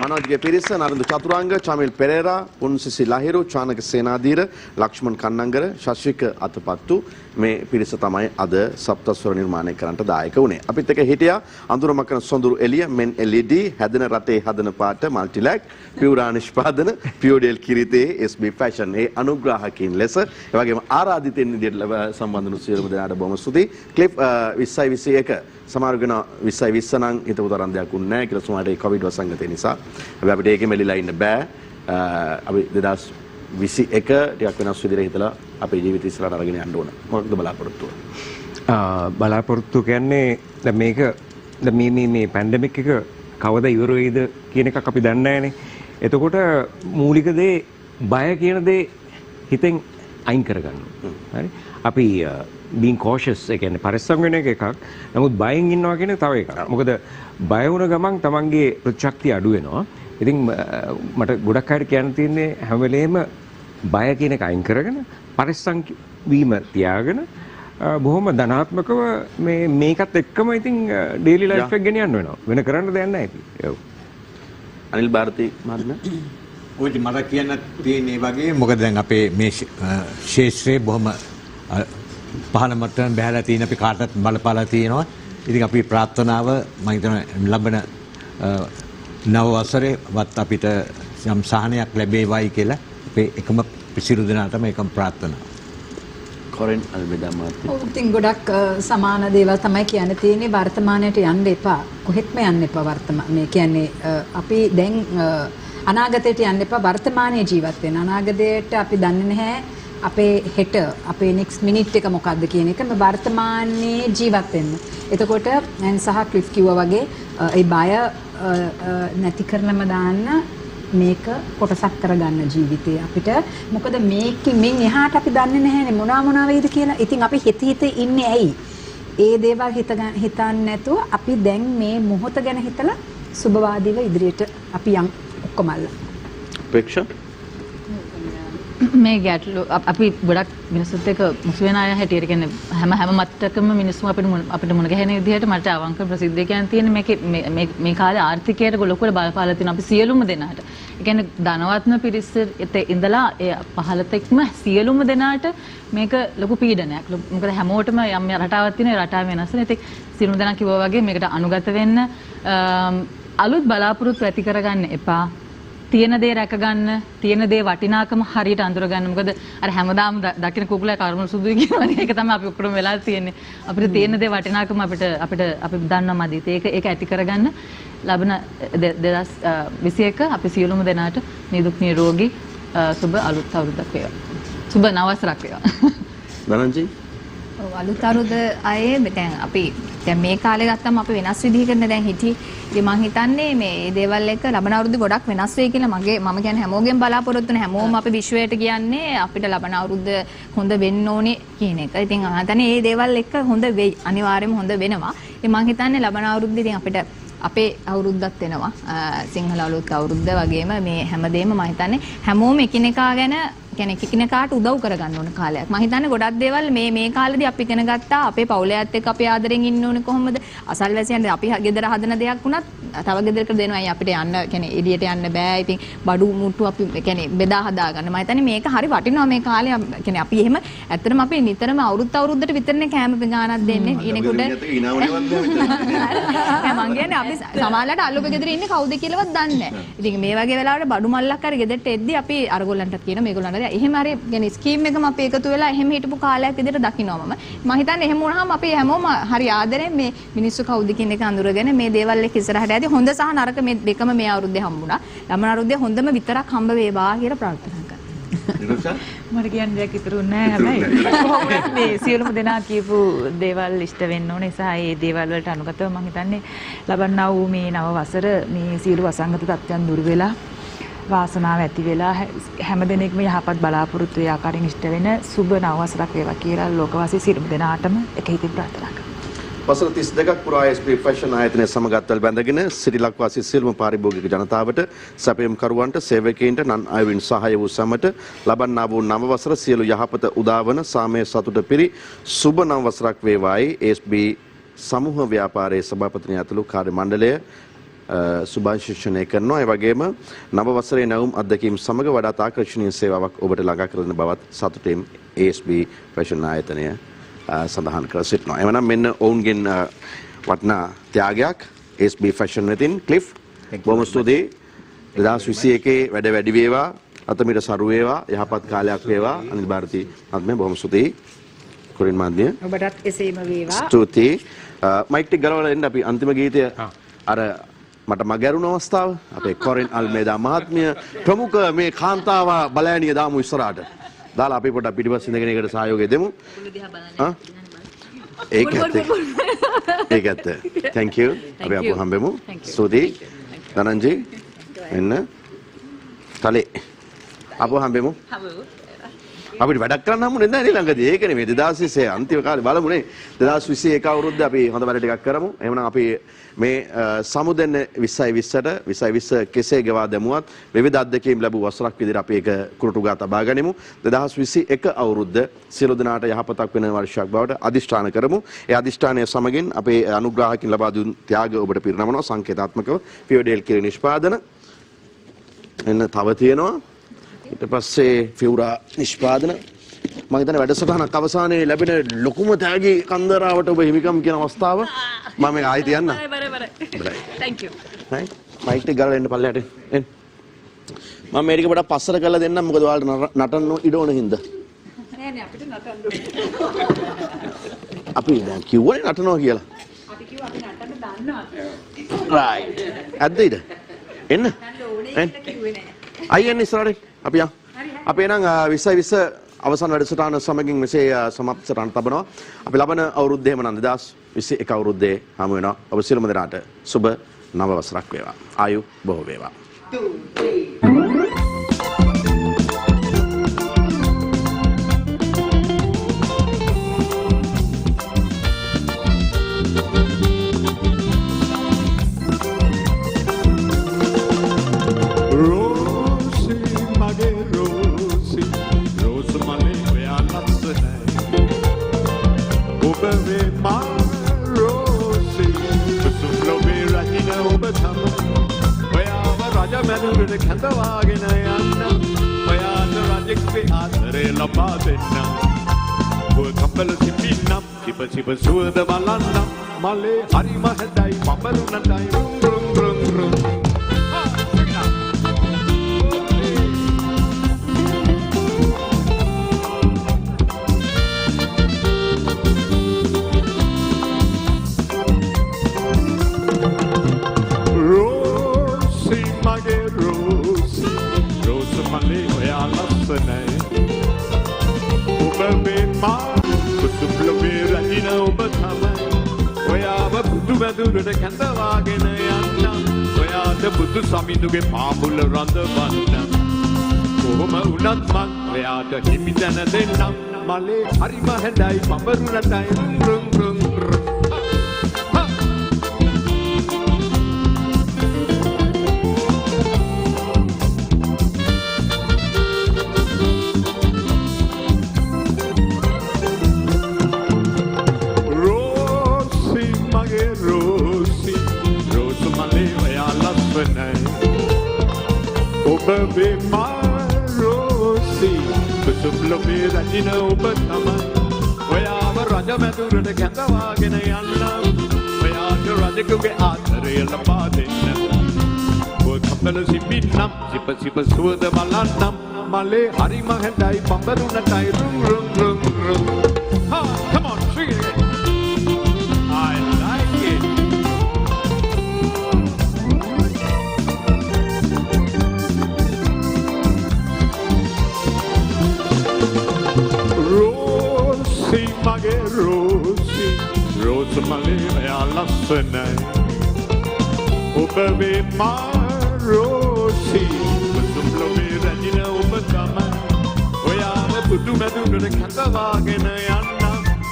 මනෝජ්ගේ පිරිස නරඳු චතුරාංග, චමිල් පෙරේරා, පුන්සිසි ලහිරු, චානක සේනාධීර, ලක්ෂ්මන් කන්නංගර, ශශික අතපත්තු මේ පිරිස තමයි අද සප්තස්වර නිර්මාණය කරන්නට දායක වුණේ. අපිත් එක්ක හිටියා අඳුර මකන සොඳුරු එළිය, මෙන් LED, හැදෙන රටේ හදන පාට, මල්ටිලැක්, පියුරා නිෂ්පාදන, පියෝඩෙල් කිරිතේ, SB ෆැෂන් ඒ අනුග්‍රාහකයින් ලෙස ඒ වගේම ආරාධිතයින් විදිහට සම්බන්ධ වුණු සියලුම දෙනාට බොහොම ස්තුතියි. ක්ලිප් 2021 සමහරවිට 2020 නම් හිතපු තරම් දෙයක් උන්නේ නැහැ කියලා සමහරට ඒ කොවිඩ් වසංගතය නිසා. හැබැයි අපිට ඒකෙ මෙලිලා ඉන්න බෑ. අපි 2021 ටිකක් වෙනස් විදිහට හිතලා අපේ ජීවිත ඉස්සරහට අරගෙන යන්න ඕන. මොකක්ද බලාපොරොත්තුව? බලාපොරොත්තු කියන්නේ දැන් මේක දැන් මේ පැන්ඩමික් එක කවදා ඉවර වෙයිද කියන එකක් අපි දන්නේ නැහැනේ. එතකොට මූලික දේ බය කියන දේ හිතෙන් අයින් කරගන්න. හරි? අපි being cautious ඒ කියන්නේ පරිස්සම් වෙන එකක්. නමුත් බයෙන් ඉන්නවා කියන තව එකක්. මොකද බය වුණ ගමන් තමන්ගේ ප්‍රතිශක්තිය අඩු වෙනවා. ඉතින් මට ගොඩක් අයට කියන්න තියෙන්නේ හැම වෙලේම බය කියන එක අයින් කරගෙන පරිස්සම් වීම තියාගෙන බොහොම ධනාත්මකව මේකත් එක්කම ඉතින් ඩේලි ලයිෆ් එක ගෙන යන්න වෙනවා. වෙන කරන්න දෙයක් නැහැ ඉතින්. අනිල් ಭಾರತಿ මහත්මයා ඔය මට කියන්න තියෙන ඒ වගේ මොකද දැන් අපේ මේ ශේෂ්ත්‍රයේ බොහොම පහළ මට්ටම බහැලා තියෙන අපි කාටත් බලපාලා තියෙනවා. ඉතින් අපි ප්‍රාර්ථනාව මම හිතනවා ලබන නව වසරේවත් අපිට යම් සහනයක් ලැබේවයි කියලා අපේ එකම සියලු දෙනාටම එකම ප්‍රාර්ථනාව. කොරෙන් අල්මෙදා මාත්‍ය. ඔව් ඉතින් ගොඩක් සමාන දේවල් තමයි කියන්න තියෙන්නේ. වර්තමානයට යන්න එපා. කොහෙත්ම යන්න එපා මේ කියන්නේ අපි දැන් අනාගතයට යන්න එපා. වර්තමානයේ ජීවත් වෙන්න. අනාගතයට අපි දන්නේ නැහැ අපේ හෙට අපේ next minute එක මොකක්ද කියන එක. මේ වර්තමානයේ ජීවත් වෙන්න. එතකොට දැන් සහ ක්ලිෆ් කිව්වා වගේ ඒ බය නැති කරලම දාන්න මේක කොටසක් කරගන්න ජීවිතේ අපිට. මොකද මේකෙන් එහාට අපි දන්නේ නැහැනේ මොනවා වෙයිද කියලා. ඉතින් අපි හිත ඉන්නේ ඇයි? ඒ දේවල් හිතන්නේ නැතුව අපි දැන් මේ මොහොත ගැන හිතලා සුබවාදීව ඉදිරියට අපි යන් ඔක්කොමල්ල. ප්‍රේක්ෂා මේ ගැටලු අපි ගොඩක් මිනිස්සුත් එක්ක මුසු වෙන අය හැටියට කියන්නේ හැම මට්ටකම මිනිස්සු අපිට මුණ ගැහෙන විදිහට මට අවංක ප්‍රසිද්ධිය කියන්න තියෙන්නේ මේ කාලේ ආර්ථිකයට ලොකුවට බලපාලා තියෙන අපි සියලුම දෙනාට. ඒ කියන්නේ ධනවත්ම පිරිස ඉඳලා ඒ පහළතෙක්ම සියලුම දෙනාට මේක ලොකු පීඩනයක්. මොකද හැමෝටම යම් රටාවක් තියෙන රටාව වෙනස් වෙන. ඉතින් සියලුම දෙනා කිව්වා වගේ මේකට අනුගත වෙන්න අලුත් බලාපොරොත්තු ඇති කරගන්න එපා. තියෙන දේ රැක ගන්න, තියෙන දේ වටිනාකම හරියට අඳුර ගන්න. මොකද අර හැමදාම දකින්න කුකුලයි කර්මන සුදුයි කියනවනේ. ඒක තමයි අපි ඔක්කොම වෙලා තියෙන්නේ. අපිට තියෙන දේ වටිනාකම අපි දන්නවා මදි. ඒක ඇති කරගන්න ලබන 2021 අපි සියලුම දෙනාට නිදුක් නිරෝගී සුබ අලුත් අවුරුද්දක් වේවා. සුබ නව වසරක් වේවා. ධනංජි අලුත් අවුරුද්ද අයේ දැන් අපි දැන් මේ කාලේ ගත්තම අපි වෙනස් විදිහකට දැන් හිටියේ. ඉතින් මම හිතන්නේ මේ දේවල් එක ලබන අවුරුද්ද ගොඩක් වෙනස් වෙයි කියලා මම කියන්නේ හැමෝගෙම බලාපොරොත්තු වෙන හැමෝම අපි විශ්වයට කියන්නේ අපිට ලබන අවුරුද්ද හොඳ වෙන්න ඕනේ කියන එක. ඉතින් මම හිතන්නේ මේ දේවල් එක හොඳ වෙයි. අනිවාර්යයෙන්ම හොඳ වෙනවා. ඉතින් මම හිතන්නේ ලබන අවුරුද්දේ ඉතින් අපිට අපේ අවුරුද්දක් වෙනවා. සිංහල අලුත් අවුරුද්ද වගේම මේ හැමදේම මම හිතන්නේ හැමෝම එකිනෙකා ගැන කියන්නේ එකිනෙකාට උදව් කරගන්න ඕන කාලයක්. මම හිතන්නේ ගොඩක් දේවල් මේ කාලෙදී අපි ඉගෙන ගත්තා. අපේ පවුලයත් එක්ක අපි ආදරෙන් ඉන්න ඕනේ කොහොමද? අසල්වැසියන් අපි ගෙදර හදන දෙයක් වුණත් තව ගෙදරකට දෙනවා. අපිට යන්න කියන්නේ එළියට යන්න බෑ. ඉතින් බඩු මුට්ටු අපි කියන්නේ බෙදා හදා ගන්න. මම හිතන්නේ මේක හරි වටිනවා මේ කාලේ. කියන්නේ අපි එහෙම ඇත්තටම අපි නිතරම අවුරුද්දට විතරනේ කෑම ගානක් දෙන්නේ. ඊනෙකට මම කියන්නේ අපි සමාජලට අල්ලුප ගෙදර ඉන්නේ කවුද කියලාවත් දන්නේ නැහැ. ඉතින් මේ වගේ වෙලාවට බඩු මල්ලක් හරි ගෙදරට එද්දි අපි අරගොල්ලන්ටත් කියන මේගොල්ලන්ට එහෙම හරි يعني ස්කීම් එකම අපි එකතු වෙලා එහෙම හිටපු කාලයක් විදිහට දකින්නවා මම හිතන්නේ එහෙම වුණාම අපි හැමෝම හරි ආදරෙන් මේ මිනිස්සු කවුද කියන එක අඳුරගෙන මේ දේවල් එක්ක ඉස්සරහට යද්දී හොඳ සහ නරක මේ දෙකම මේ අවුරුද්දේ හම්බුණා. ළමන අවුරුද්දේ හොඳම විතරක් හම්බ වේවා කියලා ප්‍රාර්ථනා කරනවා. මට කියන්න දෙයක් ඉතුරු නැහැ හැබැයි කොහොමද මේ සියලුම දෙනා කියපු දේවල් ඉෂ්ට වෙන්න ඕනේ සහ ඒ දේවල් වලට අනුගතව මම හිතන්නේ ලබන්නා වූ මේ නව වසර මේ සියලු අසංගත තත්ත්වයන් දුරු වෙලා වාසනාව ඇති වෙලා හැම දිනෙකම යහපත් බලාපොරොත්තු වේ ආකාරයෙන් ඉෂ්ට වෙන සුබ නව වසරක් වේවා කියලා ලෝකවාසී සියලුම දෙනාටම එක හිතින් ප්‍රාර්ථනා කරනවා. වසර 32ක් පුරා SP ෆැෂන් ආයතනය සමග අත්වල බැඳගෙන ශ්‍රී ලංකාවාසී සියලුම පාරිභෝගික ජනතාවට සැපයුම් කරුවන්ට සේවකයන්ට නන් අයවින් සහාය වූ සමට ලබන්නා වූ නව වසර සියලු යහපත උදාවන සාමය සතුට පිරි සුබ නව වසරක් වේවායි SP සමූහ ව්‍යාපාරයේ සභාපතිනිය ඇතුළු කාර්ය මණ්ඩලය සුභාශිර්ෂණය කරනවා. ඒ වගේම නව වසරේ නැවුම් අත්දැකීම් සමග වඩාත් ආකර්ෂණීය සේවාවක් ඔබට ළඟා කරන බවත් සතුටින් ASB ෆැෂන් ආයතනය සඳහන් කර සිටිනවා. එවනම් මෙන්න ඔවුන්ගෙන් වටිනා ත්‍යාගයක් ASB ෆැෂන් වෙතින් ක්ලිෆ් බොහොම ස්තුතියි. 2021 වැඩ වැඩි වේවා, අතමිට සරු වේවා, යහපත් කාලයක් වේවා. අනිල් ಭಾರತಿ මහත්මයා බොහොම ස්තුතියි. කුරින් මහත්මිය ඔබටත් එසේම වේවා. ස්තුතියි. මයික් ටික ගලවලා එන්න අපි අන්තිම ගීතය අර මට මගැරුණ අවස්ථාව අපේ කොරින් අල්මේදා මහත්මිය ප්‍රමුඛ මේ කාන්තාව බලෑනිය දාමු ඉස්සරහට. දාලා අපි පොඩ්ඩක් පිටිපස්ස ඉඳගෙන ඒකට සහයෝගය දෙමු. ඒක ඇත්ත. Thank you. අපි අපු හම්බෙමු. ස්තුතියි. ධනංජි එන්න. තලේ. අපු හම්බෙමු. අපිට වැඩක් කරන්න හම්බුනේ නැහැ නේ ළඟදී. ඒකනේ මේ 2020 අන්තිම කාලේ බලමුනේ. 2021 අවුරුද්ද අපි හොඳ වැඩ ටිකක් කරමු. එහෙමනම් අපි මේ සමුදෙන්න 2020ට 2020 කෙසේ ගෙවා දැමුවත් විවිධ අත්දැකීම් ලැබූ වසරක් විදිහට අපි ඒක කුරුටුගා තබා ගනිමු. 2021 අවුරුද්ද සියලු දෙනාට යහපතක් වෙන වර්ෂයක් බවට අදිෂ්ඨාන කරමු. ඒ අදිෂ්ඨානය සමගින් අපේ අනුග්‍රාහකින් ලබා දුන් ත්‍යාග ඔබට පිරිනමනවා සංකේතාත්මකව පියෝඩෙල් කිරි නිෂ්පාදන එන්න තව තියෙනවා. ඊට පස්සේ ෆිවුරා නිෂ්පාදන මම හිතන්නේ වැඩසටහනක් අවසානයේ ලැබෙන ලොකුම තෑගි කන්දරාවට ඔබ හිමිකම් කියන අවස්ථාව මම මේක ආයි තියන්න. බරයි. Thank you. right මයික් එක ගාලා එන්න පල්ලයට එන්න. මම මේක පොඩක් පස්සට කරලා දෙන්නම් මොකද ඔයාලට නටන්න ඉඩ ඕන හින්දා. නෑ නෑ අපිට නටන්න. අපි දැන් කිව්වනේ නටනවා කියලා. අපි කිව්වා අපි නටන්න දන්නවා. right ඇද්ද ඉද එන්න අය එන්න ඉස්සරහට අපි යන් අපි එනම් 2020 අවසන් වැඩසටහන සමගින් මෙසේ සමාප්ත කරන්න තබනවා අපි ලබන අවුරුද්දේම නම් 2021 අවුරුද්දේ හමු වෙනවා ඔබ සියලුම දෙනාට සුබ නව වසරක් වේවා ආයු බොහෝ වේවා 2 3 කැඳවාගෙන යන්න ඔයාට රජෙක්ගේ ආදරේ ලබා දෙන්න ඔය කපල සිපින්නම් සිප සිප සුවඳ බලන්න මලේ හරිම හැදයි පබරුණටයි රුම් රුම් රුම් රුම් දුරට කැඳවාගෙන යන්න ඔයාට බුදු සමිඳුගේ පාමුල රඳවන්න කොහොම වුණත් මං ඔයාට හිමි තැන දෙන්නම් මලේ හරිම හැඩයි පඹරුණටයි රුම් රුම් Be my Rosie, but some love me that you know, but come on. We are a Raja Madur, the Kandawagin, and we are the Raja to get out the real body. We come to see me now, Sipa Sua the Malanam, Malay, Harima, and I, Pambaruna, rum, rum, rum, rum. Come on, sing it again. I like it. Mage Rosie, Rose Malaya Lassana. Obe my Rosie, with some blobby and you know, but come on. We are the Pudu Madu, the Kandavagin,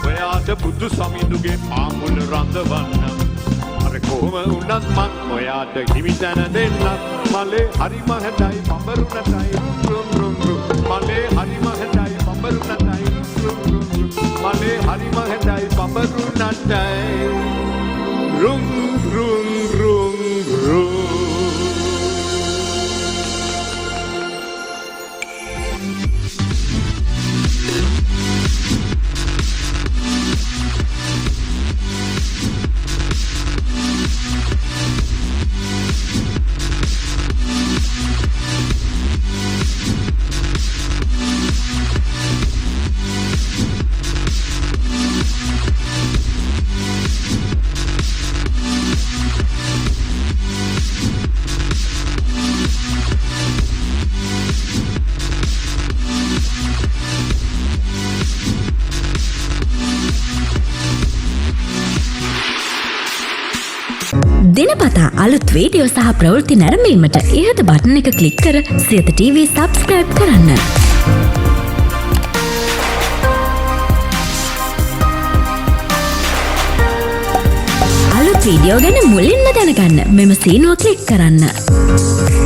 we are the Pudu Sami to get Pamul around the Vanna. Arakoma Unatman, we are the Kimitana Dena, Malay, Harima Hadai, Pambaruna Time, Rum, Malay, Harima Hadai, Pambaruna Time, Malay, Harima Hadai, Pambaruna Time, Rum, rum, rum, rum. දිනපතා අලුත් video සහ ප්‍රවෘත්ති නැරඹීමට ඉහත button එක click කර Siyatha TV subscribe කරන්න. අලුත් වීඩියෝ ගැන මුලින්ම දැනගන්න මෙම සීනුව ක්ලික් කරන්න.